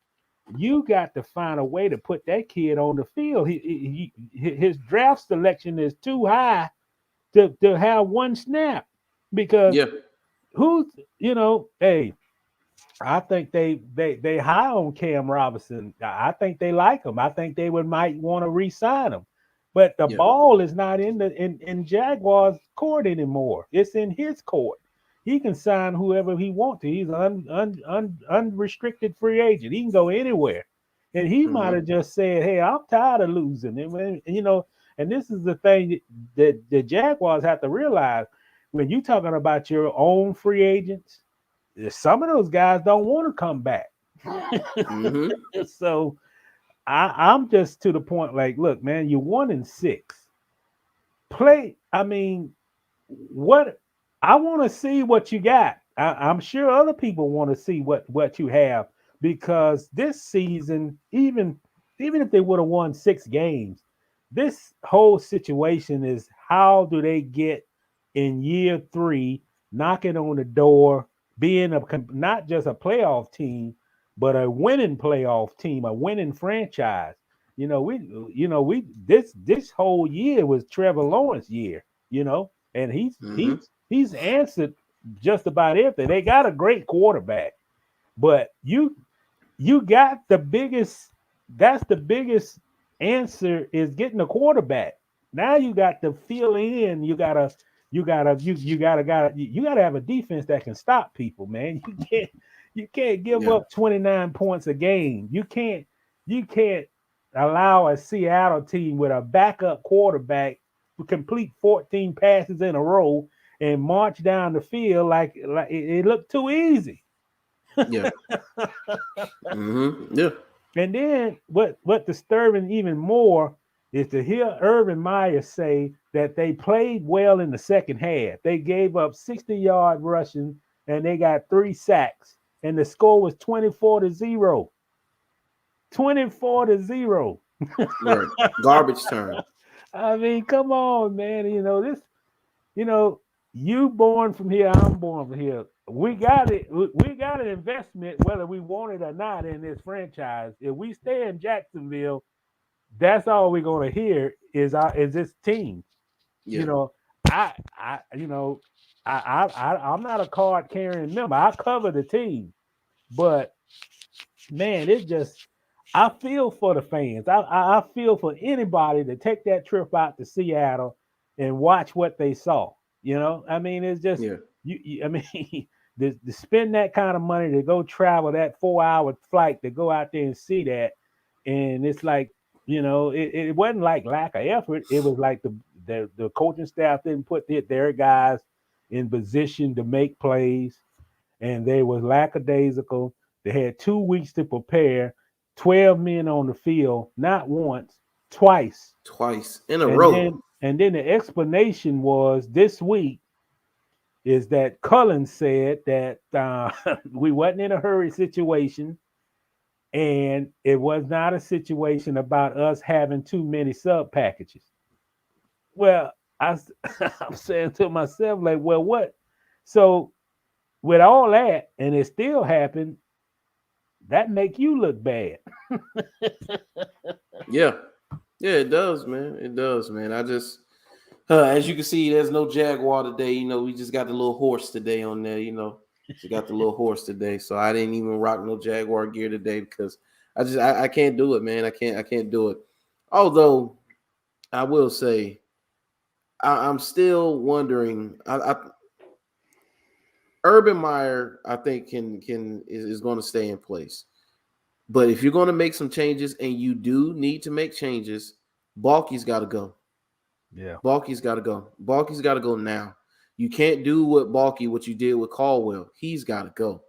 B: You got to find a way to put that kid on the field. His draft selection is too high to have one snap, because
A: Yeah.
B: hey, I think they high on Cam Robinson. I think they like him. I think they might want to re-sign him. But the
A: Yeah.
B: ball is not in Jaguars' court anymore. It's in his court. He can sign whoever he wants to. He's an unrestricted free agent. He can go anywhere. And he might have just said, hey, I'm tired of losing. And this is the thing that the Jaguars have to realize. When you're talking about your own free agents, some of those guys don't want to come back. So I'm just to the point, like, look, man, you're 1-6. Play. I mean, what I want to see what you got. I'm sure other people want to see what you have, because this season, even if they would have won 6 games, this whole situation is, how do they get in year 3, knocking on the door, being not just a playoff team, but a winning playoff team, a winning franchise. This whole year was Trevor Lawrence year, and he's answered just about everything. They got a great quarterback, but you got the biggest. That's the biggest answer, is getting a quarterback. Now you got to fill in. You gotta have a defense that can stop people, man. You can't give up 29 points a game. You can't allow a Seattle team with a backup quarterback to complete 14 passes in a row and march down the field like it looked too easy.
A: Yeah. Yeah.
B: And then what disturbing even more is to hear Urban Meyer say that they played well in the second half. They gave up 60-yard rushing and they got 3 sacks, and the score was 24-0. 24-0.
A: Right. Garbage time.
B: I mean, come on, man. You born from here, I'm born from here. We got it. We got an investment, whether we want it or not, in this franchise. If we stay in Jacksonville, that's all we're gonna hear is this team.
A: Yeah.
B: I'm not a card carrying member. I cover the team, but man, it's just, I feel for the fans. I feel for anybody to take that trip out to Seattle and watch what they saw. I mean, it's just I mean, to spend that kind of money to go travel that 4-hour flight to go out there and see that, and it's like, it wasn't like lack of effort. It was like the coaching staff didn't put their guys in position to make plays, and they was lackadaisical. They had 2 weeks to prepare, 12 men on the field, not once, twice
A: in a row.
B: And then the explanation was this week is that Cullen said that we wasn't in a hurry situation, and it was not a situation about us having too many sub packages. Well, I'm saying to myself, like, well, what? So with all that, and it still happened, that make you look bad.
A: Yeah, it does, man. It does, man. I just, as you can see, there's no Jaguar today. We just got the little horse today on there. We got the little horse today, so I didn't even rock no Jaguar gear today because I can't do it, man. I can't do it. Although I will say, I'm still wondering. Urban Meyer, I think, is going to stay in place. But if you're going to make some changes, and you do need to make changes, Balky's got to go.
B: Yeah.
A: Balky's got to go. Balky's got to go now. You can't do what you did with Caldwell. He's got to go.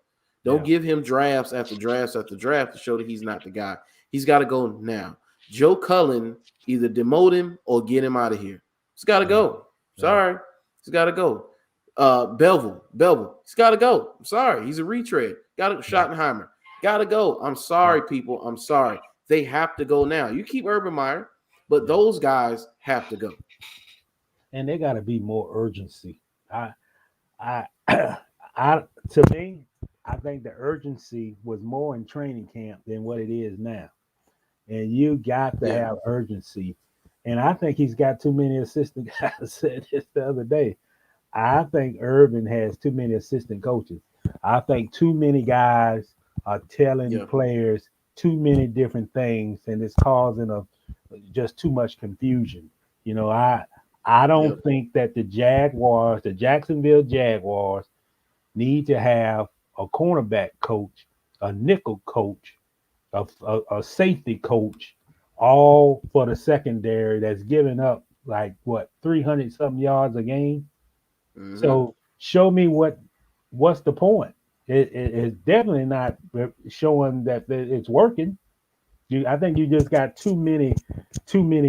A: Don't give him drafts after drafts after draft to show that he's not the guy. He's got to go now. Joe Cullen, either demote him or get him out of here. He's got to go. Sorry. He's got to go. Belleville, he's got to go. I'm sorry, he's a retread. Got to Schottenheimer, got to go. I'm sorry, people. I'm sorry. They have to go now. You keep Urban Meyer, but those guys have to go.
B: And they got to be more urgency. To me, I think the urgency was more in training camp than what it is now. And you got to have urgency. And I think he's got too many assistant guys. I said this the other day. I think Urban has too many assistant coaches. I think too many guys are telling players too many different things, and it's causing just too much confusion. You know, I don't think that the Jacksonville Jaguars, need to have a cornerback coach, a nickel coach, a safety coach, all for the secondary that's giving up 300 something yards a game. Mm-hmm. So show me what's the point? It's definitely not showing that it's working. I think you just got too many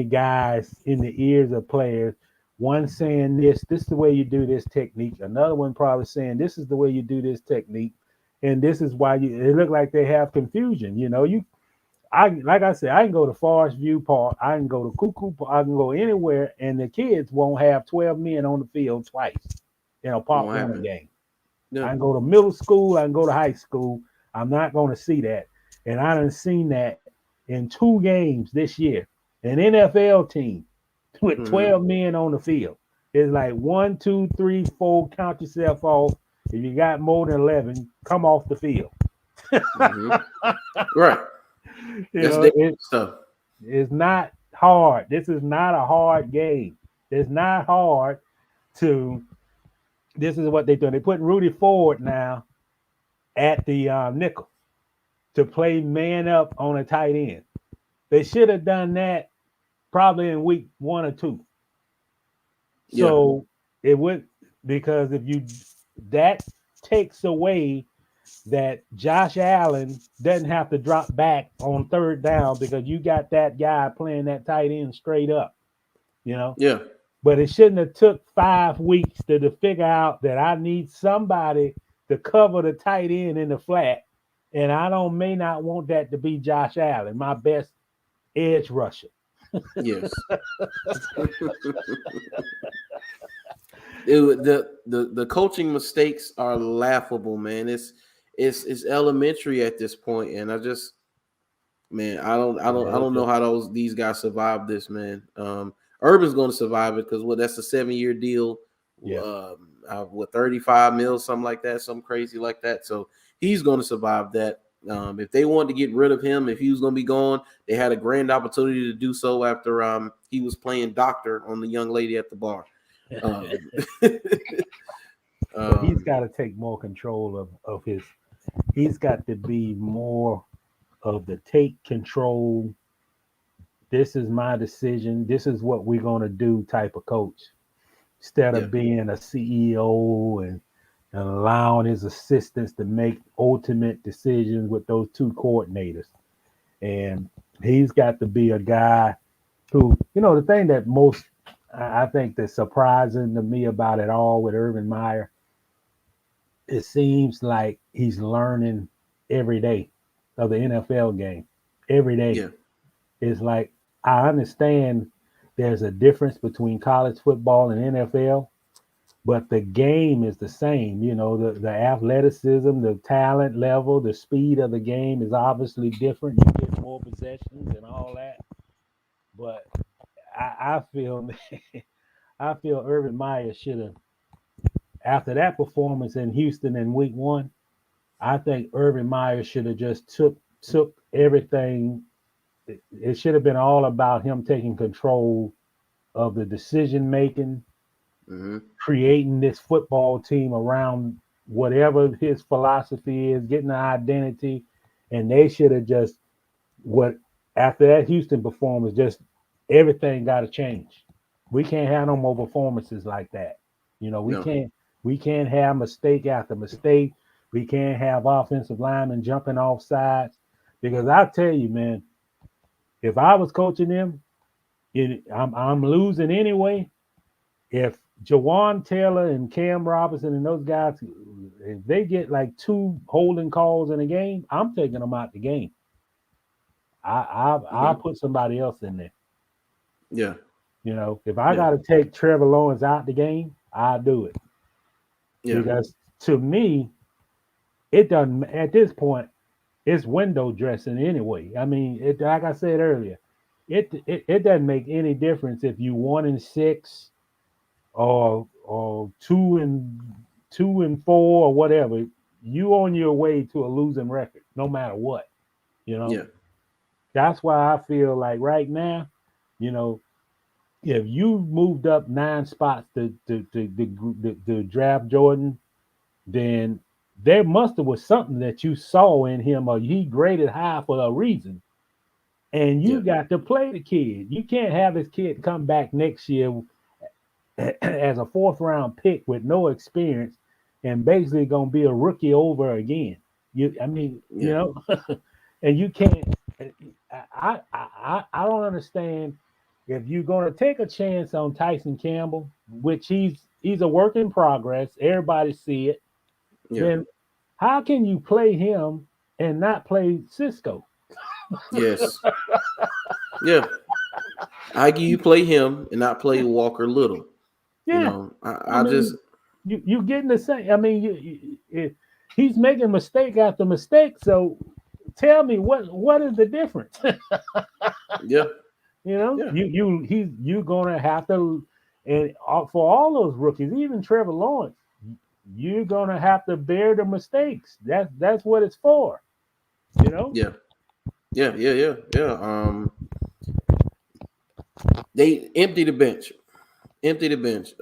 B: guys in the ears of players. One saying this is the way you do this technique. Another one probably saying this is the way you do this technique, and this is why it look like they have confusion. You know, like I said, I can go to Forest View Park, I can go to Cuckoo Park, I can go anywhere, and the kids won't have 12 men on the field twice in a pop runner game. No. I can go to middle school, I can go to high school. I'm not going to see that, and I done seen that in 2 games this year. An NFL team with 12 men on the field. It's like 1, 2, 3, 4, count yourself off. If you got more than 11, come off the field.
A: Right.
B: It's not hard. This is not a hard game. It's not hard this is what they're doing. They're putting Rudy Ford now at the nickel to play man up on a tight end. They should have done that probably in week 1 or 2. So it would, because that takes away that Josh Allen doesn't have to drop back on 3rd down because you got that guy playing that tight end straight up, you know?
A: Yeah.
B: But it shouldn't have took 5 weeks to figure out that I need somebody to cover the tight end in the flat. And I may not want that to be Josh Allen, my best edge rusher.
A: Yes. The coaching mistakes are laughable, man. It's elementary at this point, and I don't know how these guys survive this, man. Urban's going to survive it because that's a 7-year deal. With 35 mil, something like that, something crazy like that. So he's going to survive that. If they wanted to get rid of him, if he was going to be gone, they had a grand opportunity to do so after he was playing doctor on the young lady at the bar.
B: He's got to take more control of his. He's got to be more of the take control. This is my decision. This is what we're going to do type of coach, instead of being a CEO and allowing his assistants to make ultimate decisions with those 2 coordinators. And he's got to be a guy who, the thing that most, I think that's surprising to me about it all with Urban Meyer, it seems like he's learning every day of the NFL game. Every day. Yeah. It's like, I understand there's a difference between college football and NFL, but the game is the same. The athleticism, the talent level, the speed of the game is obviously different. You get more possessions and all that. But I feel Urban Meyer should have, after that performance in Houston in week 1, I think Urban Meyer should have just took everything. It should have been all about him taking control of the decision making, creating this football team around whatever his philosophy is, getting an identity, and they should have just after that Houston performance, just everything got to change. We can't have no more performances like that. We can't have mistake after mistake. We can't have offensive linemen jumping off sides, because I tell you, man, if I was coaching them, I'm losing anyway. If Jawan Taylor and Cam Robinson and those guys, if they get like 2 holding calls in a game, I'm taking them out the game. I'll put somebody else in there.
A: Yeah.
B: If I got to take Trevor Lawrence out the game, I'll do it.
A: Yeah.
B: Because to me, it doesn't, at this point, it's window dressing anyway. I mean, like I said earlier, it doesn't make any difference if you 1-6 or 2-4 or whatever. You on your way to a losing record, no matter what.
A: Yeah.
B: That's why I feel like right now, if you moved up 9 spots to draft Jordan, then there must have was something that you saw in him, or he graded high for a reason. And you got to play the kid. You can't have this kid come back next year as a 4th round pick with no experience and basically gonna be a rookie over again. And you can't. I don't understand if you're gonna take a chance on Tyson Campbell, which he's a work in progress. Everybody see it. Then how can you play him and not play Cisco?
A: Yes. Yeah. How can you play him and not play Walker Little?
B: Yeah.
A: I mean, just
B: you getting the same. I mean, he's making mistake after mistake. So tell me what is the difference?
A: Yeah.
B: You're gonna have to, and for all those rookies, even Trevor Lawrence, you're gonna have to bear the mistakes. That's what it's for.
A: Yeah. They empty the bench.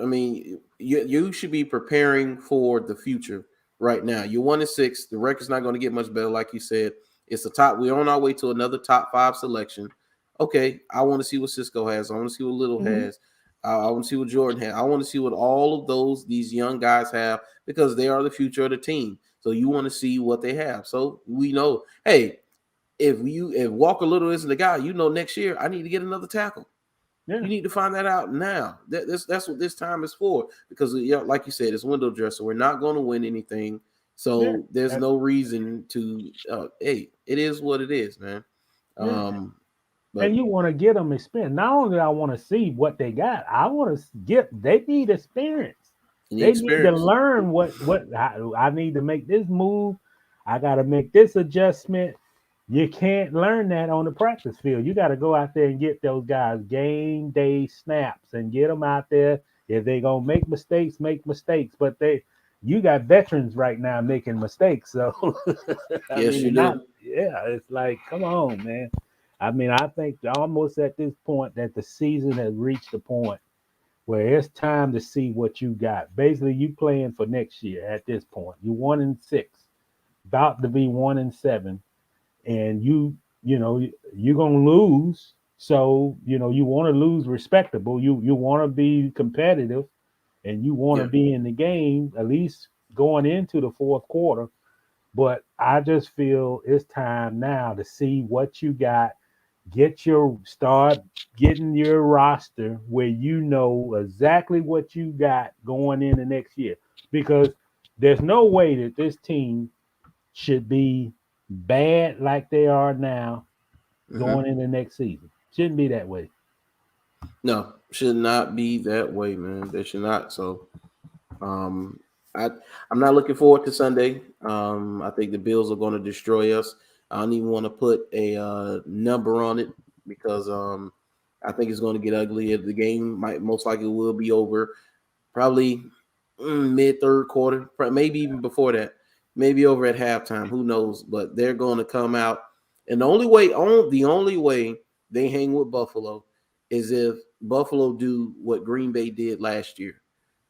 A: I mean, you should be preparing for the future right now. You're 1-6. The record's not going to get much better, like you said. It's the top. We're on our way to another top 5 selection. Okay, I want to see what Cisco has. I want to see what Little has. I want to see what Jordan has. I want to see what all of these young guys have, because they are the future of the team. So you want to see what they have. So we know, hey, if Walker Little isn't the guy, next year I need to get another tackle. Yeah. You need to find that out now. That's what this time is for, because like you said, it's window dresser. We're not going to win anything, so there's no reason to. Hey, it is what it is, man.
B: And you want to get them experience. Not only do I want to see what they got, I want to they need experience. They need to learn what I need to make this move. I got to make this adjustment. You can't learn that on the practice field. You got to go out there and get those guys game day snaps and get them out there. If they're going to make mistakes, make mistakes. But you got veterans right now making mistakes. So,
A: you do.
B: It's like, come on, man. I mean, I think almost at this point that the season has reached a point where it's time to see what you got. Basically, you playing for next year at this point. You 1-6, about to be 1-7. And you're gonna lose. So you want to lose respectable. You want to be competitive, and you want to be in the game at least going into the 4th quarter. But I just feel it's time now to see what you got. Start getting your roster where you know exactly what you got going in the next year, because there's no way that this team should be bad like they are now going into next season. Shouldn't be that way.
A: No, should not be that way, man. They should not. So I'm not looking forward to Sunday. I think the Bills are going to destroy us. I don't even want to put a number on it, because I think it's going to get ugly. The game most likely will be over probably mid-3rd quarter, maybe even before that. Maybe over at halftime, who knows? But they're going to come out, and the only way they hang with Buffalo is if Buffalo do what Green Bay did last year.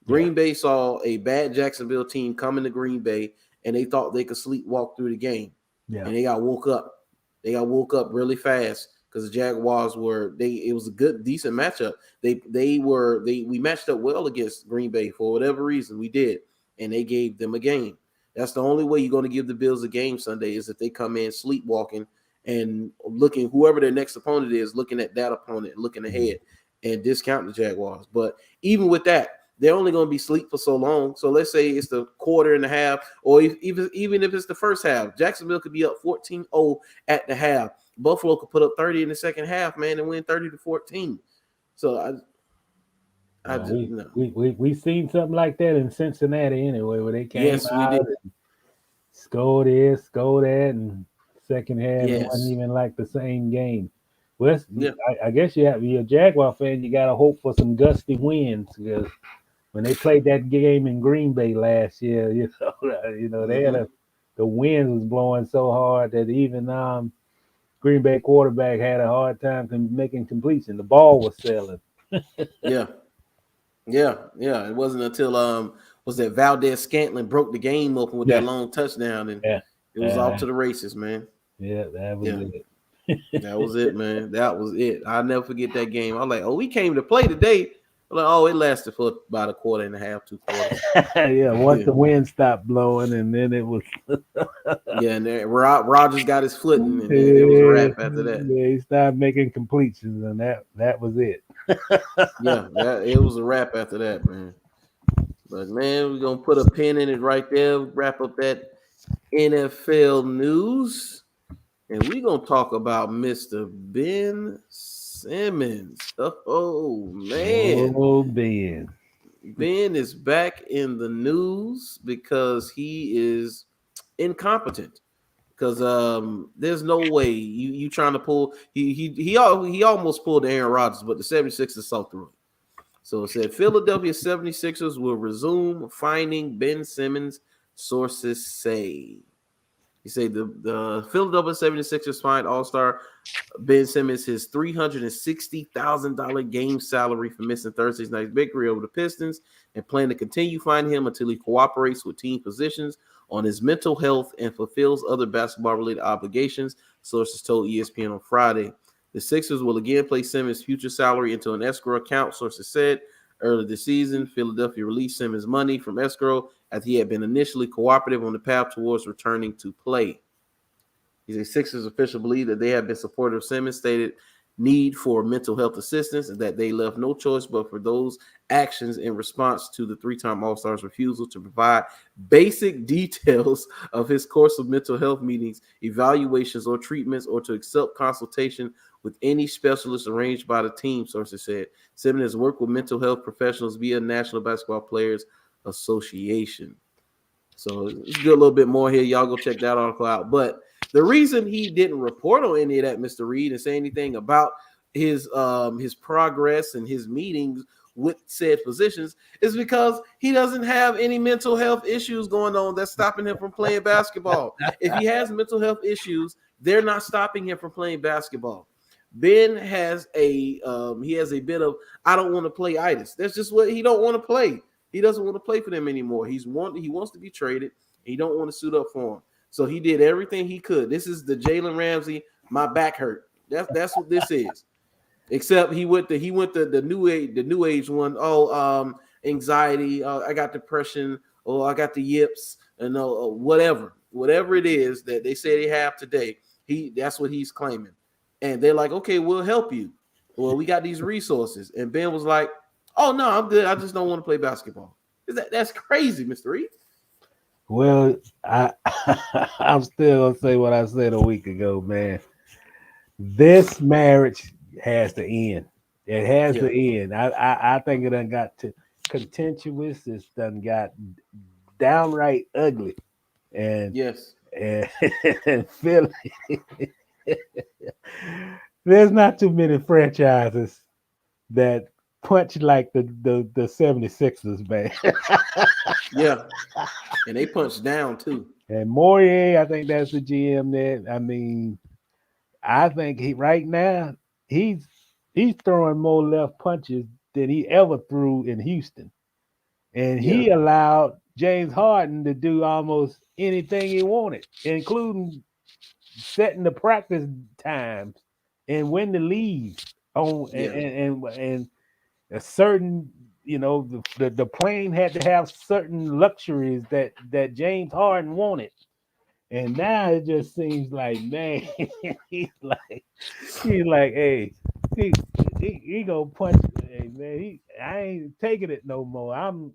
A: Green Bay saw a bad Jacksonville team come into Green Bay, and they thought they could sleepwalk through the game, and they got woke up. They got woke up really fast, because the Jaguars it was a good, decent matchup. We matched up well against Green Bay for whatever reason we did, and they gave them a game. That's the only way you're going to give the Bills a game Sunday, is if they come in sleepwalking and looking, whoever their next opponent is, looking at that opponent, looking ahead and discount the Jaguars. But even with that, they're only going to be asleep for so long. So let's say it's the quarter and a half, or even if it's the first half, Jacksonville could be up 14-0 at the half. Buffalo could put up 30 in the second half, man, and win 30-14. So
B: we seen something like that in Cincinnati anyway, where they came
A: yes,
B: out
A: we did.
B: and score this, score that, and second half it
A: Yes.
B: wasn't even like the same game. Well,
A: Yeah.
B: I guess you're a Jaguar fan. You got to hope for some gusty winds because when they played that game in Green Bay last year, they had the wind was blowing so hard that even Green Bay quarterback had a hard time making completion. The ball was sailing.
A: Yeah. It wasn't until was that Valdez Scantling broke the game open with that long touchdown, and it was off to the races, man.
B: Yeah, that was it.
A: That was it, man. That was it. I'll never forget that game. I was like, we came to play today. I'm like, it lasted for about a quarter and a half, 2 quarters.
B: Once the wind stopped blowing, and then it was.
A: And then Rodgers got his foot, and then it was a wrap after that.
B: Yeah, he started making completions, and that was it.
A: It was a wrap after that, man. But man, we're gonna put a pin in it right there. Wrap up that NFL news, and we're gonna talk about Mr. Ben Simmons. Oh man, Ben is back in the news because he is incompetent. Because there's no way you trying to pull. He almost pulled Aaron Rodgers, but the 76ers saw through it. So it said Philadelphia 76ers will resume finding Ben Simmons, sources say. He said the Philadelphia 76ers fined All-Star Ben Simmons his $360,000 game salary for missing Thursday's night's victory over the Pistons and plan to continue finding him until he cooperates with team positions on his mental health and fulfills other basketball-related obligations, sources told ESPN on Friday. The Sixers will again place Simmons' future salary into an escrow account, sources said. Earlier this season, Philadelphia released Simmons' money from escrow after he had been initially cooperative on the path towards returning to play. He said Sixers officials believe that they have been supportive of Simmons' stated need for mental health assistance and that they left no choice but for those actions in response to the three-time All-Star's refusal to provide basic details of his course of mental health meetings, evaluations, or treatments, or to accept consultation with any specialist arranged by the team, sources said. Simmons has worked with mental health professionals via National Basketball Players Association. So let's do a little bit more here. Y'all go check that article out. But the reason he didn't report on any of that, Mr. Reid, and say anything about his progress and his meetings with said physicians is because he doesn't have any mental health issues going on that's stopping him from playing basketball. If he has mental health issues, they're not stopping him from playing basketball. Ben has a bit of I don't want to play itis. That's just what he don't want to play. He doesn't want to play for them anymore. He wants to be traded. He don't want to suit up for him. So he did everything he could. This is the Jaylen Ramsey. My back hurt. That's what this is. Except he went the new age one. Anxiety. I got depression. I got the yips. And whatever it is that they say they have today. That's what he's claiming. And they're like, okay, we'll help you. Well, we got these resources. And Ben was like, oh no, I'm good. I just don't want to play basketball. That's crazy, Mr. Reid.
B: Well, I'm still gonna say what I said a week ago, man. This marriage has to end. It has to end. I think it done got to contentious. It's done got downright ugly. And
A: yes,
B: and Philly. There's not too many franchises that punch like the 76ers, man.
A: Yeah. And they punch down too.
B: And Morier, I think that's the GM there. I mean, I think right now he's throwing more left punches than he ever threw in Houston. And he allowed James Harden to do almost anything he wanted, including setting the practice times and when to leave on and a certain, the plane had to have certain luxuries that James Harden wanted. And now it just seems like, man, he's like, hey, he go punch. Hey, man, I ain't taking it no more. I'm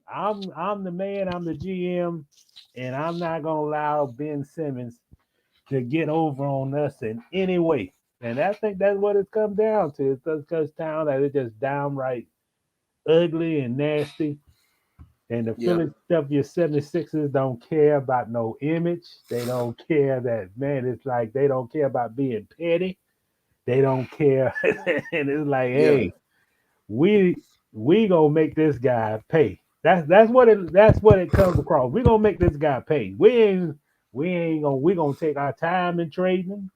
B: the man. I'm the GM, and I'm not gonna allow Ben Simmons to get over on us in any way. And I think that's what it comes down to. It's because town that it's just downright ugly and nasty. And the
A: Yeah.
B: Philadelphia 76ers don't care about no image. They don't care that, man, it's like they don't care about being petty. They don't care. And it's like,
A: Yeah.
B: hey, we gonna make this guy pay. That's what it comes across. We gonna make this guy pay. We gonna take our time in trading him.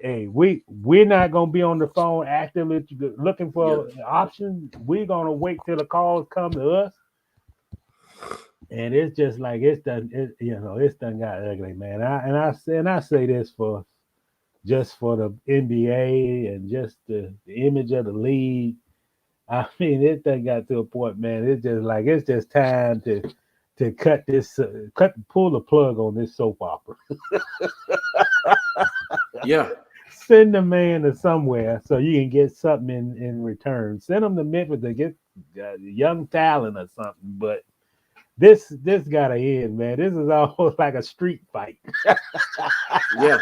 B: Hey, we're not gonna be on the phone actively looking for options. We're gonna wait till the calls come to us. And it's just like it's done got ugly, man. I say this for the NBA and just the image of the league. I mean, it done got to a point, man. It's just time to pull the plug on this soap opera.
A: Yeah.
B: Send the man to somewhere so you can get something in return. Send him to Memphis to get young talent or something. But this gotta end, man. This is almost like a street fight.
A: Yeah.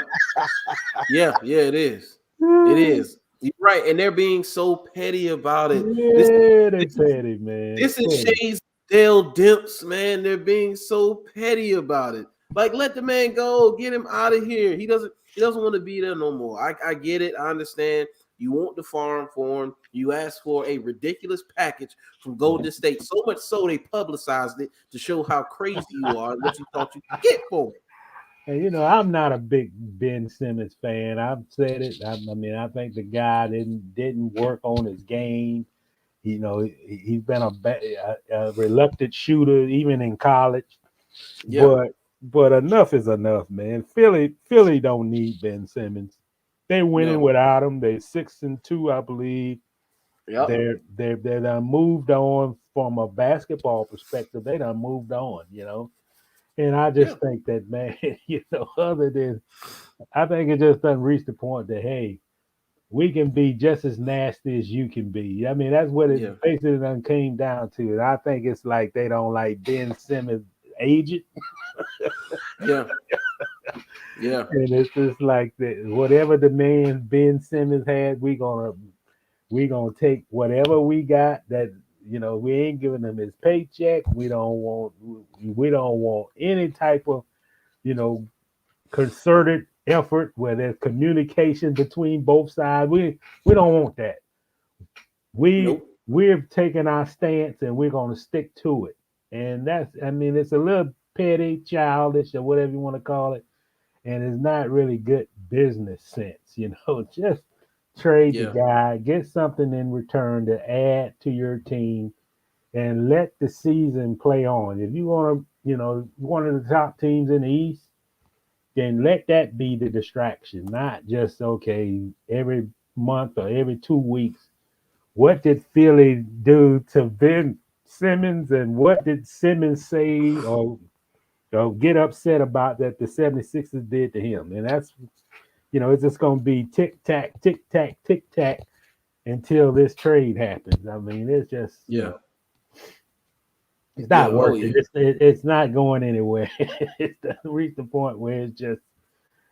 A: It is. It is. You're right, and they're being so petty about it.
B: Yeah, they're petty, man.
A: This is Shay's Dale Dimps, man. They're being so petty about it. Like, let the man go, get him out of here. He doesn't want to be there no more. I get it. I understand. You want the farm for him. You asked for a ridiculous package from Golden State. So much so they publicized it to show how crazy you are and what you thought you could get for it.
B: And I'm not a big Ben Simmons fan. I've said it. I I think the guy didn't work on his game. He's been a reluctant shooter even in college.
A: Yeah.
B: But enough is enough, man. Philly don't need Ben Simmons. They winning without him. They're 6-2, I believe.
A: Yeah.
B: They're done moved on from a basketball perspective. They done moved on, And I just think that, man, other than I think it just doesn't reach the point that, hey, we can be just as nasty as you can be. I mean, that's what it basically done came down to. And I think it's like they don't like Ben Simmons' agent.
A: Yeah.
B: And it's just like that. Whatever demand Ben Simmons had, we gonna take whatever we got. That we ain't giving him his paycheck. We don't want any type of concerted effort where there's communication between both sides. We don't want that. We're taking our stance and we're gonna stick to it. And it's a little petty, childish, or whatever you want to call it. And it's not really good business sense, just trade the guy, get something in return to add to your team, and let the season play on. If you want to, one of the top teams in the East, then let that be the distraction, not just, every month or every 2 weeks. What did Philly do to Ben Simmons, and what did Simmons say or get upset about that the 76ers did to him? And that's, it's just going to be tick-tack, tick-tack, tick-tack until this trade happens. I mean, it's just, it's not working. It's not going anywhere. It doesn't reach the point where it's just,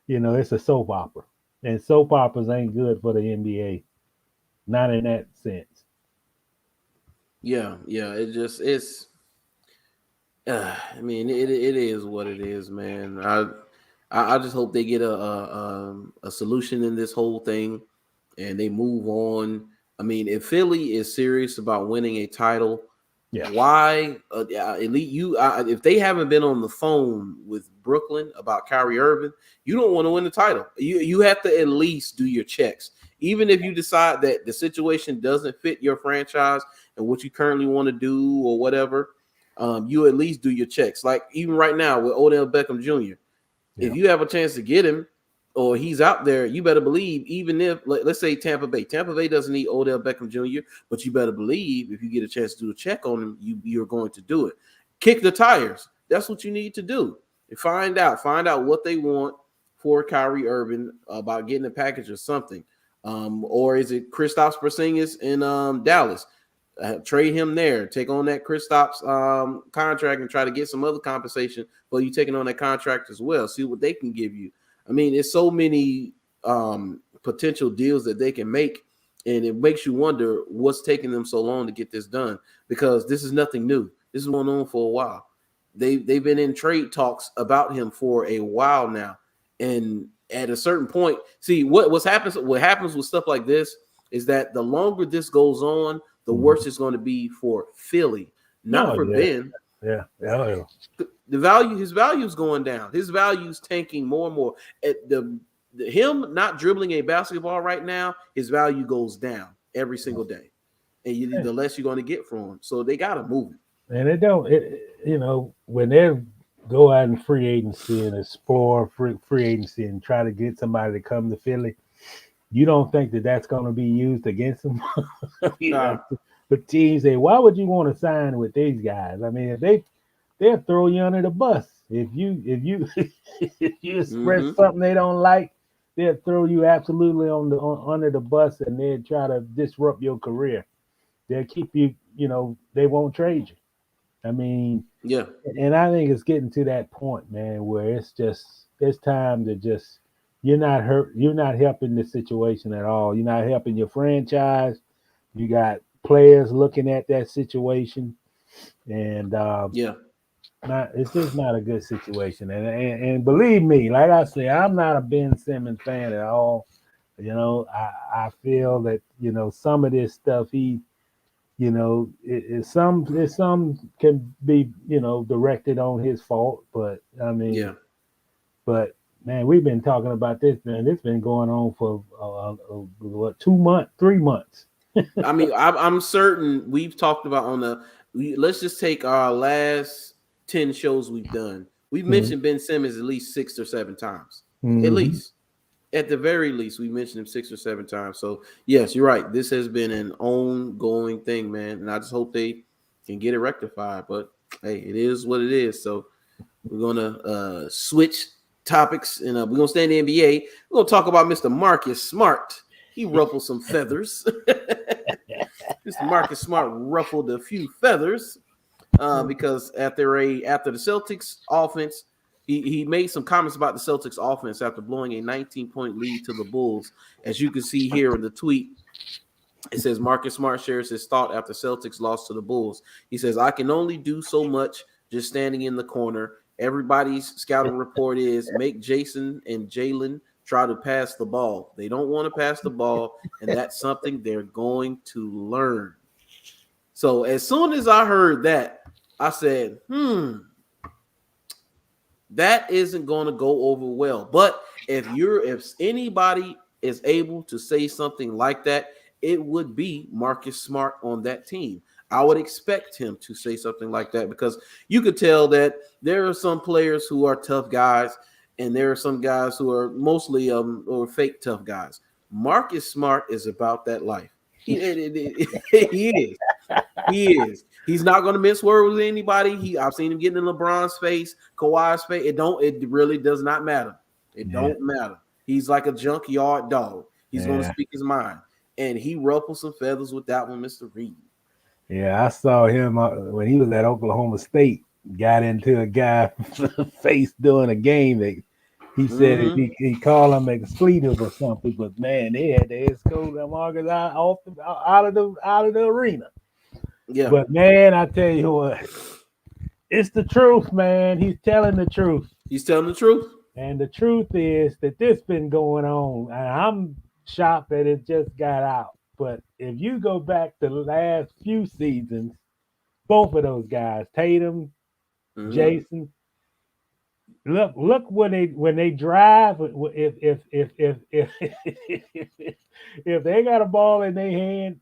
B: it's a soap opera. And soap operas ain't good for the NBA. Not in that sense.
A: Yeah. It's I mean, it is what it is, man. I just hope they get a solution in this whole thing and they move on. I mean, if Philly is serious about winning a title, why elite if they haven't been on the phone with Brooklyn about Kyrie Irving, you don't want to win the title. You have to at least do your checks. Even if you decide that the situation doesn't fit your franchise and what you currently want to do or whatever, you at least do your checks. Like even right now with Odell Beckham Jr., if you have a chance to get him or he's out there, you better believe, even if, let's say Tampa Bay doesn't need Odell Beckham Jr., but you better believe if you get a chance to do a check on him, you're going to do it. Kick the tires. That's what you need to do. Find out what they want for Kyrie Irving about getting a package or something. Or is it Kristaps Porzingis in Dallas? Trade him there, take on that Kristaps contract and try to get some other compensation for you taking on that contract as well. See what they can give you. I mean, it's so many potential deals that they can make, and it makes you wonder what's taking them so long to get this done, because this is nothing new. This is going on for a while. They've been in trade talks about him for a while now, and at a certain point, see what happens with stuff like this is that the longer this goes on, the worse it's going to be for Philly, not for Ben.
B: Yeah.
A: His value is going down. His value is tanking more and more. At him not dribbling a basketball right now, his value goes down every single day, and the less you're going to get from him. So they got to move it.
B: And it don't, when they go out in free agency and explore free agency and try to get somebody to come to Philly, you don't think that that's going to be used against them? But teams say, why would you want to sign with these guys? I mean, if they'll throw you under the bus. If you express something they don't like, they'll throw you absolutely under the bus, and they'll try to disrupt your career. They'll keep you, they won't trade you. I mean,
A: yeah.
B: And I think it's getting to that point, man, where it's time to just, you're not helping the situation at all. You're not helping your franchise. You got players looking at that situation, and it's just not a good situation. And believe me, like I say, I'm not a Ben Simmons fan at all. I feel that some of this stuff some can be directed on his fault, but I mean, but man, we've been talking about this, man. It's been going on for 2 months, 3 months.
A: I mean, I'm certain we've talked about let's just take our last 10 shows we've done. We've mentioned Ben Simmons at least 6 or 7 times. At least. At the very least, we mentioned him 6 or 7 times. So, yes, you're right. This has been an ongoing thing, man. And I just hope they can get it rectified. But, hey, it is what it is. So, we're going to switch topics. And we're going to stay in the NBA. We're going to talk about Mr. Marcus Smart. He ruffled some feathers. Mr. Marcus Smart ruffled a few feathers because after the Celtics offense, he made some comments about the Celtics offense after blowing a 19-point lead to the Bulls. As you can see here in the tweet, it says Marcus Smart shares his thought after Celtics lost to the Bulls. He says, I can only do so much just standing in the corner. Everybody's scouting report is make Jason and Jaylen try to pass the ball. They don't want to pass the ball, and that's something they're going to learn. So as soon as I heard that, I said, that isn't going to go over well. But if anybody is able to say something like that, it would be Marcus Smart on that team. I would expect him to say something like that, because you could tell that there are some players who are tough guys, and there are some guys who are mostly or fake tough guys. Marcus Smart is about that life. He is. He is. He's not going to miss word with anybody. I've seen him getting in LeBron's face, Kawhi's face. It really does not matter. It don't matter. He's like a junkyard dog. He's going to speak his mind. And he ruffled some feathers with that one, Mr. Reid.
B: Yeah, I saw him when he was at Oklahoma State. Got into a guy's face during a game. That he said he called him expletive or something. But man, they had to escort Marcus out of the arena. Yeah. But man, I tell you what, it's the truth, man. He's telling the truth.
A: He's telling the truth.
B: And the truth is that this been going on. And I'm shocked that it just got out. But if you go back to the last few seasons, both of those guys, Tatum, Jason, look when they drive. If they got a ball in their hand,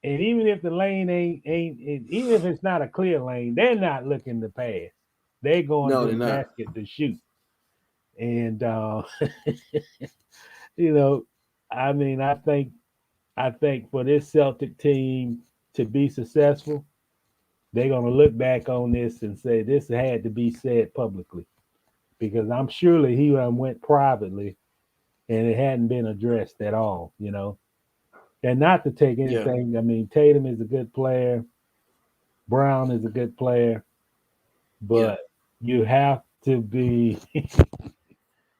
B: and even if the lane ain't even if it's not a clear lane, they're not looking to pass. They're going to the basket to shoot. And I mean, I think for this Celtic team to be successful, they're going to look back on this and say this had to be said publicly, because I'm surely he went privately and it hadn't been addressed at all, And not to take anything, I mean, Tatum is a good player, Brown is a good player, but you have to be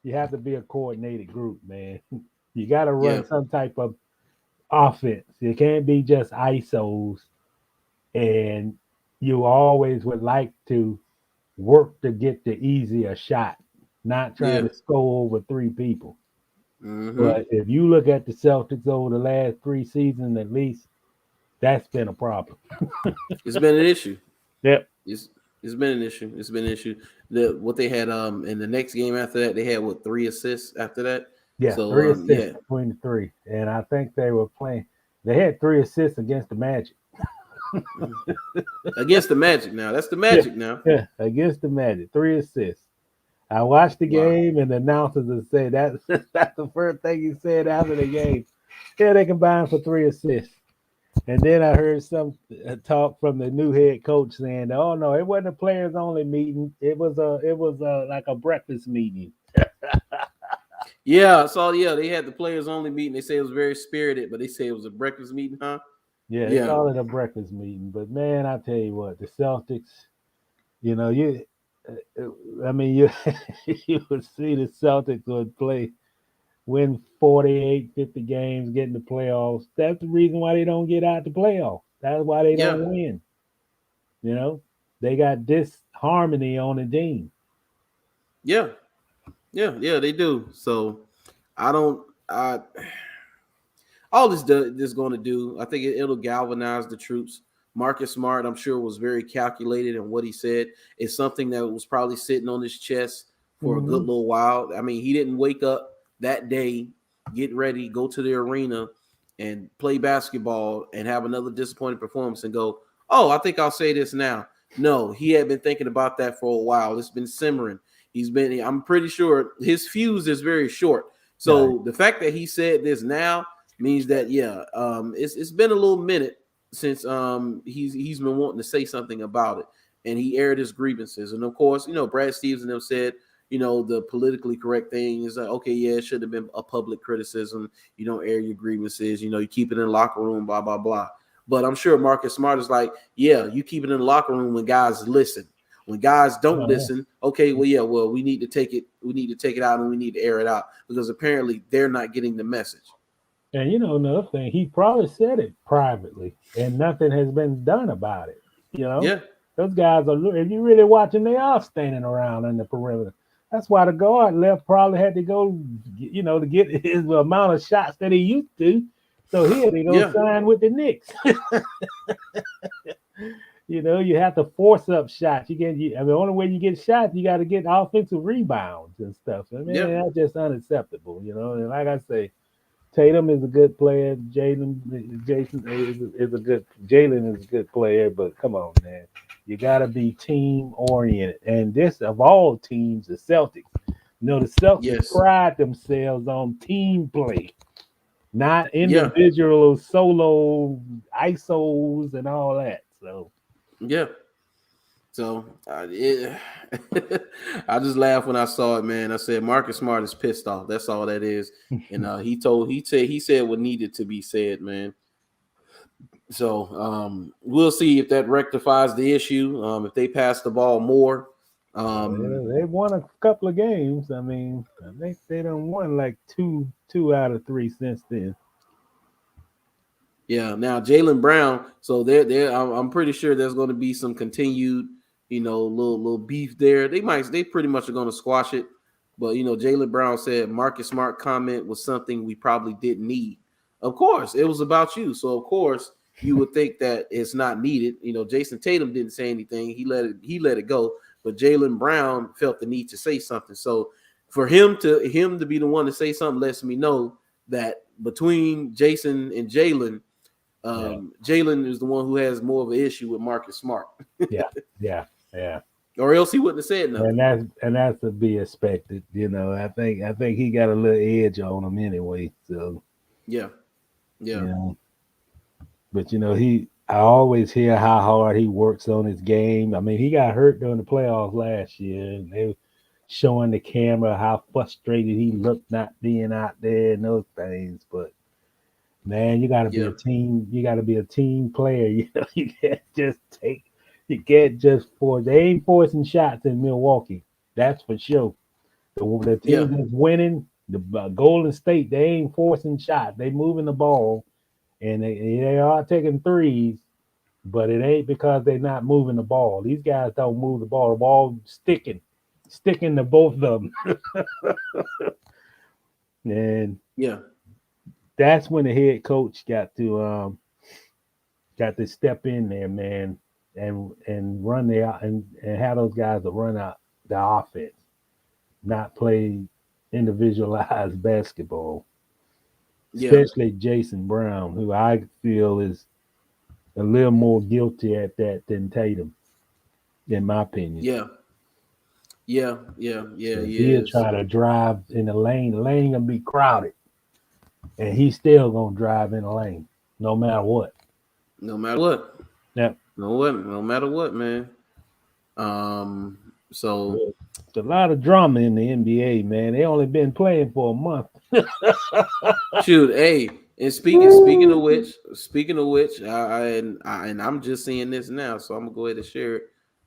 B: a coordinated group, man. You got to run some type of offense. It can't be just ISOs, and you always would like to work to get the easier shot, not trying to score over 3 people. But if you look at the Celtics over the last 3 seasons, at least, that's been a problem.
A: It's been an issue.
B: Yep.
A: It's been an issue. It's been an issue. What they had in the next game after that, they had 3 assists after that.
B: Yeah, so, 3 assists between the 3. And I think they had 3 assists against the Magic.
A: Against the Magic now. That's the Magic now.
B: Yeah, against the Magic. 3 assists. I watched the game, and the announcers would say that's the first thing he said after the game. Yeah, they combined for 3 assists. And then I heard some talk from the new head coach saying, "Oh no, it wasn't a players only meeting. It was like a breakfast meeting."
A: Yeah, so they had the players only meeting. They say it was very spirited, but they say it was a breakfast meeting, huh?
B: Yeah, they call it a breakfast meeting. But man, I tell you what, the Celtics, you would see the Celtics would win 48, 50 games, get in the playoffs. That's the reason why they don't get out the playoffs. That's why they don't win. They got disharmony on the team.
A: Yeah, they do. So all this is going to do, I think it'll galvanize the troops. Marcus Smart, I'm sure, was very calculated in what he said. It's something that was probably sitting on his chest for a good little while. I mean, he didn't wake up that day, get ready, go to the arena and play basketball and have another disappointing performance and go, oh, I think I'll say this now. No, he had been thinking about that for a while. It's been simmering. I'm pretty sure his fuse is very short. So the fact that he said this now means that, it's been a little minute since he's been wanting to say something about it, and he aired his grievances. And of course, Brad Stevens and them said, the politically correct thing is like, okay, it should have been a public criticism. You don't air your grievances. You keep it in the locker room, blah, blah, blah. But I'm sure Marcus Smart is like, you keep it in the locker room when guys listen. When guys don't listen, okay, we need to take it. We need to take it out and we need to air it out because apparently they're not getting the message.
B: And another thing, he probably said it privately and nothing has been done about it. Those guys if you really watching, they are standing around in the perimeter. That's why the guard left probably had to go, to get his amount of shots that he used to. So he had to go sign with the Knicks. You have to force up shots. The only way you get shots, you got to get offensive rebounds and stuff. That's just unacceptable. And like I say, Tatum is a good player. Jaylen is a good player. But come on, man. You got to be team oriented. And this, of all teams, the Celtics. The Celtics pride themselves on team play, not individual solo ISOs and all that. So,
A: So I just laughed when I saw it, man. I said Marcus Smart is pissed off. That's all that is. And he said what needed to be said, man. So we'll see if that rectifies the issue. If they pass the ball more.
B: They won a couple of games. I think they done won like two out of 3 since then.
A: Yeah. Now Jaylen Brown. So I'm pretty sure there's going to be some continued, little beef there. They pretty much are going to squash it. But Jaylen Brown said Marcus Smart comment was something we probably didn't need. Of course, it was about you. So of course you would think that it's not needed. Jason Tatum didn't say anything. He let it go. But Jaylen Brown felt the need to say something. So for him to be the one to say something lets me know that between Jason and Jaylen, Jaylen is the one who has more of an issue with Marcus Smart.
B: Yeah.
A: Or else he wouldn't have said nothing.
B: And that's to be expected. I think he got a little edge on him anyway. So
A: yeah.
B: But I always hear how hard he works on his game. He got hurt during the playoffs last year, and they showing the camera how frustrated he looked not being out there and those things. But man, you got to be a team. You got to be a team player. You know, you can't just take. You can't just force. They ain't forcing shots in Milwaukee. That's for sure. The team that's winning, the Golden State, they ain't forcing shots. They moving the ball, and they are taking threes, but it ain't because they're not moving the ball. These guys don't move the ball. The ball sticking to both of them. And that's when the head coach got to step in there, man, and run and have those guys to run out the offense, not play individualized basketball. Especially Jason Brown, who I feel is a little more guilty at that than Tatum, in my opinion.
A: So
B: he'll try to drive in the lane. The lane gonna be crowded, and he's still gonna drive in the lane, no matter what.
A: Yeah. No matter what, man. So
B: it's a lot of drama in the NBA, man. They only been playing for a month.
A: Shoot, hey, and speaking of which, and I'm just seeing this now, so I'm gonna go ahead and share it.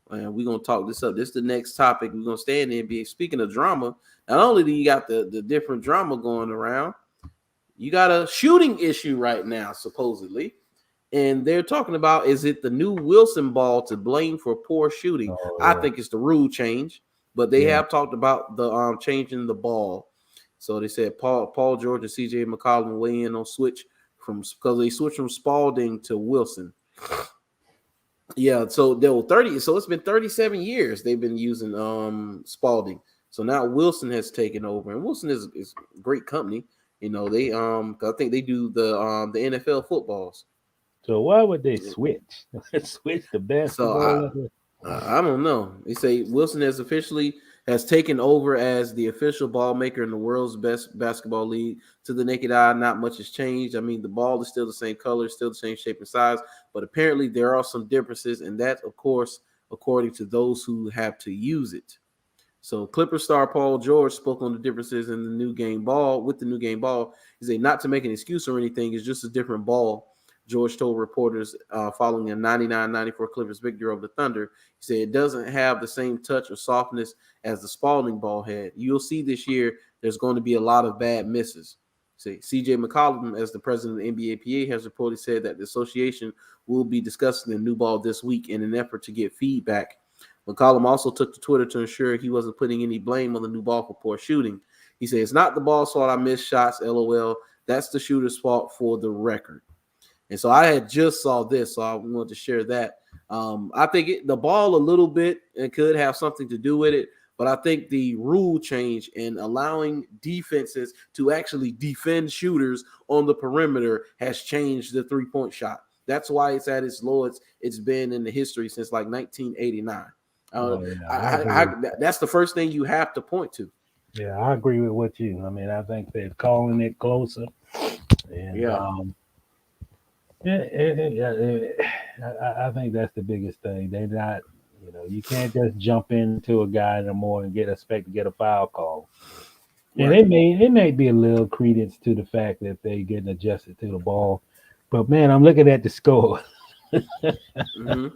A: And we're gonna talk this up. This is the next topic. We're gonna stay in the NBA. Speaking of drama, not only do you got the different drama going around, you got a shooting issue right now, supposedly. And they're talking about, is it the new Wilson ball to blame for poor shooting? I think it's the rule change, but they have talked about the changing the ball. So they said Paul George and CJ McCollum weigh in on because they switched from Spalding to Wilson. Yeah, so there were 30. So it's been 37 years they've been using Spalding. So now Wilson has taken over, and Wilson is a great company. You know, they I think they do the NFL footballs.
B: So why would they switch? Switch the basketball?
A: So I don't know. They say Wilson has taken over as the official ball maker in the world's best basketball league. To the naked eye, not much has changed. I mean, the ball is still the same color, still the same shape and size, but apparently there are some differences, and that, of course, according to those who have to use it. So Clipper star Paul George spoke on the differences in the new game ball. With the new game ball, he said not to make an excuse or anything, it's just a different ball. George told reporters following a 99-94 Clippers victory over the Thunder, he said it doesn't have the same touch or softness as the Spalding ball had. You'll see this year there's going to be a lot of bad misses. See, CJ McCollum, as the president of the NBA PA, has reportedly said that the association will be discussing the new ball this week in an effort to get feedback. McCollum also took to Twitter to ensure he wasn't putting any blame on the new ball for poor shooting. He said, it's not the ball's fault I missed shots, LOL. That's the shooter's fault for the record. And so I had just saw this, so I wanted to share that. I think the ball a little bit and could have something to do with it, but I think the rule change and allowing defenses to actually defend shooters on the perimeter has changed the three-point shot. That's why it's at its lowest it's been in the history since like 1989. That's the first thing you have to point to.
B: Yeah, I agree with what you. I mean, I think they're calling it closer. And, I think that's the biggest thing. They're not, you can't just jump into a guy anymore and expect to get a foul call. And it may be a little credence to the fact that they getting adjusted to the ball. But man, I'm looking at the score.
A: Mm-hmm.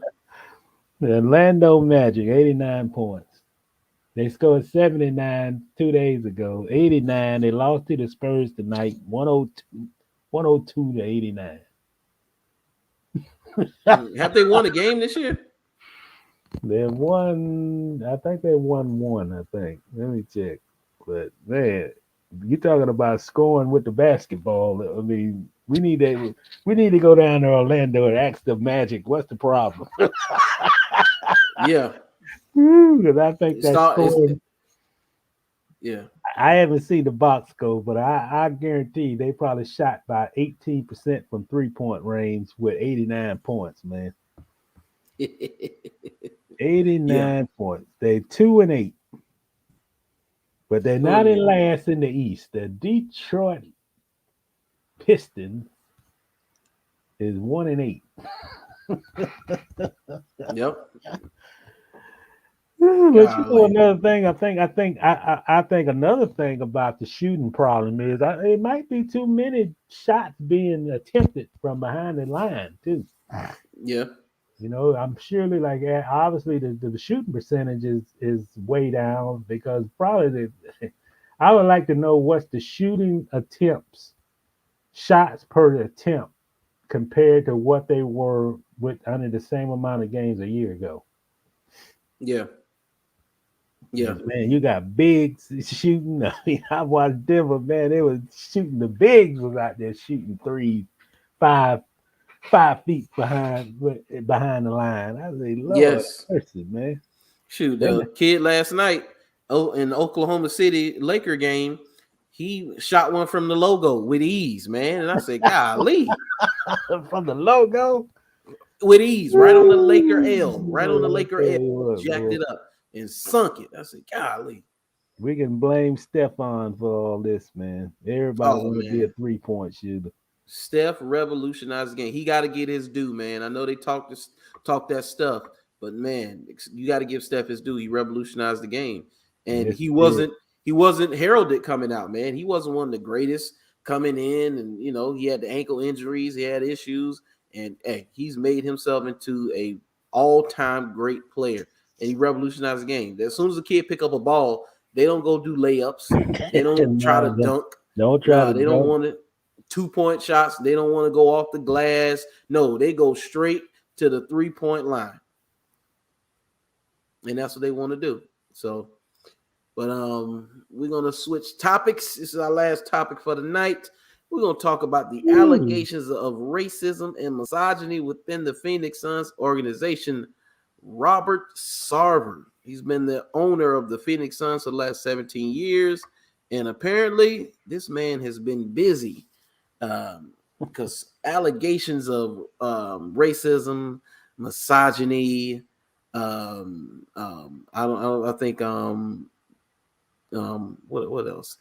B: The Orlando Magic, 89 points. They scored 79 2 days ago. 89. They lost to the Spurs tonight, 102 to 89.
A: Have they won a game this year?
B: They won. I think they won one. I think. Let me check. But man, you talking about scoring with the basketball? I mean, we need to go down to Orlando and ask the Magic what's the problem.
A: Yeah,
B: because I think that's
A: yeah.
B: I haven't seen the box score, but I guarantee they probably shot by 18% from 3-point range with 89 points, man. 89 points. They're 2-8. But they're not in last in the East. The Detroit Pistons is 1-8.
A: Yep.
B: But you know, another thing, I think another thing about the shooting problem is it might be too many shots being attempted from behind the line too.
A: Yeah.
B: You know, I'm surely obviously the shooting percentage is way down because probably I would like to know what's the shooting attempts, shots per attempt compared to what they were with under the same amount of games a year ago.
A: Yeah. Yeah.
B: Man, you got bigs shooting. I mean, I watched Denver, man. They was shooting, the bigs was out there shooting threes, 5 feet behind the line. I say, Lord,
A: Yes.
B: mercy, man.
A: Shoot, the kid last night in the Oklahoma City Laker game, he shot one from the logo with ease, man. And I said, golly.
B: From the logo?
A: With ease, right on the Laker L. Right on the Laker L. Jacked it up and sunk it. I said, golly.
B: We can blame Stephon for all this, man. Everybody want to be a 3-point shooter.
A: Steph revolutionized the game. He got to get his due, man. I know they talk that stuff, but man, you got to give Steph his due. He revolutionized the game, and yes, he wasn't heralded coming out, man. He wasn't one of the greatest coming in, and you know he had the ankle injuries, he had issues, and hey, he's made himself into a all-time great player, and he revolutionized the game. As soon as a kid pick up a ball, they don't go do layups. They don't try to dunk. They don't want to 2-point shots. They don't want to go off the glass. No, they go straight to the 3-point line. And that's what they want to do. So, but we're going to switch topics. This is our last topic for the night. We're going to talk about the allegations of racism and misogyny within the Phoenix Suns organization. Robert Sarver. He's been the owner of the Phoenix Suns for the last 17 years. And apparently this man has been busy because allegations of racism, misogyny, what else?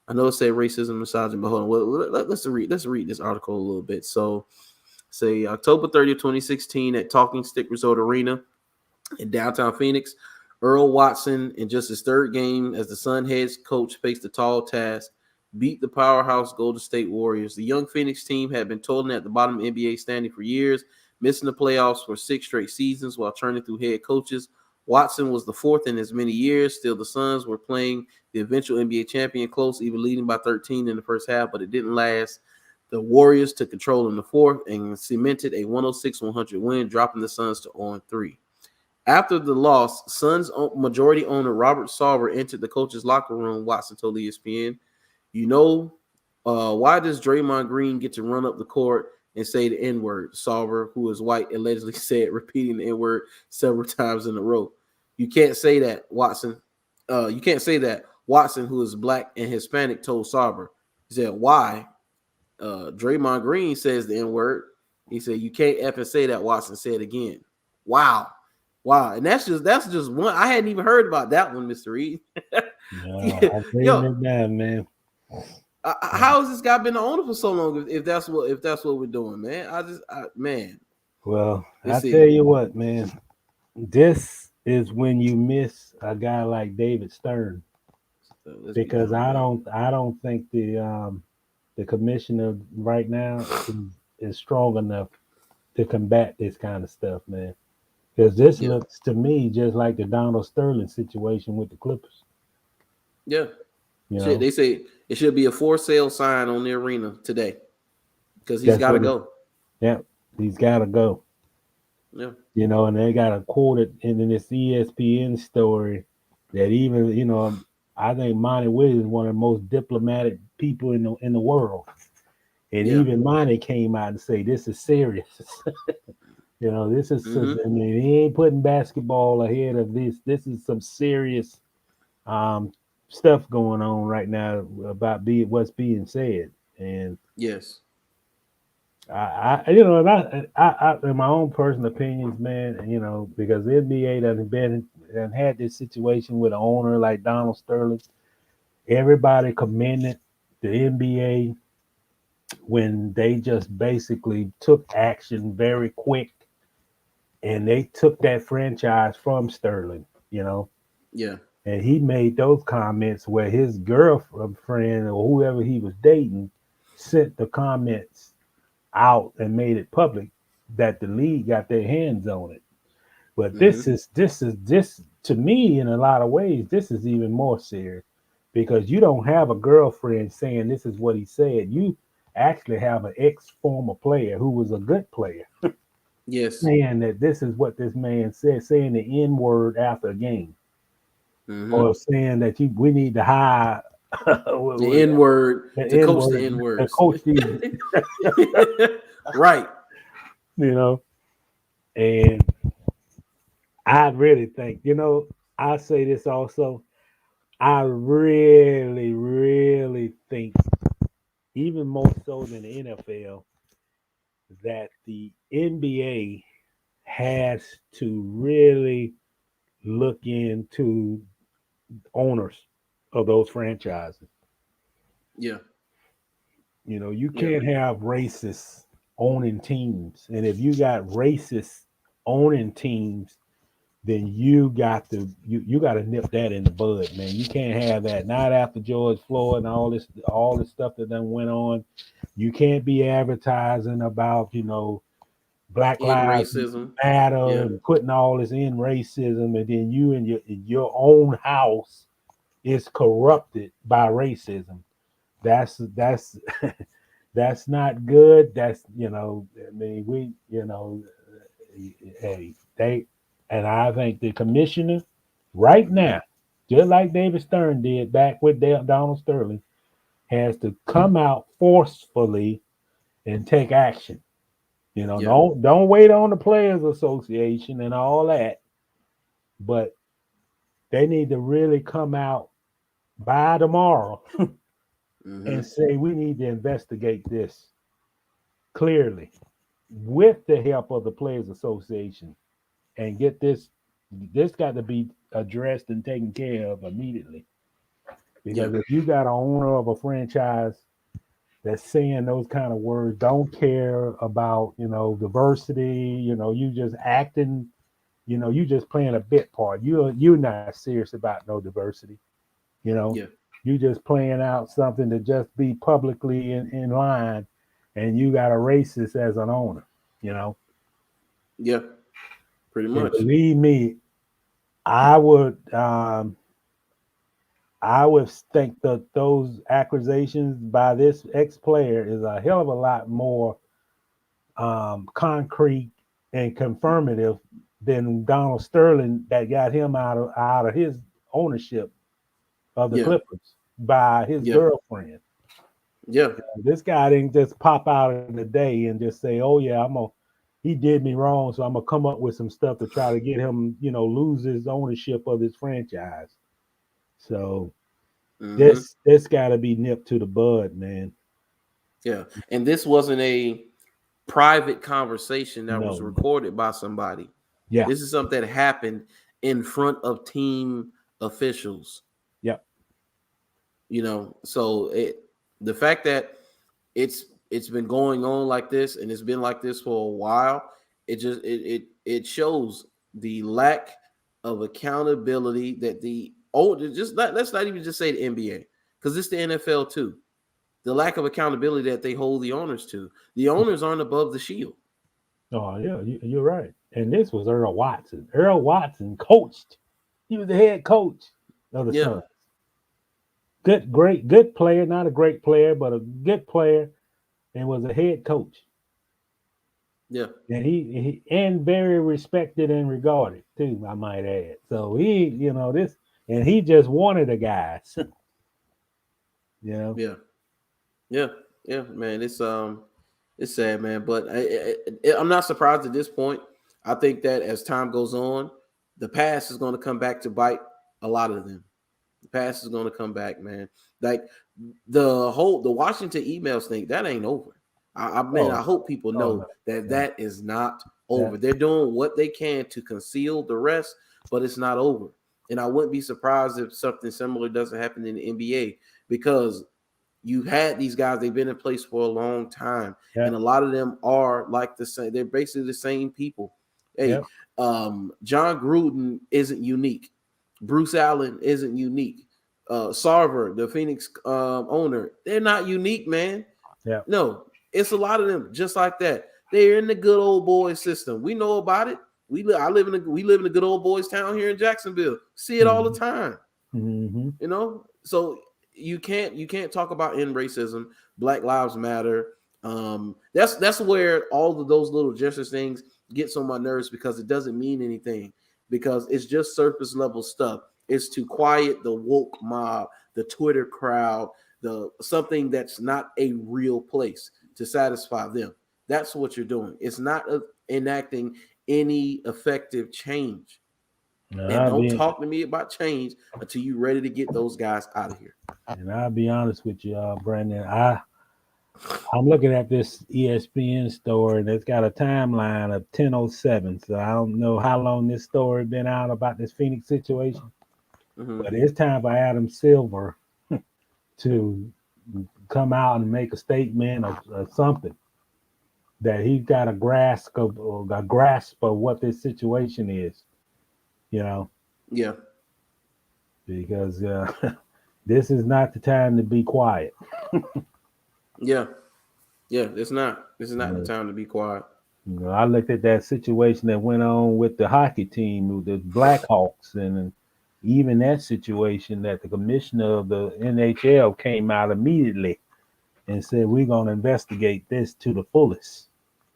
A: I know it said racism, misogyny, but hold on. Let's read this article a little bit. So, say October 30th, 2016 at Talking Stick Resort Arena in downtown Phoenix, Earl Watson, in just his third game as the Sun head coach, faced a tall task, beat the powerhouse Golden State Warriors. The young Phoenix team had been toiling at the bottom of NBA standing for years, missing the playoffs for 6 straight seasons while turning through head coaches. Watson was the fourth in as many years. Still, the Suns were playing the eventual NBA champion close, even leading by 13 in the first half, but it didn't last. The Warriors took control in the fourth and cemented a 106-100 win, dropping the Suns to 0-3. After the loss, Suns majority owner Robert Sarver entered the coach's locker room, Watson told ESPN. You know, why does Draymond Green get to run up the court and say the N-word? Sarver, who is white, allegedly said, repeating the N-word several times in a row. You can't say that, Watson. You can't say that. Watson, who is black and Hispanic, told Sarver. He said, why? Draymond Green says the N-word. He said, you can't effing say that, Watson said again. Wow. And that's just one. I hadn't even heard about that one, Mr. Reid.
B: Yo, man.
A: How has this guy been the owner for so long? If that's what we're doing, man. Man.
B: Well, I tell you what, man. This is when you miss a guy like David Stern, because I don't think the commissioner right now is strong enough to combat this kind of stuff, man. Because this looks to me just like the Donald Sterling situation with the Clippers.
A: Yeah. They say it should be a for sale sign on the arena today because he's got to go.
B: Yeah, he's got to go.
A: Yeah.
B: You know, and they got to quote it in this ESPN story that even, you know, I think Monty Williams is one of the most diplomatic people in the world. And even Monty came out and say, this is serious. You know, this is, I mean, he ain't putting basketball ahead of this. This is some serious stuff going on right now about what's being said. And
A: yes,
B: I in my own personal opinions, man, you know, because the NBA done had this situation with an owner like Donald Sterling. Everybody commended the NBA when they just basically took action very quick. And they took that franchise from Sterling. you know.
A: Yeah.
B: And he made those comments where his girlfriend or whoever he was dating sent the comments out and made it public that the league got their hands on it. But this to me, in a lot of ways, this is even more serious because you don't have a girlfriend saying this is what he said. You actually have an ex-former player who was a good player.
A: Yes.
B: Saying that this is what this man said, saying the N-word after a game. Or saying that we need to hire
A: the N-word to coach the N-words.
B: To coach these.
A: Right.
B: You know, and I really think, I say this also, I really, really think, even more so than the NFL, that the NBA has to really look into owners of those franchises.
A: Yeah.
B: You can't have racists owning teams. And if you got racists owning teams, then you got to nip that in the bud, man. You can't have that. Not after George Floyd and all this stuff that then went on. You can't be advertising about, Black Lives Matter and putting all this in racism, and then you in your own house is corrupted by racism. That's that's not good. That's and I think the commissioner right now, just like David Stern did back with Donald Sterling, has to come out forcefully and take action. Don't wait on the Players Association and all that, but they need to really come out by tomorrow and say we need to investigate this clearly with the help of the Players Association and get this got to be addressed and taken care of immediately. Because if you got an owner of a franchise that's saying those kind of words, don't care about, diversity, you just acting, you just playing a bit part. You're not serious about no diversity, You just playing out something to just be publicly in line, and you got a racist as an owner,
A: Yeah, pretty much.
B: And believe me, I would think that those accusations by this ex-player is a hell of a lot more concrete and confirmative than Donald Sterling that got him out of his ownership of the Clippers by his girlfriend.
A: Yeah.
B: This guy didn't just pop out in the day and just say, "Oh yeah, he did me wrong, so I'm gonna come up with some stuff to try to get him, lose his ownership of his franchise." So this got to be nipped to the bud, man.
A: Yeah, and this wasn't a private conversation that was recorded by somebody.
B: Yeah,
A: this is something that happened in front of team officials.
B: Yep.
A: So the fact that it's been going on like this, and it's been like this for a while, it shows the lack of accountability that let's not even just say the NBA, because it's the NFL too. The lack of accountability that they hold the owners to. The owners aren't above the shield.
B: Oh yeah, you're right. And this was Earl Watson. Earl Watson coached. He was the head coach of the Suns. Good player, not a great player, but a good player, and was a head coach.
A: Yeah,
B: and he and very respected and regarded too, I might add. So he, this, and he just wanted the guys.
A: Yeah, man. It's sad, man. But I'm not surprised at this point. I think that as time goes on, the past is going to come back to bite a lot of them. The past is going to come back, man. Like the Washington emails thing, that ain't over. I hope people know that is not over. They're doing what they can to conceal the rest, but it's not over. And I wouldn't be surprised if something similar doesn't happen in the NBA, because you've had these guys, they've been in place for a long time. Yeah. And a lot of them are like the same, they're basically the same people. Hey, John Gruden isn't unique. Bruce Allen isn't unique. Sarver, the Phoenix owner, they're not unique, man.
B: Yeah.
A: No, it's a lot of them just like that. They're in the good old boys system. We know about it. We live in the good old boys town here in Jacksonville. See it all the time.
B: Mm-hmm.
A: You know, so you can't talk about end racism. Black Lives Matter. That's where all of those little justice things gets on my nerves because it doesn't mean anything because it's just surface level stuff. It's to quiet the woke mob, the Twitter crowd, the something that's not a real place to satisfy them. That's what you're doing. It's not enacting any effective change.
B: And
A: don't talk to me about change until you're ready to get those guys out of here.
B: And I'll be honest with you, Brandon. I'm looking at this ESPN story, and it's got a timeline of 10:07. So I don't know how long this story been out about this Phoenix situation. Mm-hmm. But it's time for Adam Silver to come out and make a statement or something that he's got a grasp of what this situation is. You know?
A: Yeah.
B: Because this is not the time to be quiet.
A: Yeah, it's not. This is not the time to be quiet.
B: You know, I looked at that situation that went on with the hockey team, with the Blackhawks, and even that situation that the commissioner of the NHL came out immediately and said, we're going to investigate this to the fullest.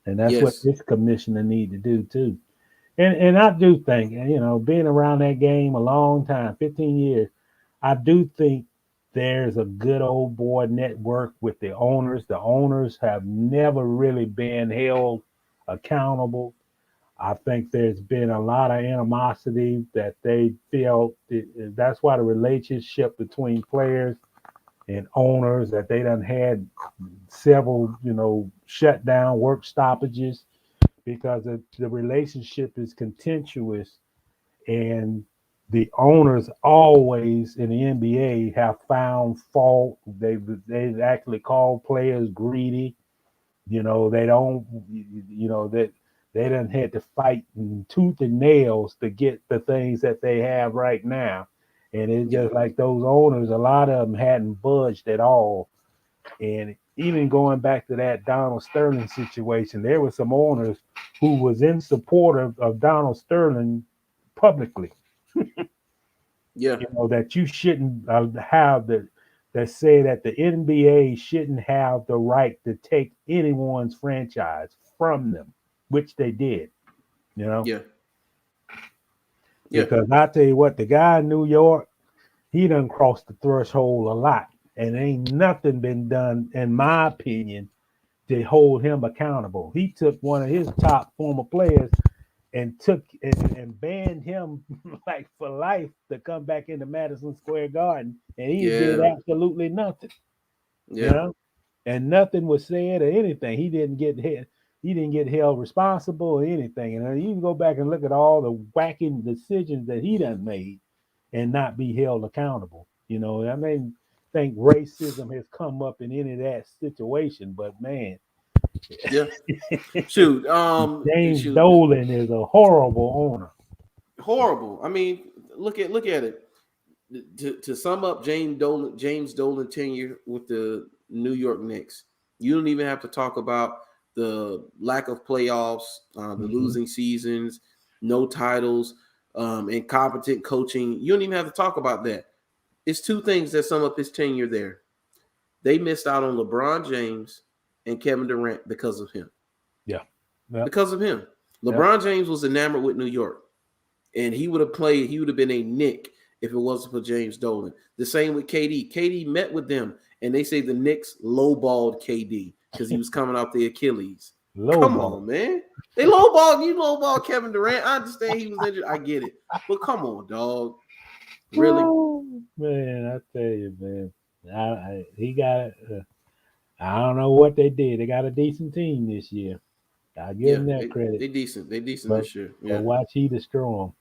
B: And that's what this commissioner need to do too. And I do think, you know, being around that game a long time, 15 years, I do think there's a good old boy network with the owners. The owners have never really been held accountable. I think there's been a lot of animosity that they feel. That's why the relationship between players and owners, that they done had several, you know, shutdown work stoppages because the relationship is contentious, and the owners always in the NBA have found fault. They've actually called players greedy. You know, they don't, you know, that they done had to fight tooth and nails to get the things that they have right now. And it's just like those owners, a lot of them hadn't budged at all. And even going back to that Donald Sterling situation, there were some owners who was in support of Donald Sterling publicly.
A: Yeah.
B: You know, that you shouldn't have that say that the NBA shouldn't have the right to take anyone's franchise from them, which they did, you know?
A: Yeah.
B: Because I tell you what, the guy in New York, he done crossed the threshold a lot. And ain't nothing been done, in my opinion, to hold him accountable. He took one of his top former players and banned him like for life to come back into Madison Square Garden, and he did absolutely nothing.
A: Yeah.
B: You know? And nothing was said or anything. He didn't get held responsible or anything. And you can go back and look at all the whacking decisions that he done made and not be held accountable. You know, I mean, think racism has come up in any of that situation, but man, James Dolan is a horrible owner.
A: Horrible. I mean, look at it. To sum up James Dolan tenure with the New York Knicks, you don't even have to talk about the lack of playoffs, the losing seasons, no titles, incompetent coaching. You don't even have to talk about that. It's two things that sum up his tenure there. They missed out on LeBron James and Kevin Durant because of him.
B: Yeah.
A: Because of him. LeBron James was enamored with New York, and he would have been a Knick if it wasn't for James Dolan. The same with KD. KD met with them, and they say the Knicks lowballed KD because he was coming off the Achilles. Come on, man. They lowballed Kevin Durant. I understand he was injured. I get it. But come on, dog. Really?
B: Oh, man, I tell you, man. He got I don't know what they did. They got a decent team this year. I give them that credit.
A: They decent this year. Yeah.
B: But watch he destroy them.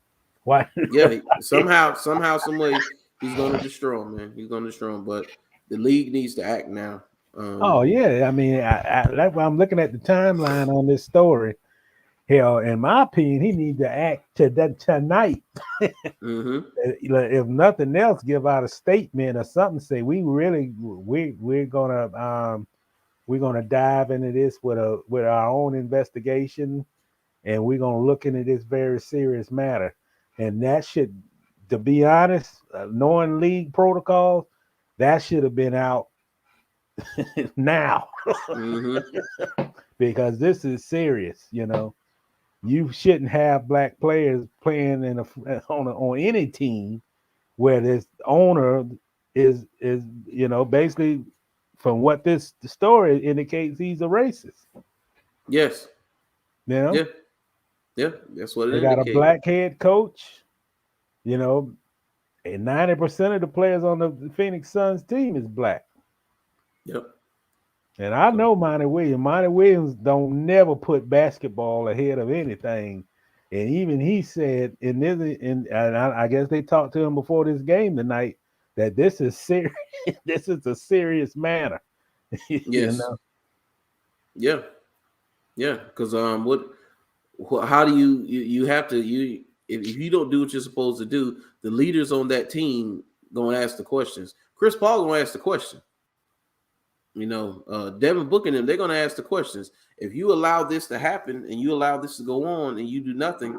B: Why?
A: Yeah, somehow, some way he's going to destroy him, man. He's going to destroy him. But the league needs to act now.
B: I mean, that's why I'm looking at the timeline on this story. Hell, in my opinion, he needs to act tonight.
A: Mm-hmm.
B: If nothing else, give out a statement or something. Say we're gonna dive into this with our own investigation, and we're gonna look into this very serious matter. And that should, to be honest, knowing league protocols, that should have been out now.
A: Mm-hmm.
B: Because this is serious. You shouldn't have black players playing on any team where this owner is basically, from what this story indicates, he's a racist.
A: Yes.
B: Yeah,
A: That's what it
B: they got a
A: indicates.
B: black head coach. And 90% of the players on the Phoenix Suns team is black.
A: Yep.
B: And I know Monty Williams. Monty Williams don't never put basketball ahead of anything. And even he said and I guess they talked to him before this game tonight that this is serious. This is a serious matter.
A: Yes. Yeah. Because how do you have to if you don't do what you're supposed to do, the leaders on that team gonna ask the questions. Chris Paul gonna ask the question. Devin Booker and them, they're gonna ask the questions. If you allow this to happen and you allow this to go on and you do nothing,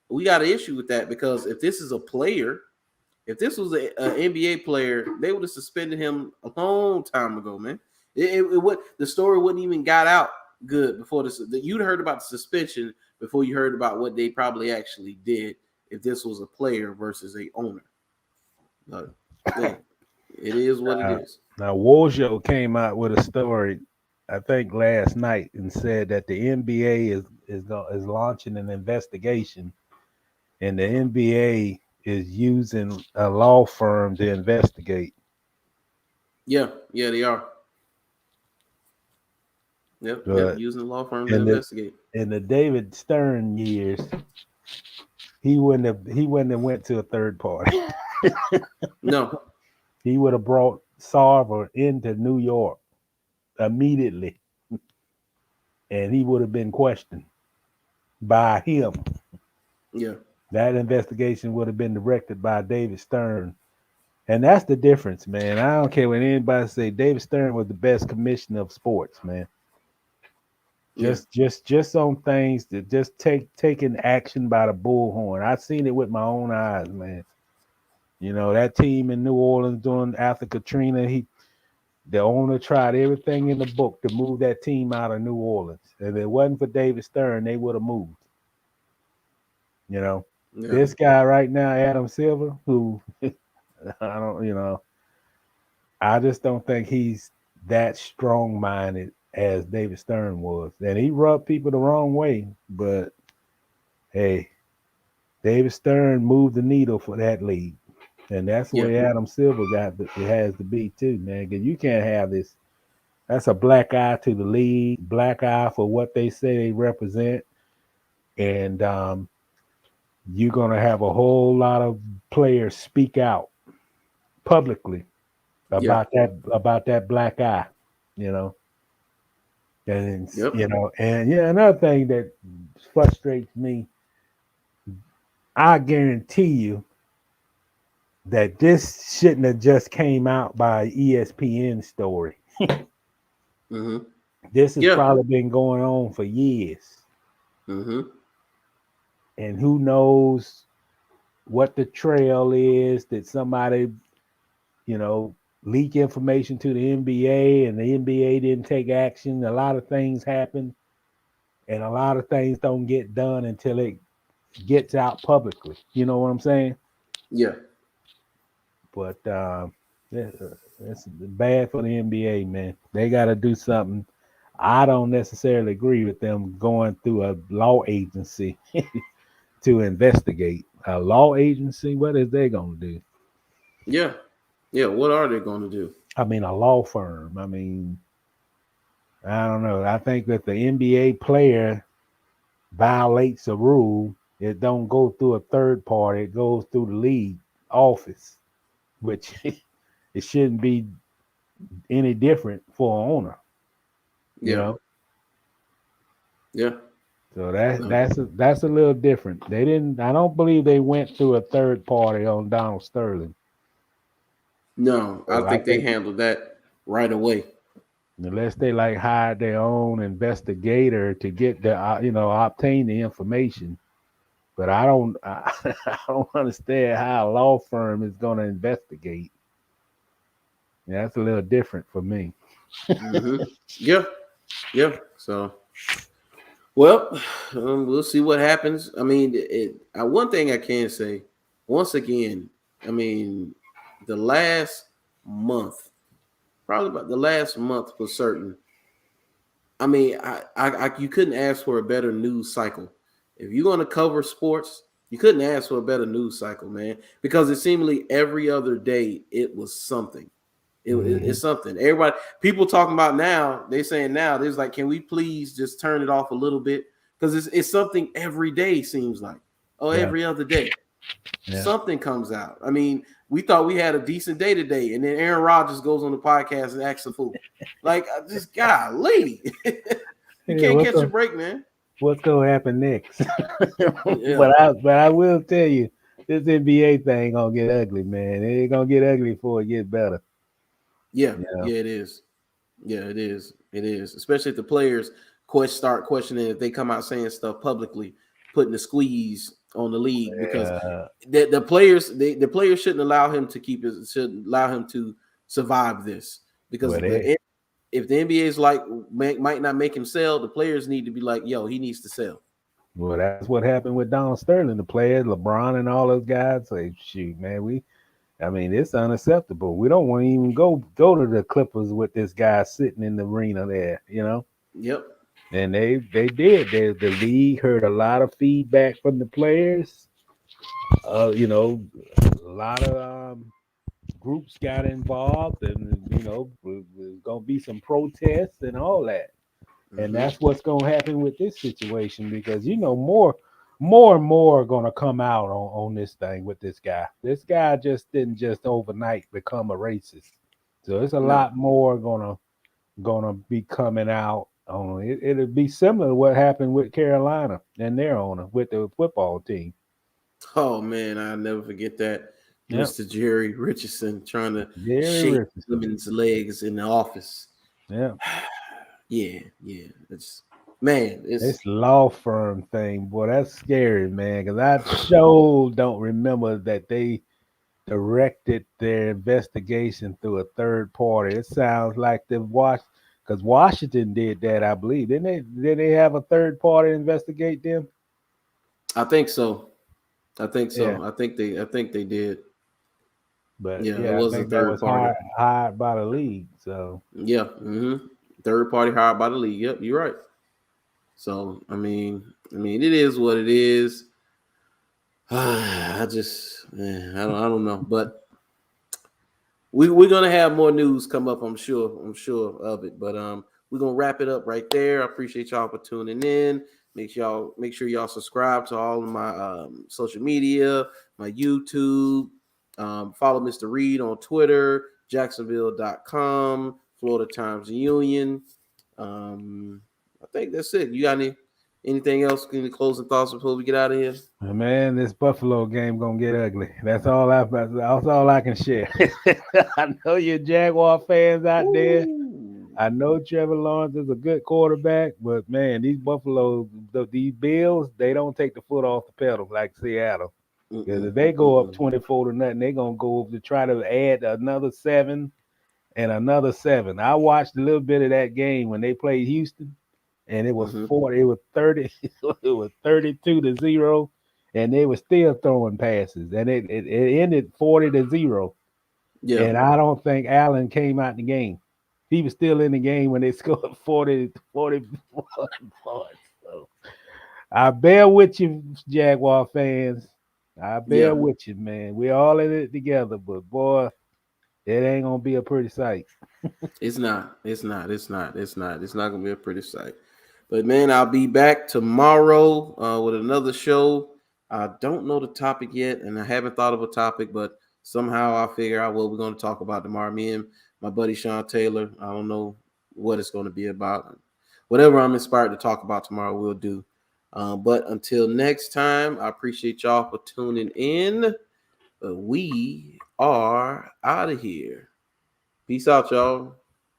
A: we got an issue with that, because if this is a player, if this was an NBA player, they would have suspended him a long time ago, man. The story wouldn't even got out good before this. You'd heard about the suspension before you heard about what they probably actually did if this was a player versus a owner. But it is what it is.
B: Now, Woj came out with a story, I think last night, and said that the NBA is launching an investigation, and the NBA is using a law firm to investigate.
A: Yeah, they are. Yep, using the law firm to investigate.
B: In the David Stern years, he wouldn't have went to a third party.
A: No.
B: He would have brought Sarver into New York immediately, and he would have been questioned by him.
A: Yeah.
B: That investigation would have been directed by David Stern. And that's the difference, man. I don't care what anybody say. David Stern was the best commissioner of sports, man. Just on things that just taking action by the bullhorn. I've seen it with my own eyes, man. That team in New Orleans doing after Katrina, the owner tried everything in the book to move that team out of New Orleans. If it wasn't for David Stern, they would have moved. This guy right now, Adam Silver, who I just don't think he's that strong-minded as David Stern was. And he rubbed people the wrong way, but hey, David Stern moved the needle for that league. And that's where Adam Silver it has to be too, man. Because you can't have this. That's a black eye to the league, black eye for what they say they represent. And you're going to have a whole lot of players speak out publicly about that black eye, And another thing that frustrates me, I guarantee you that this shouldn't have just came out by ESPN story.
A: Mm-hmm.
B: This has probably been going on for years.
A: Mm-hmm.
B: And who knows what the trail is that somebody, leak information to the NBA and the NBA didn't take action. A lot of things happen and a lot of things don't get done until it gets out publicly. You know what I'm saying?
A: Yeah.
B: But it's bad for the NBA, man. They got to do something. I don't necessarily agree with them going through a law agency to investigate. A law agency, what is they going to do?
A: Yeah. What are they going to do?
B: I mean, a law firm. I mean, I don't know. I think that the NBA player violates a rule, it don't go through a third party. It goes through the league office, which it shouldn't be any different for an owner. You know?
A: Yeah.
B: So that's a little different. They didn't. I don't believe they went through a third party on Donald Sterling.
A: No,
B: So
A: I think they handled that right away.
B: Unless they like hired their own investigator to get the obtain the information. But I don't understand how a law firm is going to investigate. Yeah, that's a little different for me.
A: Mm-hmm. Yeah. So, well, we'll see what happens. I mean, one thing I can say, once again, I mean, the last month, probably about the last month for certain. I mean, you couldn't ask for a better news cycle. If you're going to cover sports, you couldn't ask for a better news cycle, man, because it seemingly every other day it was something. It's something. Everybody, people talking about now, they saying now, there's like, can we please just turn it off a little bit? Because it's something every day, seems like. Every other day. Yeah. Something comes out. I mean, we thought we had a decent day today, and then Aaron Rodgers goes on the podcast and acts a fool. Like, just golly. You can't catch a break, man.
B: What's going to happen next? But I will tell you, this NBA thing going to get ugly, man. It ain't going to get ugly before it gets better.
A: Yeah, it is. Yeah, it is. It is. Especially if the players start questioning if they come out saying stuff publicly, putting the squeeze on the league, because the players shouldn't allow him to survive this, because if the NBA is like might not make him sell, the players need to be like, yo, he needs to sell.
B: Well, that's what happened with Donald Sterling. The players, LeBron and all those guys say, shoot, man, it's unacceptable. We don't want to even go to the Clippers with this guy sitting in the arena there,
A: Yep.
B: And they did. The league heard a lot of feedback from the players. A lot of groups got involved, and there's gonna be some protests and all that. Mm-hmm. And that's what's gonna happen with this situation, because more and more are gonna come out on this thing with this guy. This guy didn't just overnight become a racist. So it's a lot more gonna be coming out. It'll be similar to what happened with Carolina and their owner with the football team.
A: Oh man, I'll never forget that. Yep. Mr. Jerry Richardson trying to shake Simmons' legs in the office.
B: Yeah.
A: Yeah. It's
B: law firm thing, boy. That's scary, man. Because I sure don't remember that they directed their investigation through a third party. It sounds like because Washington did that, I believe. Didn't they have a third party investigate them?
A: I think so. Yeah. I think they did.
B: But it was a third party hired by the league. So
A: third party hired by the league. Yep, you're right. So I mean, it is what it is. I don't know, but we're gonna have more news come up. I'm sure of it. But we're gonna wrap it up right there. I appreciate y'all for tuning in. Make sure y'all subscribe to all of my social media, my YouTube. Follow Mr. Reid on Twitter, Jacksonville.com, Florida Times-Picayune. I think that's it. You got anything else? Any closing thoughts before we get out of here?
B: Man, this Buffalo game gonna get ugly. That's all I can share. I know you Jaguar fans out there. I know Trevor Lawrence is a good quarterback, but man, these these Bills, they don't take the foot off the pedal like Seattle. Because if they go up 24-0, they're gonna go to try to add another 7 and another 7. I watched a little bit of that game when they played Houston, and it was 40. It was 30. It was 32-0, and they were still throwing passes, and it ended 40-0. Yeah. And I don't think Allen came out the game. He was still in the game when they scored 40 points. So I bear with you, Jaguar fans. I bear with you, man. We're all in it together, but boy, it ain't gonna be a pretty sight.
A: It's not gonna be a pretty sight. But man, I'll be back tomorrow with another show. I don't know the topic yet, and I haven't thought of a topic, but somehow I'll figure out what we're going to talk about tomorrow. Me and my buddy Sean Taylor. I don't know what it's going to be about. Whatever I'm inspired to talk about tomorrow, we'll do. But until next time, I appreciate y'all for tuning in. We are out of here. Peace out, y'all.